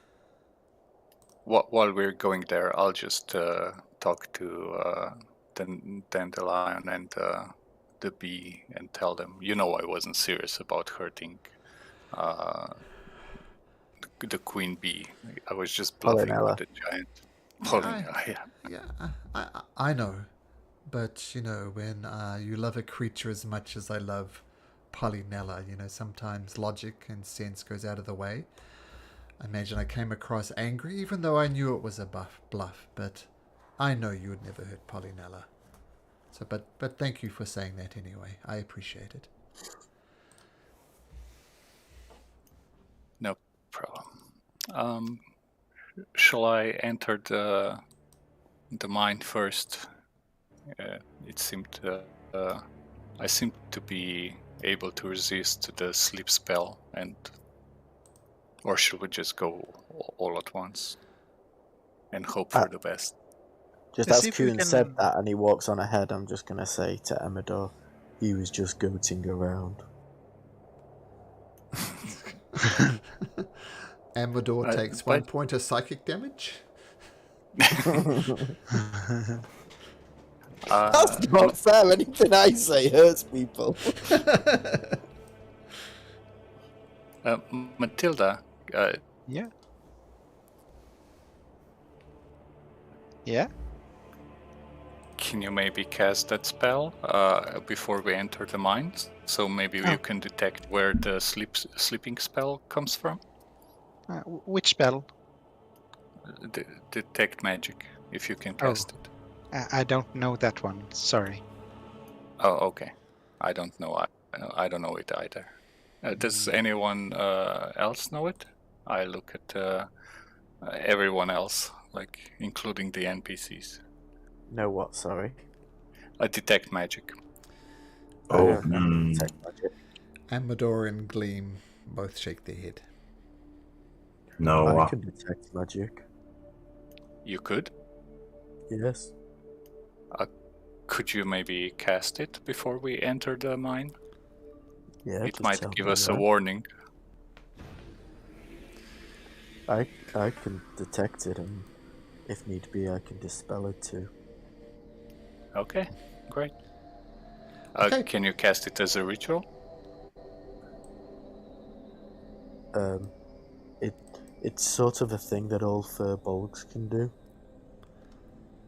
While we're going there, I'll just talk to the Dandelion and the bee and tell them, I wasn't serious about hurting the queen bee. I was just bluffing Polynella. with the giant. Polynella, yeah. Yeah, I know. But, when you love a creature as much as I love Polynella, sometimes logic and sense goes out of the way. I imagine I came across angry, even though I knew it was a bluff, but I know you would never hurt Polynella. So, but thank you for saying that anyway. I appreciate it. No problem. Shall I enter the mine first? It seemed I seemed to be able to resist the sleep spell, or should we just go all at once and hope for the best? Just Let's as see if we Kuhn can- said that and he walks on ahead, I'm just going to say to Emador, he was just goating around. Amador takes 1 point of psychic damage. That's not fair. Anything I say hurts people. Matilda, Yeah. Yeah? can you maybe cast that spell before we enter the mines? So maybe you can detect where the sleeping spell comes from? Which spell? Detect magic, if you can cast it. I don't know that one. Sorry. Oh, okay. I don't know. I don't know it either. Does anyone else know it? I look at everyone else, like including the NPCs. No, what? Sorry. Detect magic. Oh, I can detect magic. Amador and Gleam both shake their head. no. I can detect magic. You could. Yes. Could you maybe cast it before we enter the mine? Yeah. It just might tell give me us a when. warning. I can detect it, and if need be, I can dispel it too. Okay, great. Okay. Can you cast it as a ritual? It's sort of a thing that all furbolgs can do,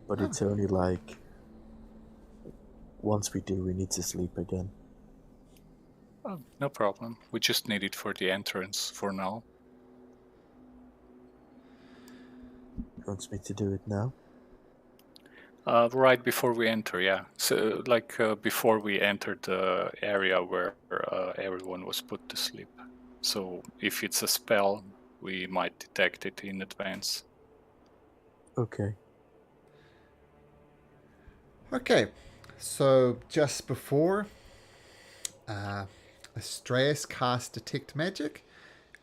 but Oh. it's only like once we do, we need to sleep again. Oh, no problem. We just need it for the entrance for now. You want me to do it now? Right before we enter, yeah. So, like before we entered the area where everyone was put to sleep. So, if it's a spell, we might detect it in advance. Okay. Okay. So just before, Astraeus cast Detect Magic.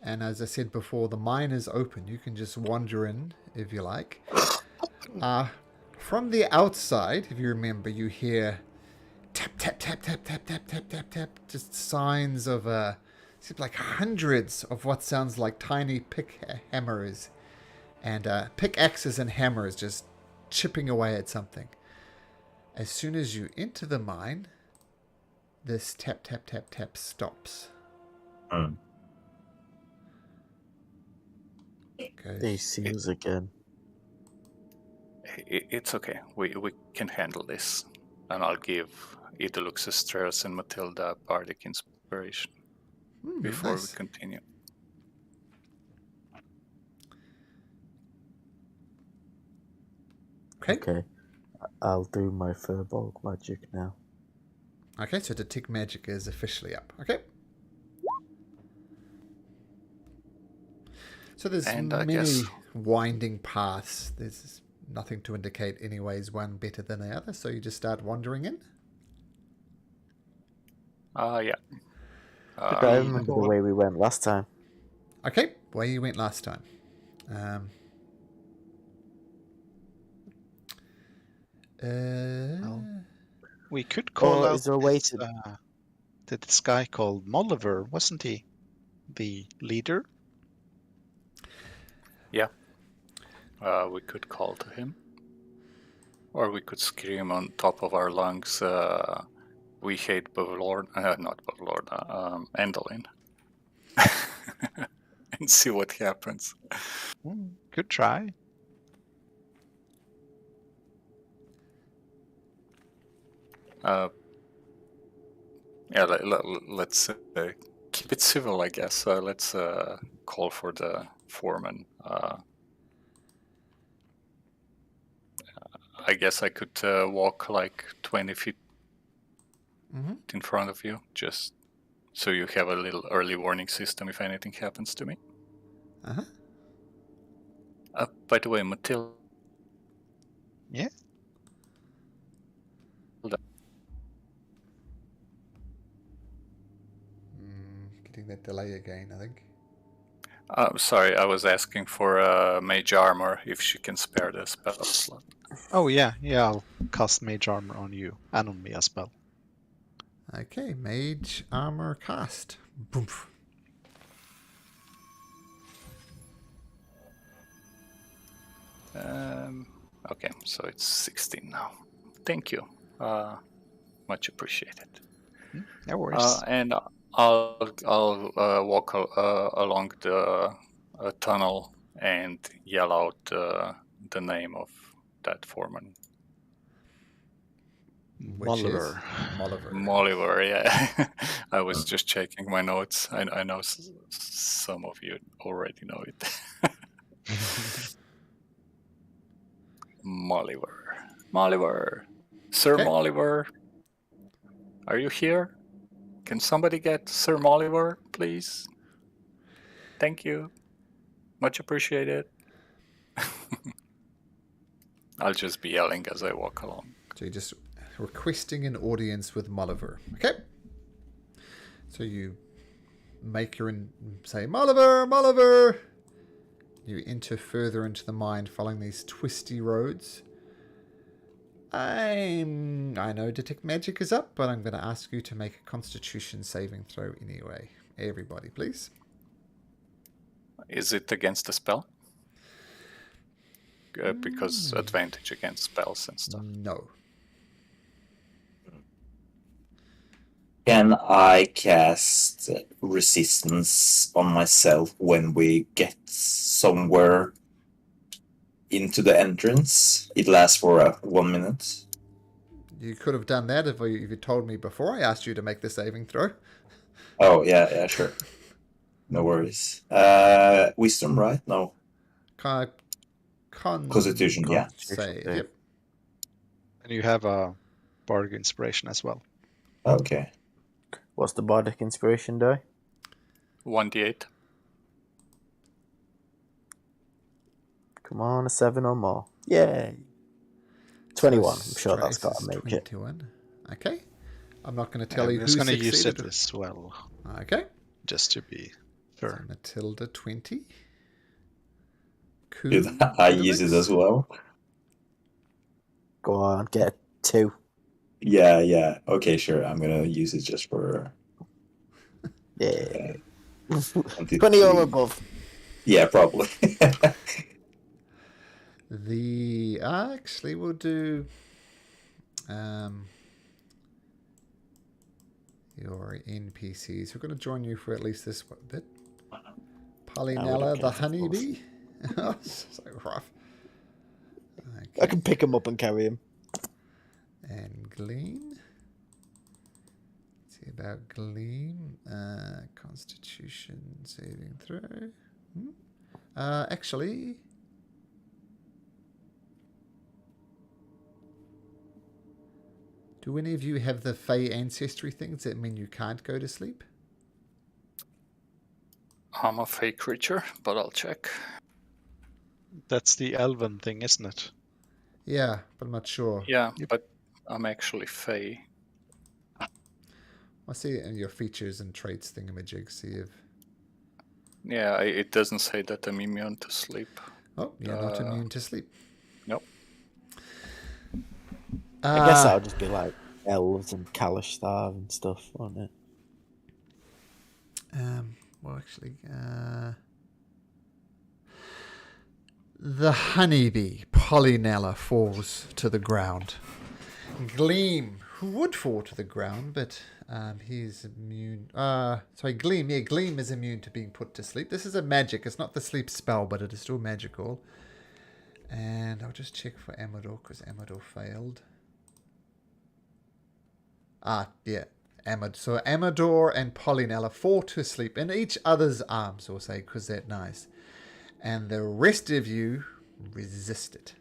And as I said before, the mine is open. You can just wander in if you like. From the outside, if you remember, you hear tap, tap, tap, tap, tap, tap, tap, tap, tap. Just signs of, seems like hundreds of what sounds like tiny pick hammers. And pickaxes and hammers just chipping away at something. As soon as you enter the mine, this tap, tap, tap, tap stops. Hmm. He seems again. It's okay. We can handle this. And I'll give Idolux, Astraeus, and Matilda bardic inspiration before Nice. we continue. Okay. I'll do my furbolg magic now. Okay, so Detect Magic is officially up. Okay. So there's And I many guess- winding paths. There's nothing to indicate any way is one better than the other, so you just start wandering in. Yeah. I remember the way we went last time. Okay, where you went last time. We could call out is there a way this, this guy called Molliver, wasn't he? The leader? Yeah. We could call to him. Or we could scream on top of our lungs, we hate Bavlord, not Bavlord, Endolin. And see what happens. Good try. Yeah, let's keep it civil, I guess. Let's call for the foreman. I guess I could walk like 20 feet in front of you, just so you have a little early warning system if anything happens to me. By the way, Matilda. Yeah? Getting that delay again, I think. Sorry, I was asking for mage armor if she can spare the spell slot. Oh, yeah. Yeah, I'll cast Mage Armor on you and on me as well. Okay, Mage Armor cast. Boom. Okay, so it's 16 now. Thank you. Much appreciated. No worries. And I'll walk along the tunnel and yell out the name of that foreman. Which is Molliver. Molliver, yeah. I was just checking my notes. I know some of you already know it. Molliver. Molliver! Sir Okay. Molliver! Are you here? Can somebody get Sir Molliver, please? Thank you. Much appreciated. I'll just be yelling as I walk along. So you're just requesting an audience with Molliver. Okay. So you make your say, Molliver, Molliver. You enter further into the mine following these twisty roads. I know Detect Magic is up, but I'm going to ask you to make a Constitution saving throw anyway. Everybody, please. Is it against the spell? Because advantage against spells and stuff. No. Can I cast resistance on myself when we get somewhere into the entrance? It lasts for 1 minute. You could have done that if you told me before I asked you to make the saving throw. Oh, yeah, sure. No worries. Wisdom, right? No. Constitution, yeah. Save. Yep. And you have a bardic inspiration as well. Okay. What's the bardic inspiration die? 1d8. Come on, a 7 or more. Yay! 21. I'm sure that's got to make 21. Okay. I'm not going to tell you I'm who just going to use succeeded. it as well, Okay. just to be So fair. Matilda 20. Did I use it as well? Go on, get a 2. Yeah. Okay, sure. I'm gonna use it just for... Yeah. 23. 20 or above. Yeah, probably. Actually we'll do your NPCs. We're going to join you for at least this bit. Polynella the honeybee. So rough. Okay. I can pick him up and carry him. And Gleam. Let's see about Gleam. Constitution saving throw. Actually, do any of you have the Fey ancestry things that mean you can't go to sleep? I'm a fey creature, but I'll check. That's the elven thing, isn't it? Yeah, but I'm not sure. Yeah, but I'm actually fey. I see it in your features and traits thingamajig. See if... Yeah, it doesn't say that I'm immune to sleep. Oh, you're not immune to sleep. Nope. I guess that'll just be like elves and Kalishtar and stuff, won't it? Well, actually, the honeybee, Polynella, falls to the ground. Gleam, who would fall to the ground, but he's immune. Gleam. Yeah, Gleam is immune to being put to sleep. This is a magic. It's not the sleep spell, but it is still magical. And I'll just check for Amador, because Amador failed. Yeah. So Amador and Polynella fall to sleep in each other's arms, we'll say, because they're nice. And the rest of you resist it.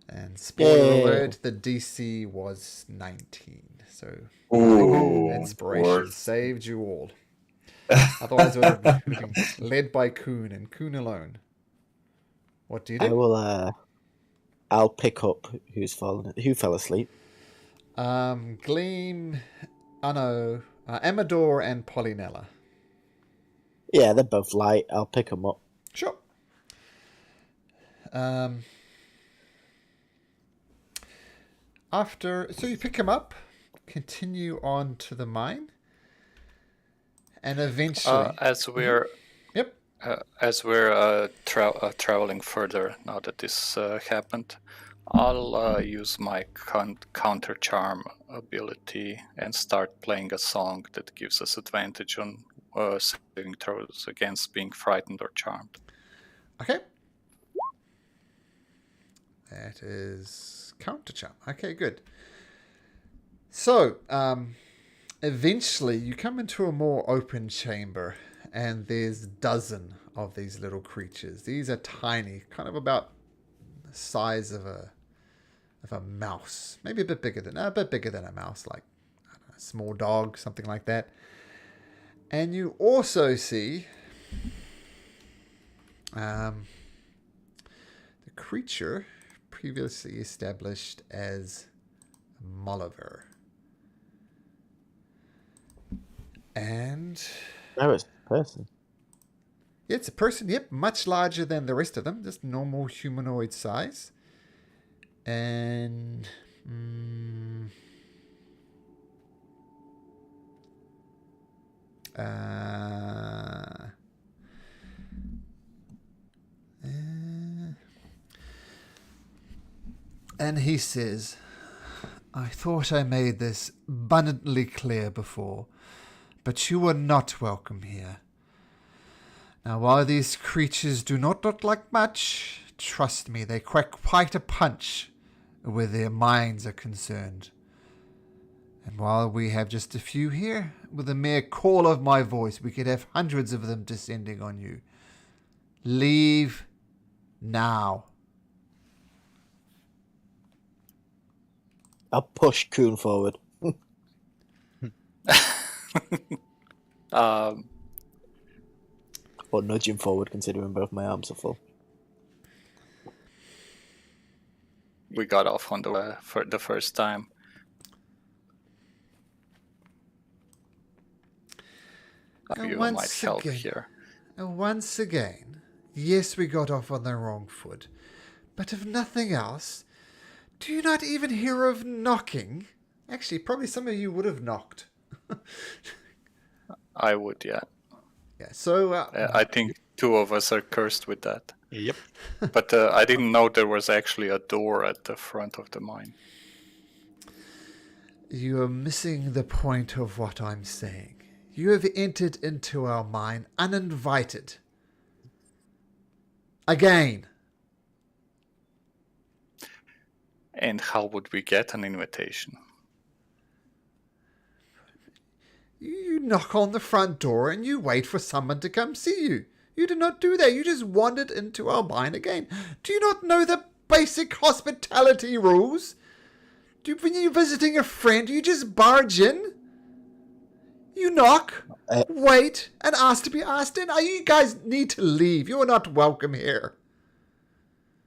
And spoiler alert, the DC was 19. So inspiration saved you all. Otherwise, it would have been led by Kuhn and Kuhn alone. What do you do? I will. I'll pick up who fell asleep. Gleam. Amador and Polynella. Yeah, they're both light. I'll pick them up. Sure. So you pick him up, continue on to the mine, and eventually, as we're yep, as we're traveling further now that this happened, I'll use my counter charm ability and start playing a song that gives us advantage on saving throws against being frightened or charmed. okay. That is counter charm. Okay, good. So, eventually you come into a more open chamber, and there's a dozen of these little creatures. These are tiny, kind of about the size of of a mouse. Maybe a bit bigger than a mouse, like I don't know, a small dog, something like that. And you also see the creature previously established as Molliver. And No, it's a person. yeah, it's a person, yep, much larger than the rest of them, just normal humanoid size. And and he says, I thought I made this abundantly clear before, but you are not welcome here. Now, while these creatures do not look like much, trust me, they crack quite a punch where their minds are concerned. And while we have just a few here, with a mere call of my voice, we could have hundreds of them descending on you. Leave now. I'll push Kuhn forward. Or nudge him forward, considering both my arms are full. We got off on for the first time. You might help here. And once again, yes, we got off on the wrong foot. But if nothing else, do you not even hear of knocking? Actually, probably some of you would have knocked. I would, yeah. Yeah, so... I think two of us are cursed with that. Yep. But I didn't know there was actually a door at the front of the mine. You are missing the point of what I'm saying. You have entered into our mine uninvited. Again. And how would we get an invitation? You knock on the front door and you wait for someone to come see you. You did not do that. You just wandered into our mine again. Do you not know the basic hospitality rules? When you're visiting a friend, you just barge in. You knock, wait, and ask to be asked in. You guys need to leave. You are not welcome here.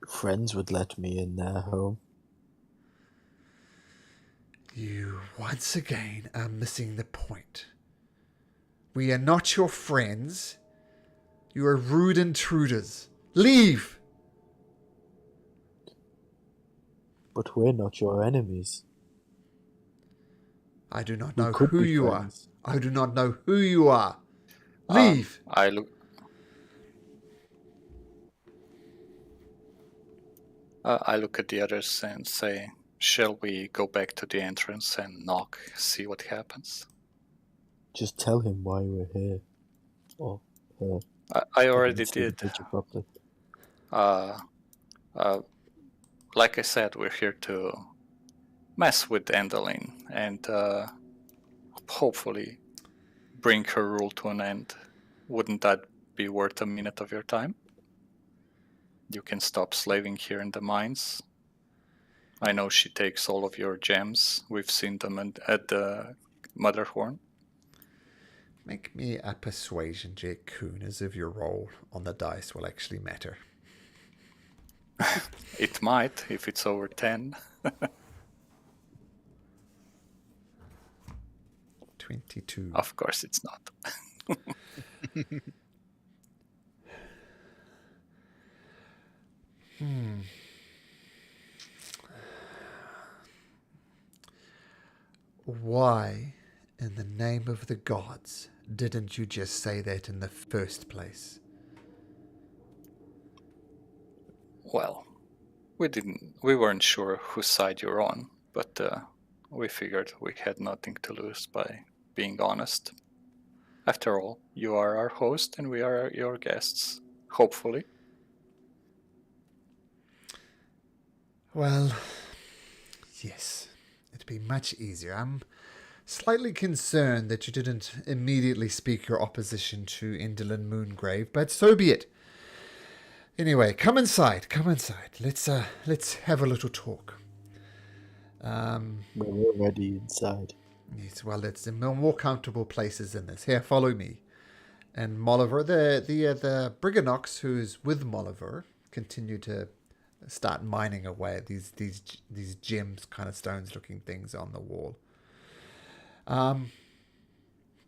Friends would let me in their home. You once again are missing the point. We are not your friends. You are rude intruders. Leave! But we're not your enemies. I do not know who you are. I do not know who you are. Leave! I look at the others and say, shall we go back to the entrance and knock, see what happens? Just tell him why we're here. Or her. I already did. Like I said, we're here to mess with Endeline and hopefully bring her rule to an end. Wouldn't that be worth a minute of your time? You can stop slaving here in the mines. I know she takes all of your gems. We've seen them at the Motherhorn. Make me a persuasion check, Kuhn, as if your roll on the dice will actually matter. It might, if it's over 10. 22. Of course it's not. Why, in the name of the gods, didn't you just say that in the first place? Well, we weren't sure whose side you're on, but we figured we had nothing to lose by being honest. After all, you are our host and we are your guests, hopefully. Well, yes, it'd be much easier. I'm slightly concerned that you didn't immediately speak your opposition to Endelyn Moongrave, but so be it. Anyway, come inside. Let's have a little talk. We're already inside. Yes, well, it's in more comfortable places than this. Here, follow me. And Molliver, the Briganox who's with Molliver, continue to start mining away at these gems, kind of stones-looking things on the wall.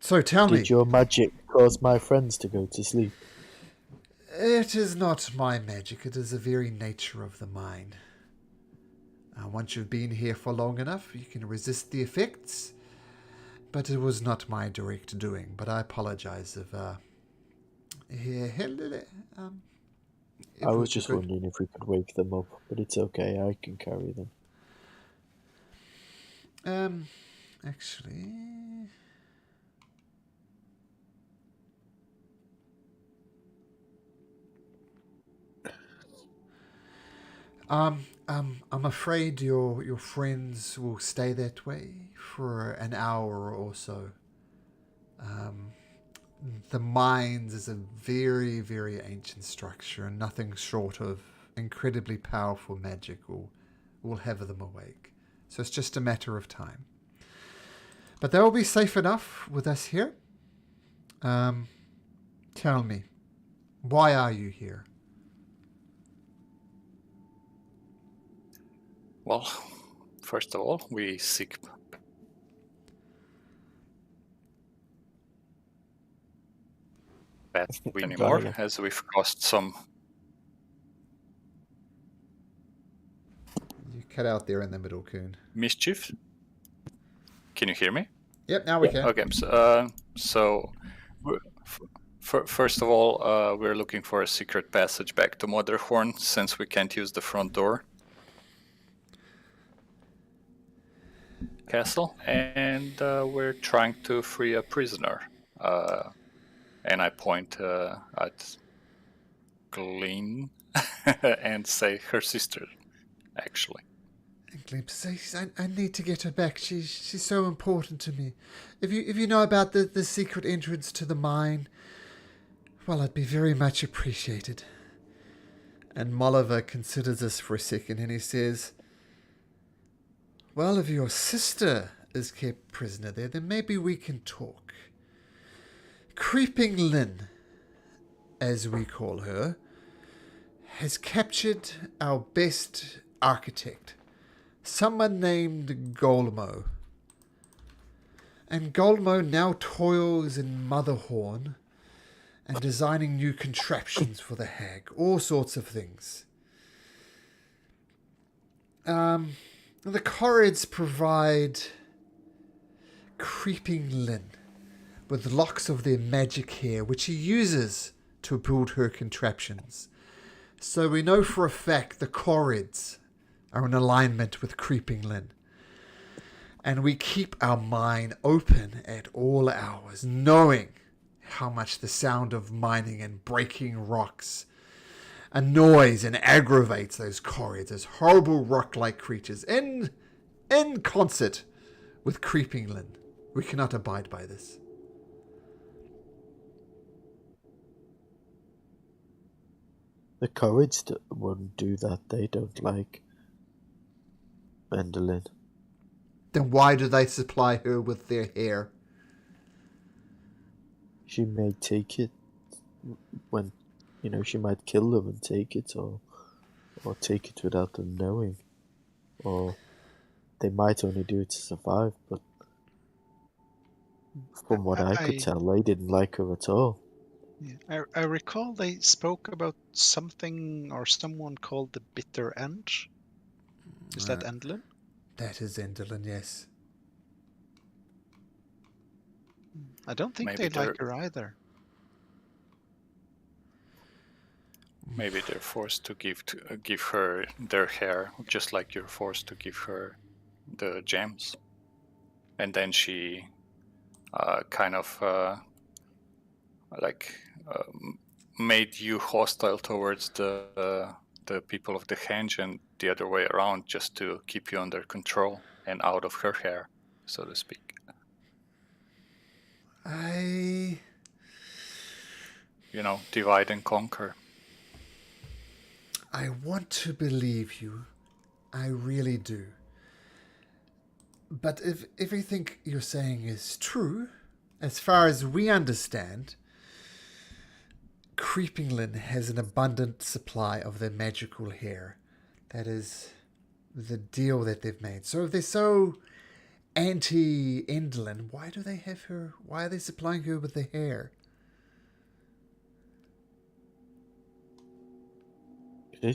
So tell me, Did your magic cause my friends to go to sleep? it is not my magic. It is the very nature of the mine. Once you've been here for long enough, you can resist the effects. But it was not my direct doing. But I apologize if I was just wondering if we could wake them up, but it's okay, I can carry them. Actually, I'm afraid your friends will stay that way for an hour or so. The mines is a very, very ancient structure, and nothing short of incredibly powerful magic will have them awake. So it's just a matter of time. But they will be safe enough with us here. Tell me, why are you here? Well, first of all, we seek bad anymore, as we've caused some. You cut out there in the middle, Coon. Mischief. Can you hear me? Yep, now we can. Okay, so first of all, we're looking for a secret passage back to Motherhorn, since we can't use the front door. Castle, and we're trying to free a prisoner. And I point at Glean and say her sister, actually. Gleam says, I need to get her back. She's so important to me. If you know about the secret entrance to the mine, well, it'd be very much appreciated. And Molliver considers this for a second, and he says, well, if your sister is kept prisoner there, then maybe we can talk. Creeping Lynn, as we call her, has captured our best architect, someone named Golmo. And Golmo now toils in Motherhorn and designing new contraptions for the hag, all sorts of things. The Corrids provide Creeping Lynn with locks of their magic hair, which he uses to build her contraptions. So we know for a fact the Corrids are in alignment with Creeping Lynn. And we keep our mind open at all hours, knowing how much the sound of mining and breaking rocks annoys and aggravates those Corrids, those horrible rock-like creatures, in concert with Creeping Lynn. We cannot abide by this. The Corrids wouldn't do that. They don't like Enderlin. Then why do they supply her with their hair? She may take it when, she might kill them and take it, or take it without them knowing. Or they might only do it to survive, but from what I could tell, they didn't like her at all. Yeah, I recall they spoke about something or someone called the Bitter End. Is that Endelin? That is Enderlin, yes. I don't think they like her either. Maybe they're forced to give her their hair, just like you're forced to give her the gems, and then she made you hostile towards the people of the Henge, and the other way around, just to keep you under control and out of her hair, so to speak. Divide and conquer. I want to believe you. I really do. But if everything you're saying is true, as far as we understand, Creepingland has an abundant supply of their magical hair. That is the deal that they've made. So if they're so anti-Endelin, why do they have her? Why are they supplying her with the hair?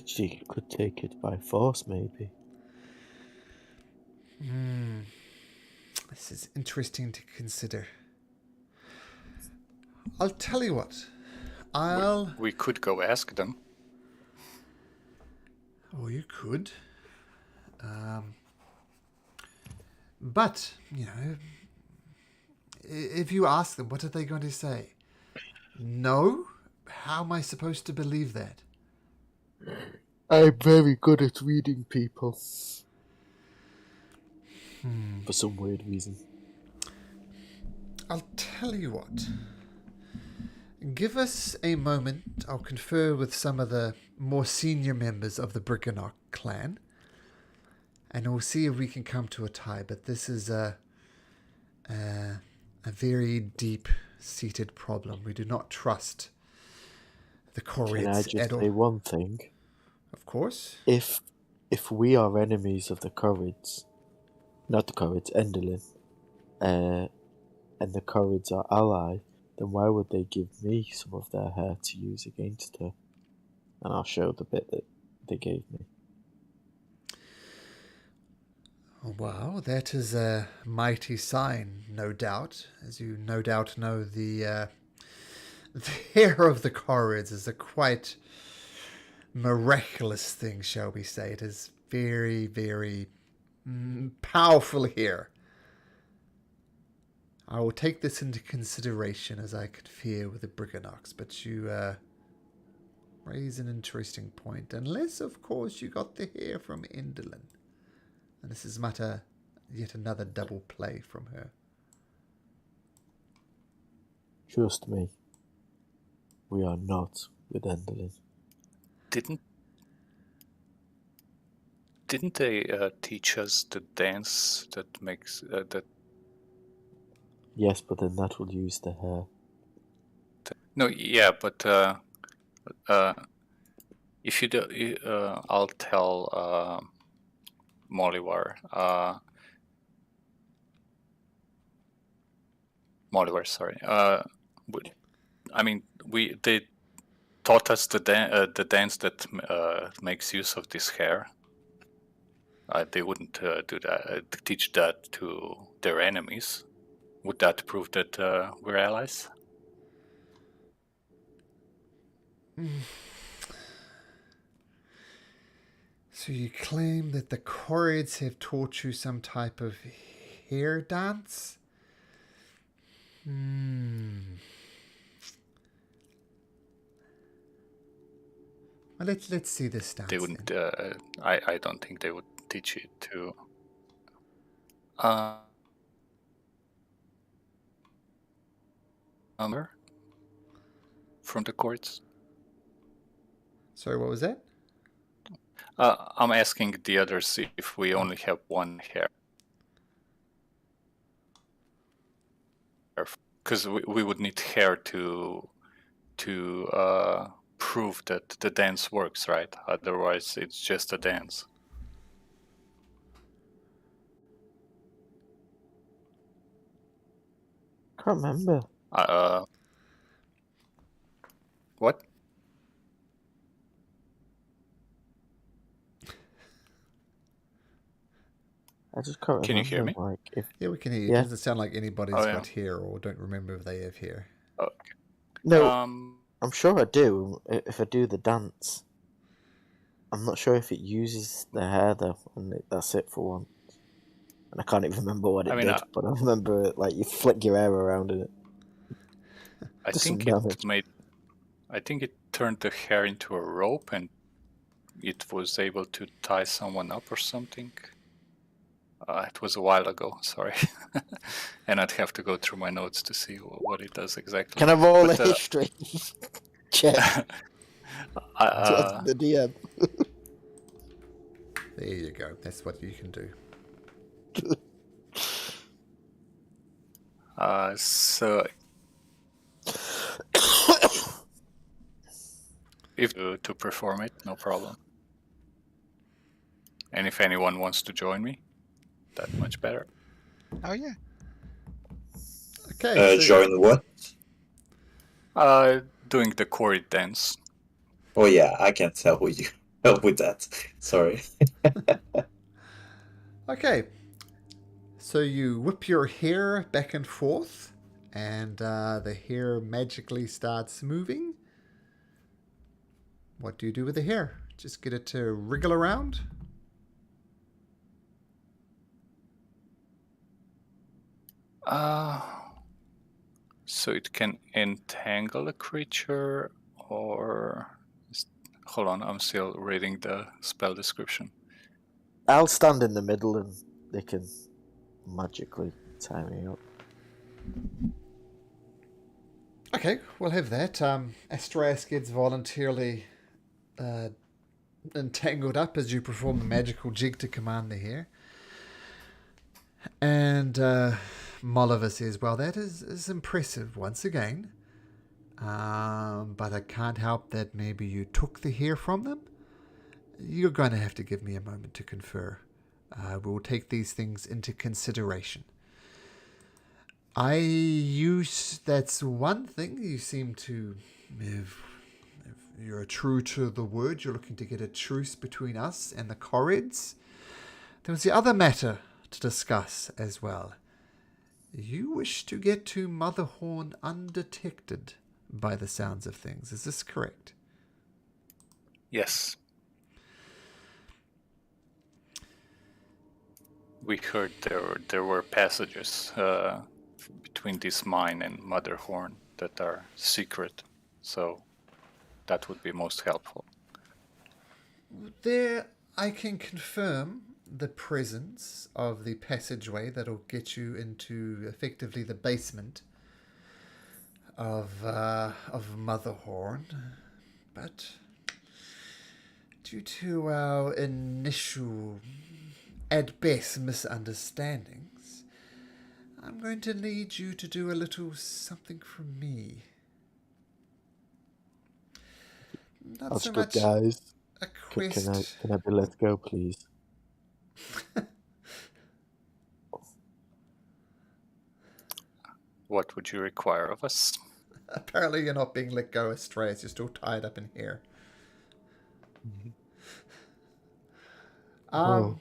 She could take it by force, maybe. This is interesting to consider. I'll tell you what. We could go ask them. Oh, you could. But, if you ask them, what are they going to say? No? How am I supposed to believe that? I'm very good at reading people. For some weird reason. I'll tell you what. Give us a moment. I'll confer with some of the more senior members of the Brickenark clan. And we'll see if we can come to a tie. But this is a very deep-seated problem. We do not trust the Corids Can I just at all. say one thing? Of course. If we are enemies of the Corids, not the Corids, Endelin, and the Corids are ally, then why would they give me some of their hair to use against her? And I'll show the bit that they gave me. Wow, that is a mighty sign, no doubt. As you no doubt know, the hair of the Corids is a quite miraculous thing, shall we say. It is very, very powerful hair. I will take this into consideration as I confer with the Briganox, but you raise an interesting point. Unless, of course, you got the hair from Endelin. And this is yet another double play from her. Trust me, we are not with Endelin. Didn't they teach us the dance that makes that? Yes, but then that will use the hair. No, yeah, but if you do, I'll tell Mollivar. Mollivar, sorry. They taught us the dance that makes use of this hair. They wouldn't do that. Teach that to their enemies. Would that prove that we're allies? So you claim that the Corids have taught you some type of hair dance? Well, let's see this dance. They wouldn't. Then. I don't think they would teach you to. From the courts. Sorry, what was that? I'm asking the others if we only have one hair. Because we would need hair to prove that the dance works, right? Otherwise, it's just a dance. Can't remember. What? I just can't remember. Can you hear me? Yeah, we can hear you. Yeah. It doesn't sound like anybody's Oh, yeah. got hair or don't remember if they have hair. Okay. No, I'm sure I do. If I do the dance, I'm not sure if it uses the hair though, and that's it for once. And I can't even remember what it did, but I remember it, like you flick your hair around in it. I think it turned the hair into a rope, and it was able to tie someone up or something. It was a while ago, sorry. And I'd have to go through my notes to see what it does exactly. Can I roll a history check? The DM. There you go. That's what you can do. So if to perform it, no problem. And if anyone wants to join me, that much better. Oh yeah. Okay, so Join what? Doing the Cory dance. Oh yeah, I can't help you help with that. Sorry. okay, so you whip your hair back and forth, and the hair magically starts moving. What do you do with the hair? Just get it to wriggle around? So it can entangle a creature, or hold on, I'm still reading the spell description. I'll stand in the middle and they can magically tie me up. Okay, we'll have that. Astraeus gets voluntarily entangled up as you perform the magical jig to command the hair. And Molliver says, well, that is impressive once again. But I can't help that maybe you took the hair from them. You're going to have to give me a moment to confer. We'll take these things into consideration. That's one thing you seem to, if you're true to the word, you're looking to get a truce between us and the Corrids. There was the other matter to discuss as well. You wish to get to Motherhorn undetected by the sounds of things. Is this correct? Yes. We heard there were passages between this mine and Motherhorn that are secret, so that would be most helpful. There, I can confirm the presence of the passageway that'll get you into effectively the basement of Motherhorn, but due to our initial, at best, misunderstandings, I'm going to need you to do a little something for me. Not That's so good, much guys. a Can quest. I be let go, please? What would you require of us? Apparently you're not being let go, Astraeus. You're still tied up in here. Oh,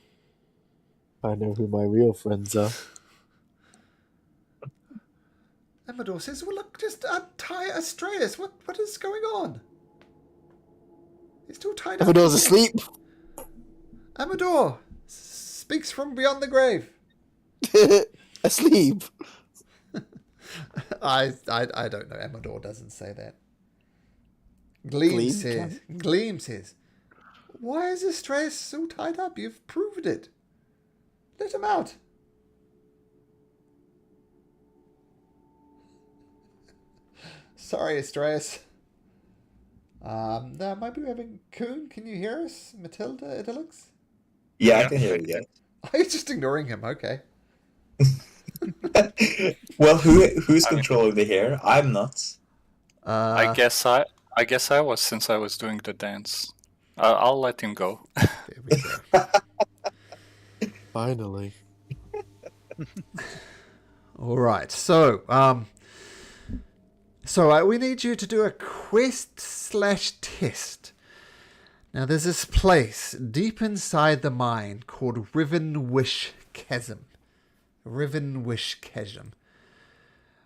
I know who my real friends are. Amador says, well, look, just untie Astraeus. What is going on? He's still tied up. Amador's asleep. Amador speaks from beyond the grave. Asleep. I don't know. Amador doesn't say that. Gleam says, why is Astraeus so tied up? You've proved it. Let him out. Sorry, Astraeus. Now, might be having Coon. Can you hear us? Matilda, Idylix? Yeah, I can hear you guys. Oh, you're just ignoring him. Okay. Well, who's controlling the hair? I'm not. I guess I was, since I was doing the dance. I'll let him go. There we go. Finally. All right. So, we need you to do a quest/test. Now, there's this place deep inside the mine called Rivenwish Chasm. Rivenwish Chasm,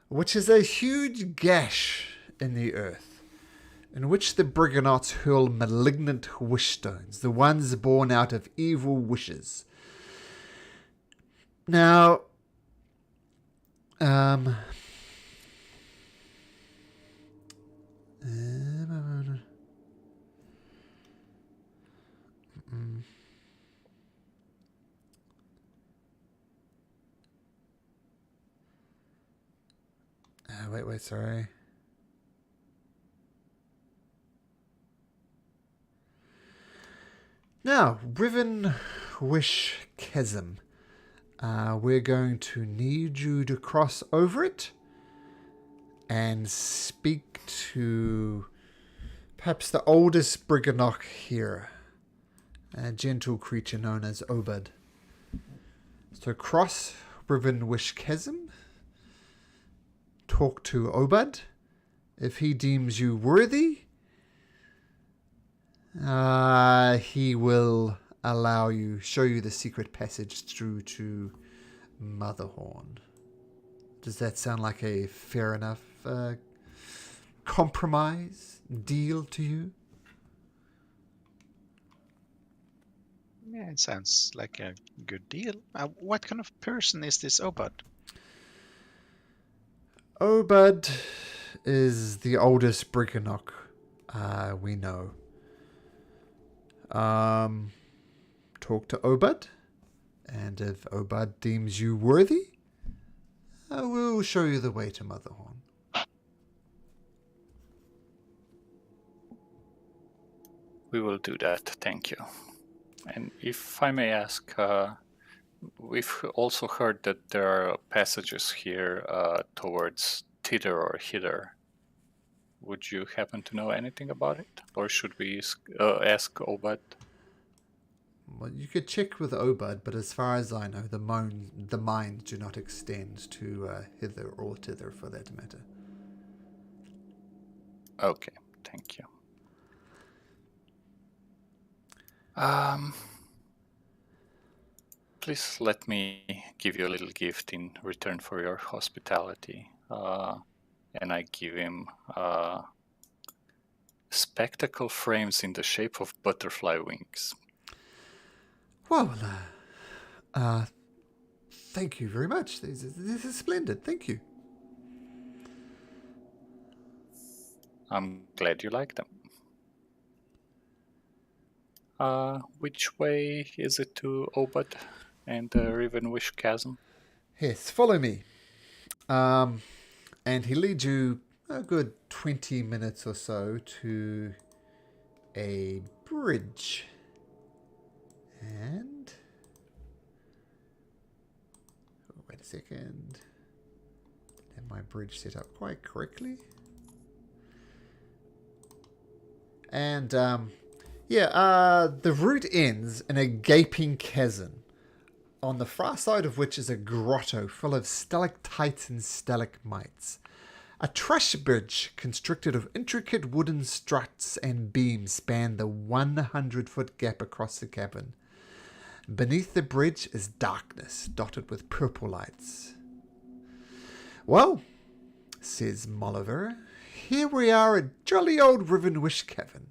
which is a huge gash in the earth, in which the Briganauts hurl malignant wish stones, the ones born out of evil wishes. Now, wait, sorry. Now, Rivenwish Chasm. we're going to need you to cross over it and speak to perhaps the oldest Briganock here, a gentle creature known as Obad. So cross Rivenwish Chasm, talk to Obad. If he deems you worthy, he will show you the secret passage through to Motherhorn. Does that sound like a fair enough compromise deal to you? Yeah, it sounds like a good deal. What kind of person is this Obad? Obad is the oldest Briganock we know. Talk to Obad, and if Obad deems you worthy, we'll show you the way to Motherhorn. We will do that, thank you. And if I may ask, we've also heard that there are passages here towards thither or hither. Would you happen to know anything about it? Or should we ask Obad? Well, you could check with Obad, but as far as I know, the mines do not extend to hither or thither for that matter. Okay, thank you. Please let me give you a little gift in return for your hospitality. And I give him spectacle frames in the shape of butterfly wings. Well, thank you very much. This is splendid. Thank you. I'm glad you like them. Which way is it to Obad and the Rivenwish Chasm? Yes, follow me. And he leads you a good 20 minutes or so to a bridge. And... oh, wait a second. Have my bridge set up quite correctly. And, the route ends in a gaping chasm, on the far side of which is a grotto full of stalactites and stalagmites. A truss bridge constructed of intricate wooden struts and beams spanned the 100-foot gap across the cavern. Beneath the bridge is darkness, dotted with purple lights. Well, says Molliver, here we are at jolly old Rivenwish Cavern.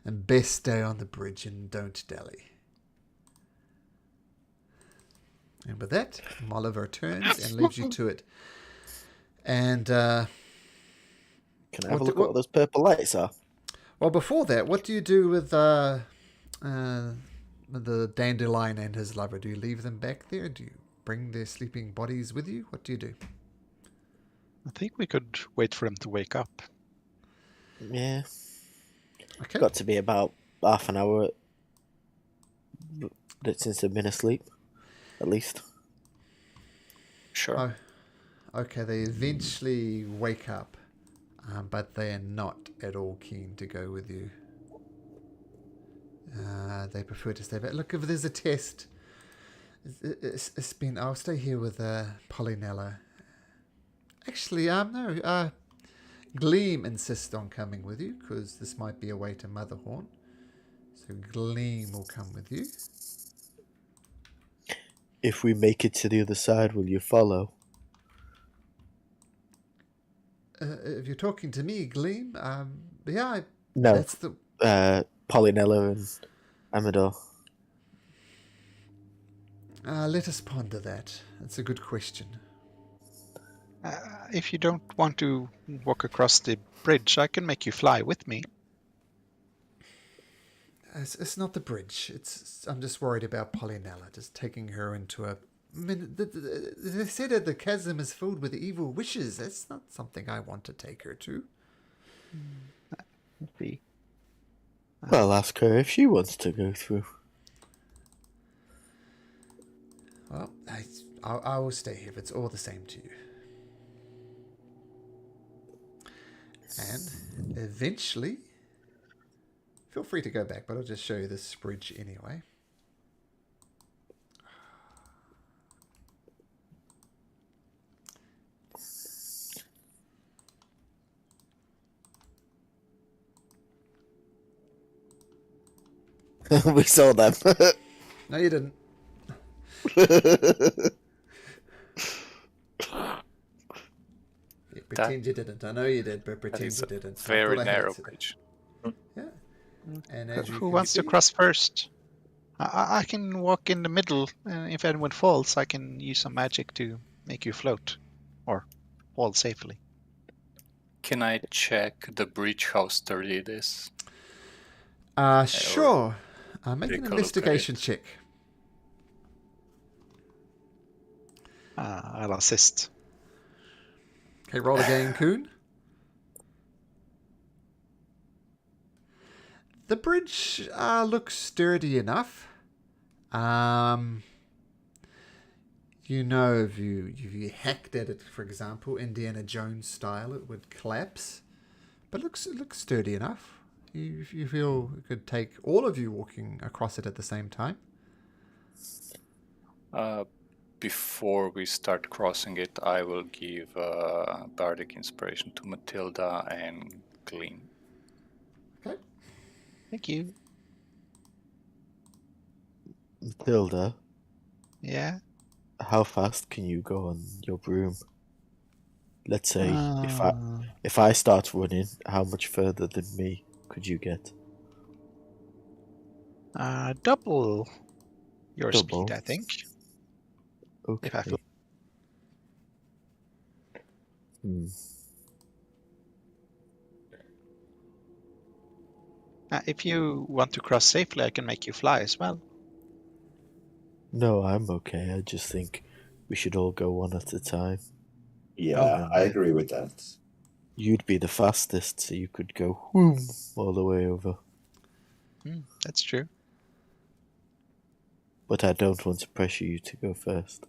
And best stay on the bridge and don't dally. And with that, Molliver turns and leads you to it. And, Can I have a look at what those purple lights are? well, before that, what do you do with the dandelion and his lover? Do you leave them back there? Do you bring their sleeping bodies with you? What do you do? I think we could wait for him to wake up. Yeah. Okay. Got to be about half an hour since they've been asleep, at least. Sure. Oh, okay, they eventually wake up, but they are not at all keen to go with you. They prefer to stay back. Look, if there's a test, it's been... I'll stay here with Polynella. Actually, no. Gleam insists on coming with you, because this might be a way to Motherhorn. So Gleam will come with you. If we make it to the other side, will you follow? If you're talking to me, Gleam, yeah, No. that's the... Polynella and Amador. Let us ponder that. That's a good question. If you don't want to walk across the bridge, I can make you fly with me. It's not the bridge. I'm just worried about Polynella, just taking her into a... I mean, they said that the chasm is filled with evil wishes. That's not something I want to take her to. See. Well, ask her if she wants to go through. Well, I will stay here if it's all the same to you. And eventually, feel free to go back, but I'll just show you this bridge anyway. We saw them. No, you didn't. Yeah, pretend you didn't. I know you did, but That pretend is you a didn't. I very thought I had narrow it today. bridge. Yeah. And as you Who can wants to see- cross first? I can walk in the middle, and if anyone falls, I can use some magic to make you float or fall safely. Can I check the bridge how sturdy it is? Sure. Make take an a look at investigation it. check. I'll assist. Okay, roll again, Coon. The bridge looks sturdy enough. You know, if you hacked at it, for example, Indiana Jones style, it would collapse. But it looks sturdy enough. You feel it could take all of you walking across it at the same time. Before we start crossing it, I will give Bardic Inspiration to Matilda and Gleam. Okay. Thank you. Matilda, Yeah. how fast can you go on your broom? Let's say Uh, if I start running, how much further than me could you get? double your Double. speed, I think. Okay. If I feel. Hmm. If you want to cross safely, I can make you fly as well. No, I'm okay. I just think we should all go one at a time. Yeah, I agree with that. You'd be the fastest, so you could go whoom all the way over. That's true. But I don't want to pressure you to go first.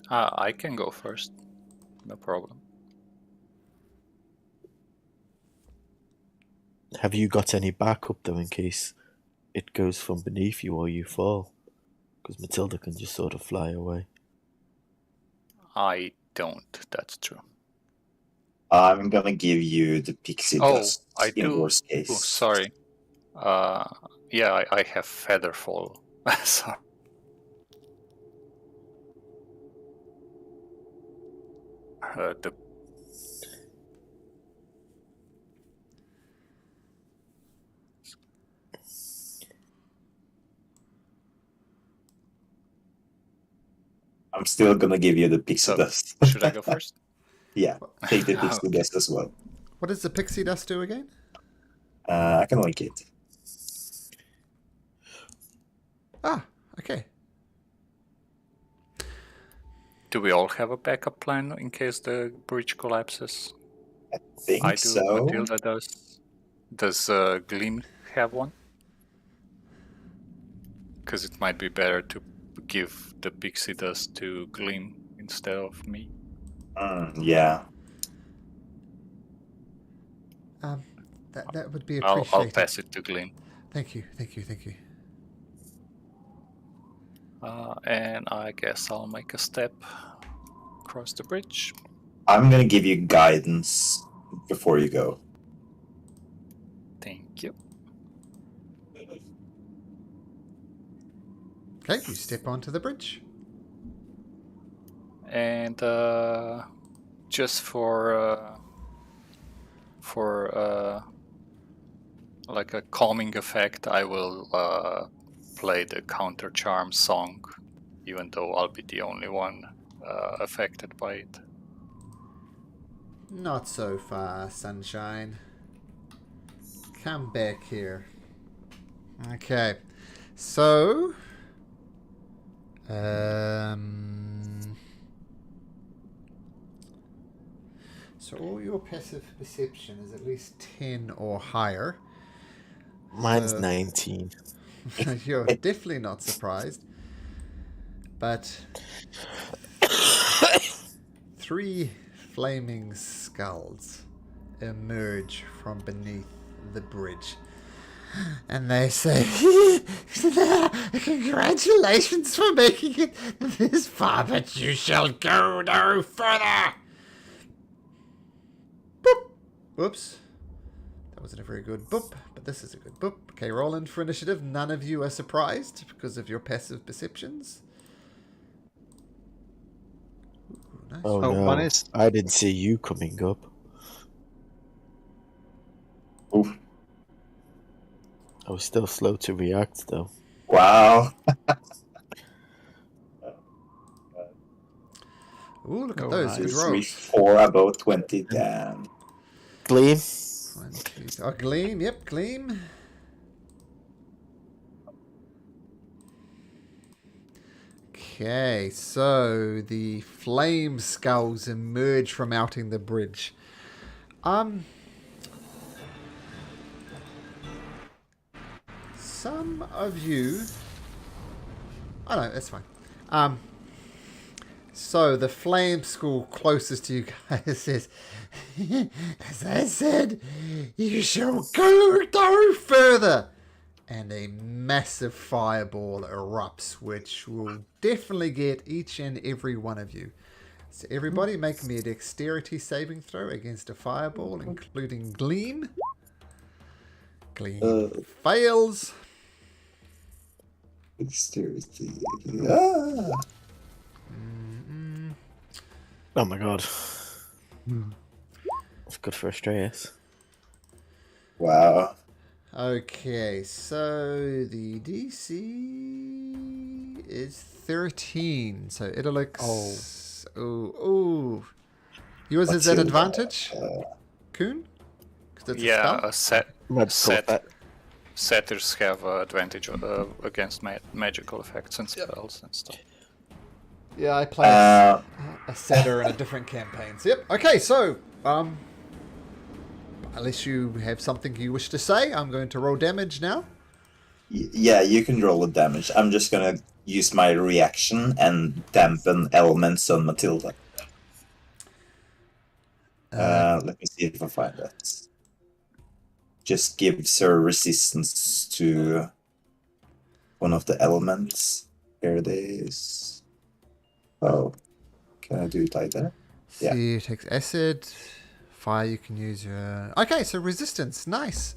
I can go first. No problem. Have you got any backup though in case it goes from beneath you or you fall? Because Matilda can just sort of fly away. I don't, that's true. I'm gonna give you the pixie dust I in do. worst Oh, case. sorry. Yeah, I have feather fall. Sorry. The I'm still gonna give you the pixie So, dust. should I go first? Yeah, take the pixie Okay. dust as well. What does the pixie dust do again? I can link it. Ah, okay. Do we all have a backup plan in case the bridge collapses? Think I do. so. Matilda does. Does Gleam have one? Because it might be better to give the pixie dust to Gleam instead of me. Yeah. That would be I'll appreciated. pass it to Gleam. Thank you. And I guess I'll make a step across the bridge. I'm gonna give you guidance before you go. Thank you. Okay, you step onto the bridge. And just for like a calming effect, I will play the counter charm song, even though I'll be the only one affected by it. Not so far, sunshine. Come back here. Okay. So, so all your passive perception is at least 10 or higher. Mine's So- 19. You're definitely not surprised. But 3 flaming skulls emerge from beneath the bridge. And they say, congratulations for making it this far, but you shall go no further. Boop. Whoops. That wasn't a very good boop, but this is a good boop. Okay, roll in for initiative. None of you are surprised because of your passive perceptions. Ooh, nice. Oh, Oh, no. one is- I didn't see you coming up. Oof. I was still slow to react, though. Wow. Ooh, look at Oh, those. Good nice. 3, rolls. 4, about 20. Damn. Gleam. 1, 2, oh, Gleam. Yep, Gleam. Okay, so the flame skulls emerge from outing the bridge. Some of you... Oh no, that's fine. So the flame skull closest to you guys says, as I said, you shall go no further. And a massive fireball erupts, which will definitely get each and every one of you. So everybody make me a dexterity saving throw against a fireball, including Gleam. Gleam fails. Dexterity. Ah. Oh my god. That's good for Astreus. Wow. Okay, so the DC is 13. So Idolix. Oh. Yours is at What's your- advantage, Kuhn? 'Cause it's a Yeah, spell? satyrs have advantage against magical effects and spells and stuff. Yeah, I play a satyr in a different campaign. So, yep. Okay, so unless you have something you wish to say, I'm going to roll damage now. Yeah, you can roll the damage. I'm just gonna use my reaction and dampen elements on Matilda. Let me see if I find that. Just gives her resistance to one of the elements. Here it is. Oh, can I do it like that? Yeah. She takes acid. Fire, you can use your... Okay, so resistance. Nice.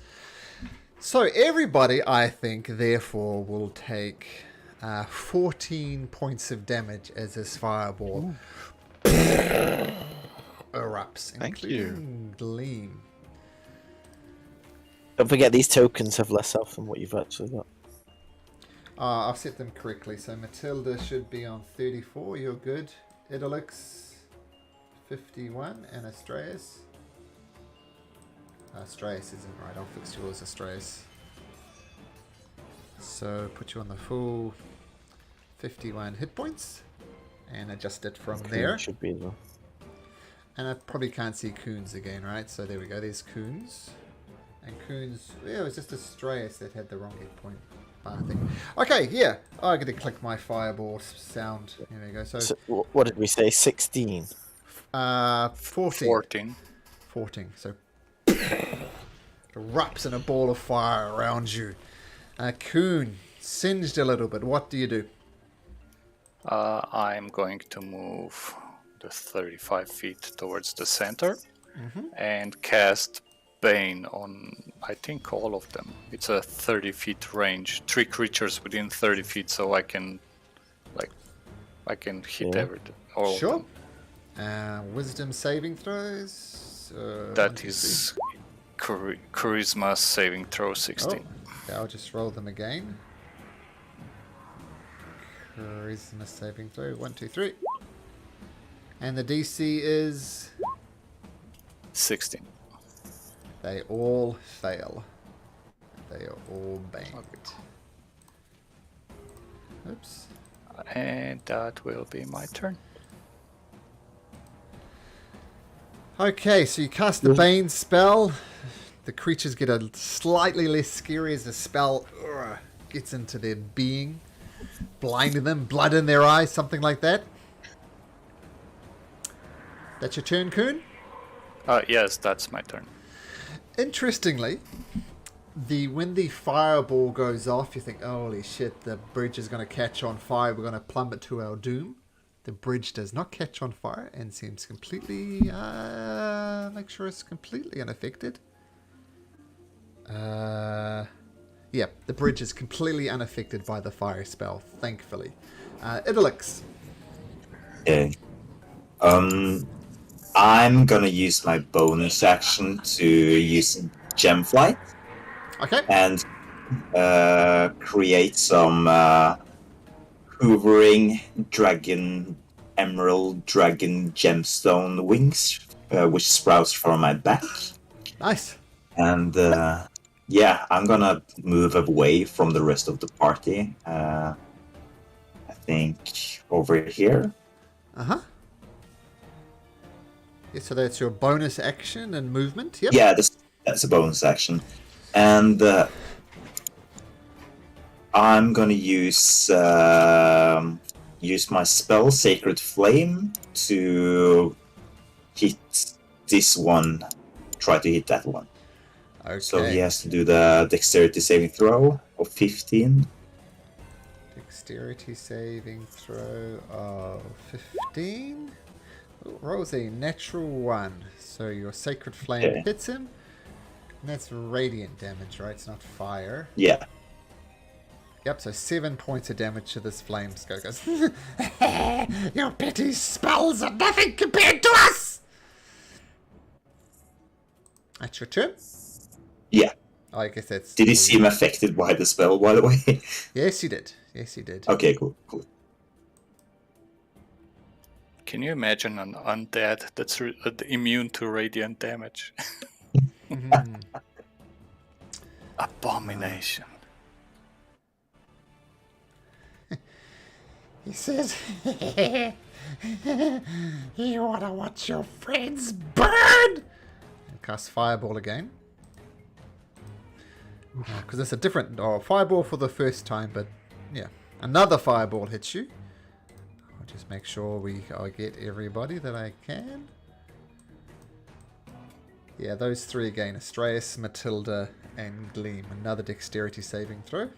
So everybody, I think, therefore, will take 14 points of damage as this fireball erupts, Thank including Gleam. Don't forget, these tokens have less health than what you've actually got. I've set them correctly. So Matilda should be on 34. You're good. Idolix, 51. And Astreus. Astreus isn't right. I'll fix yours, Astreus. So put you on the full 51 hit points. And adjust it from there. Should be as well. And I probably can't see Coons again, right? So there we go. There's Coons. And Coons... Yeah, it was just Astreus that had the wrong hit point. I think. Okay, yeah. Oh, I'm going to click my fireball sound. Here we go. So what did we say? 16. 14. 14. 14. So erupts in a ball of fire around you. Coon, singed a little bit. What do you do? I'm going to move the 35 feet towards the center and cast Bane on, I think, all of them. It's a 30 feet range. 3 creatures within 30 feet, so I can hit everything. All of Sure. them. Wisdom saving throws. That is charisma saving throw 16. Okay, I'll just roll them again. Charisma saving throw. 1, 2, 3. And the DC is... 16. They all fail. They are all banged. Oops. And that will be my turn. Okay, so you cast the Bane spell. The creatures get a slightly less scary as the spell gets into their being, blinding them, blood in their eyes, something like that. That's your turn, Kuhn? Yes, that's my turn. Interestingly, when the fireball goes off, you think, holy shit, the bridge is going to catch on fire. We're going to plummet to our doom. The bridge does not catch on fire and seems completely... make sure it's completely unaffected. Yeah, the bridge is completely unaffected by the fire spell, thankfully. Idolix. Okay. I'm gonna use my bonus action to use Gem Flight Okay. and create some hovering emerald dragon gemstone wings, which sprouts from my back. Nice. And yeah, I'm gonna move away from the rest of the party. I think over here. Uh-huh. Yeah, so that's your bonus action and movement. Yep. Yeah, that's a bonus action. And I'm gonna use my spell Sacred Flame to hit this one. Try to hit that one. Okay. So he has to do the dexterity saving throw of 15. Dexterity saving throw of 15. Rolls a natural 1. So your Sacred Flame Okay. hits him. And that's radiant damage, right? It's not fire. Yeah. Yep, so 7 points of damage to this flame skull. Goes, your petty spells are nothing compared to us! That's your turn? Yeah. Oh, I guess that's... Did he seem affected by the spell, by the way? Yes, he did. Yes, he did. Okay, cool. Can you imagine an undead that's immune to radiant damage? Mhm. Abomination. He says, you want to watch your friends burn? And cast Fireball again. Because it's a different Fireball for the first time, but yeah. Another Fireball hits you. I'll just make sure I get everybody that I can. Yeah, those three again. Astraeus, Matilda, and Gleam. Another dexterity saving throw.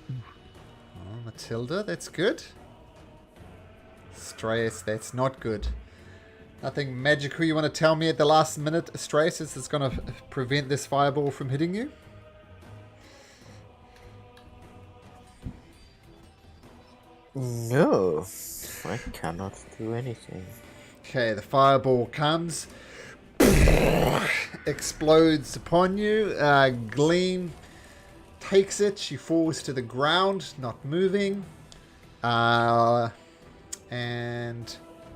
Oh, Matilda, that's good. Astraeus, that's not good. Nothing magical you want to tell me at the last minute, Astraeus, that's going to prevent this fireball from hitting you? No, I cannot do anything. Okay, the fireball comes, explodes upon you. Gleam takes it. She falls to the ground, not moving. And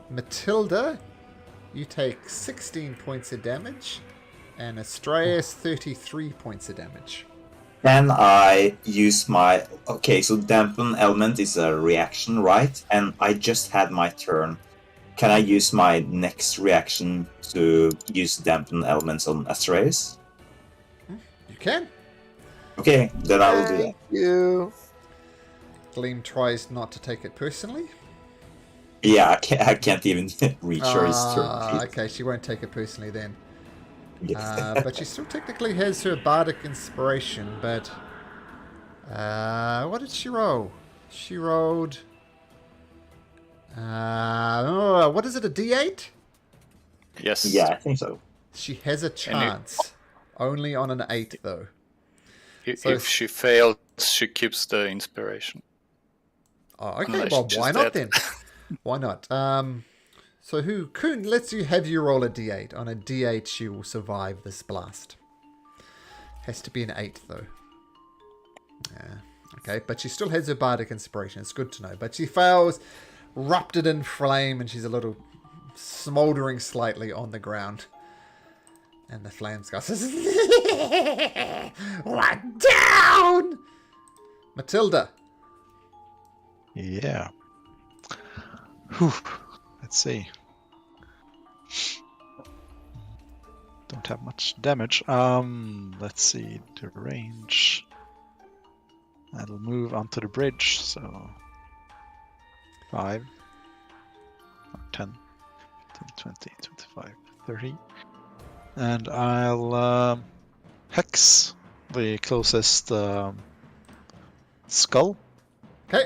Matilda, you take 16 points of damage, and Astraeus 33 points of damage. Can I use my... Okay, so Dampen Element is a reaction, right? And I just had my turn. Can I use my next reaction to use Dampen Elements on Astraeus? You can. Okay, then I will do that. Thank you. Gleam tries not to take it personally. Yeah, I can't even reach her turn. Okay, she won't take it personally then. Yeah. But she still technically has her bardic inspiration, but... what did she roll? She rolled... what is it, a D8? Yes. Yeah, I think so. She has a chance. Only on an 8, though. So- If she fails, she keeps the inspiration. Oh, okay, Unless well, she's why not dead. then? Why not? So Kuhn, let's have you roll a D8. On a D8, she will survive this blast. Has to be an 8, though. Yeah. Okay, but she still has her bardic inspiration. It's good to know. But she fails, erupted in flame, and she's a little smouldering slightly on the ground. And the flames go, one down! Matilda. Yeah. Whew. Let's see. don't have much damage. Let's see the range. That'll move onto the bridge, so 5, 10, 20, 25, 30. And I'll hex the closest skull. Okay.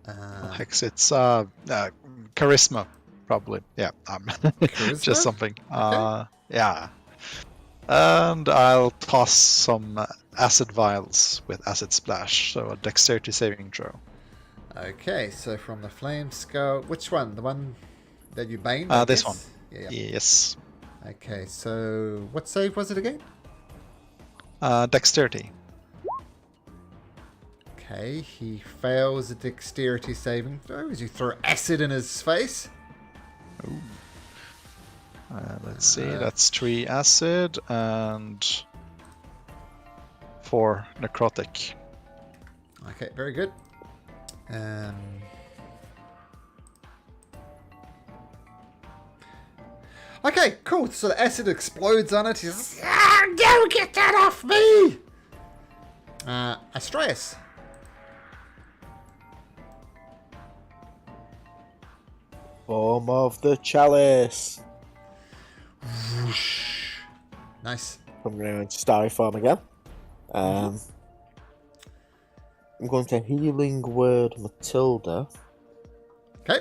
I'll hex its charisma, probably. Yeah, Charisma? just something. Okay. Yeah. And I'll toss some acid vials with acid splash, so a dexterity saving throw. Okay, so from the flame skull, which one? The one that you bane? This one. Yeah. Yes. Okay, so what save was it again? Dexterity. Okay, he fails a dexterity saving throw as you throw acid in his face. Ooh. Let's see, that's 3 acid and 4 necrotic. Okay, very good. Okay, cool. So the acid explodes on it. He's don't get that off me! Astraeus. Form of the chalice. Whoosh. Nice. I'm going to starry form again. I'm going to healing word Matilda. Okay.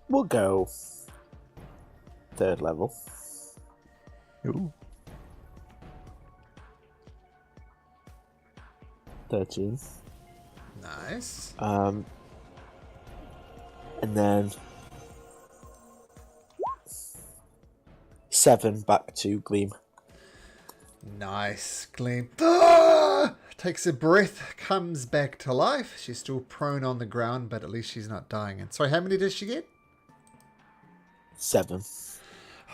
We'll go 3rd level. Ooh. 13. Nice. And then 7 back to Gleam. Nice. Gleam. Ah! Takes a breath, comes back to life. She's still prone on the ground, but at least she's not dying. And sorry, how many does she get? 7.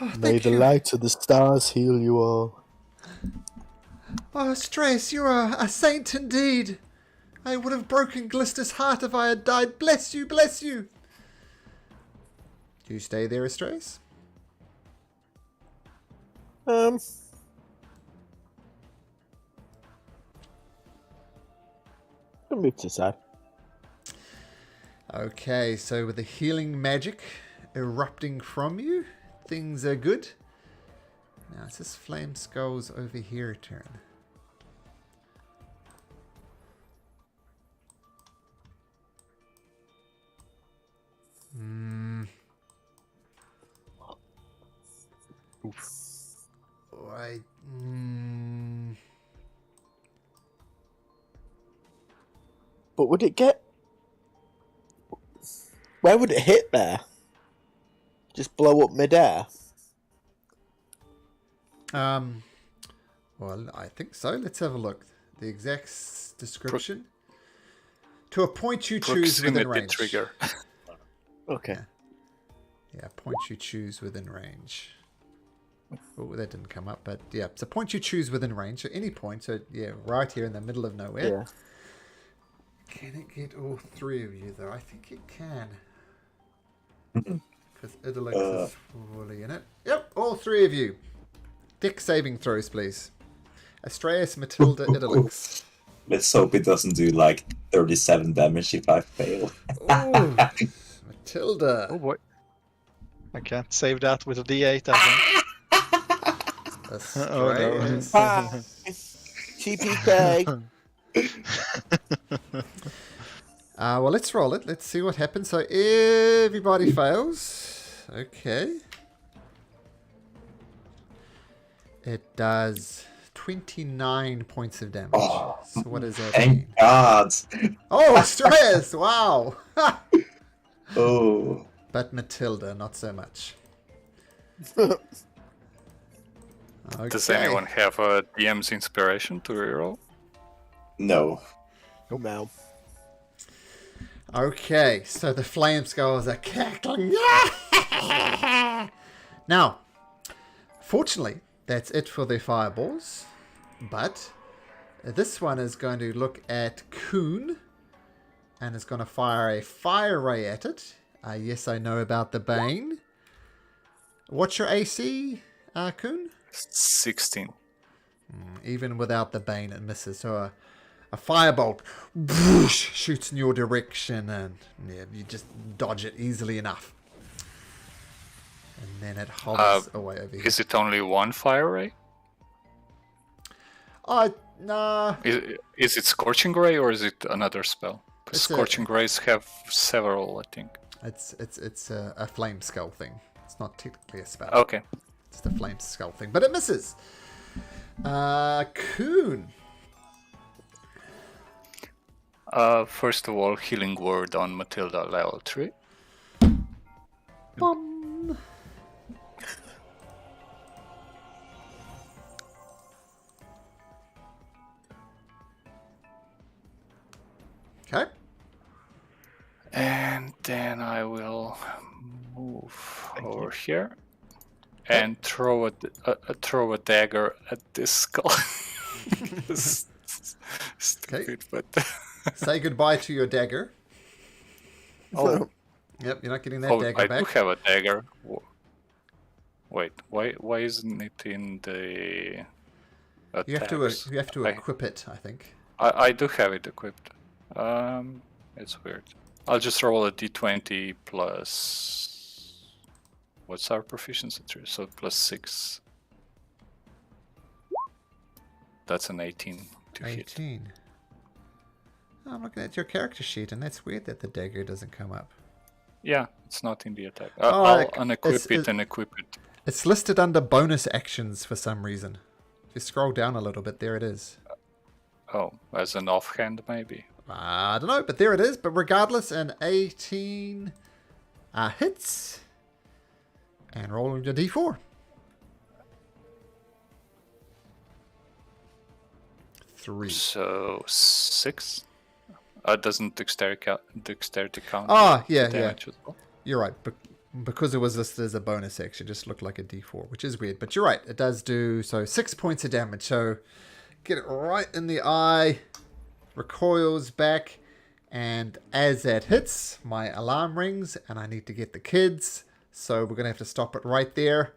Oh, May thank the you. light of the stars heal you all. Oh, Astraeus, you're a saint indeed. I would have broken Glister's heart if I had died. Bless you, bless you. Do you stay there, Astraeus? I'll move to the side. Okay, so with the healing magic erupting from you, things are good. Now, it's this Flame Skull's over here turn. Right. But would it get... Where would it hit there? Just blow up midair? Well, I think so. Let's have a look. The exact description. To a point you choose within Proximity range. trigger. Okay. Yeah, point you choose within range. Oh, that didn't come up, but yeah, it's a point you choose within range. So any point, so yeah, right here in the middle of nowhere. Yeah. Can it get all 3 of you, though? I think it can. Because Idolix is fully in it. Yep, all 3 of you. Dex saving throws, please. Astraeus, Matilda, Idolix. Let's hope it doesn't do like 37 damage if I fail. Ooh, Matilda. Oh boy. I can't save that with a D8, I Astraeus. TPK. Well, let's roll it. Let's see what happens. So everybody fails. Okay. It does 29 points of damage. Oh, So what does that mean? thank God. Oh, stress! Wow! Oh. But Matilda, not so much. Does Okay. anyone have a DM's inspiration to reroll? No. No. Okay, so the flame skulls are cackling. Now, fortunately, that's it for the fireballs. But this one is going to look at Kuhn and is going to fire a fire ray at it. Yes, I know about the Bane. What's your AC, Kuhn? 16. Even without the Bane, it misses. So a firebolt whoosh, shoots in your direction, and yeah, you just dodge it easily enough. And then it hovers away over here. Is it only one fire ray? Nah. Is it Scorching Ray or is it another spell? Because Scorching Rays have several, I think. It's a flame skull thing. It's not technically a spell. Okay. It's the flame skull thing, but it misses. Kuhn. First of all, Healing Word on Matilda level 3. Bum. Okay. And then I will move over here and throw a dagger at this skull. Stupid, but Say goodbye to your dagger. oh, Yep, you're not getting that dagger I back. do have a dagger. Wait, why isn't it in the? You have attacks? to equip it, I think. I do have it equipped. It's weird. I'll just roll a d20 plus. What's our proficiency tree? So plus 6. That's an 18 to hit. 18. I'm looking at your character sheet, and that's weird that the dagger doesn't come up. Yeah, it's not in the attack. Oh, I'll unequip it and equip it. It's listed under bonus actions for some reason. If you scroll down a little bit, there it is. Oh, as an offhand maybe. I don't know, but there it is. But regardless, an 18 hits. And rolling your d4. 3. So 6. Doesn't dexterity count? Oh, yeah, damage as well? You're right. Because it was listed as a bonus action, it just looked like a d4, which is weird. But you're right. It does do 6 points of damage. So get it right in the eye. Recoils back. And as that hits, my alarm rings. And I need to get the kids. So we're going to have to stop it right there.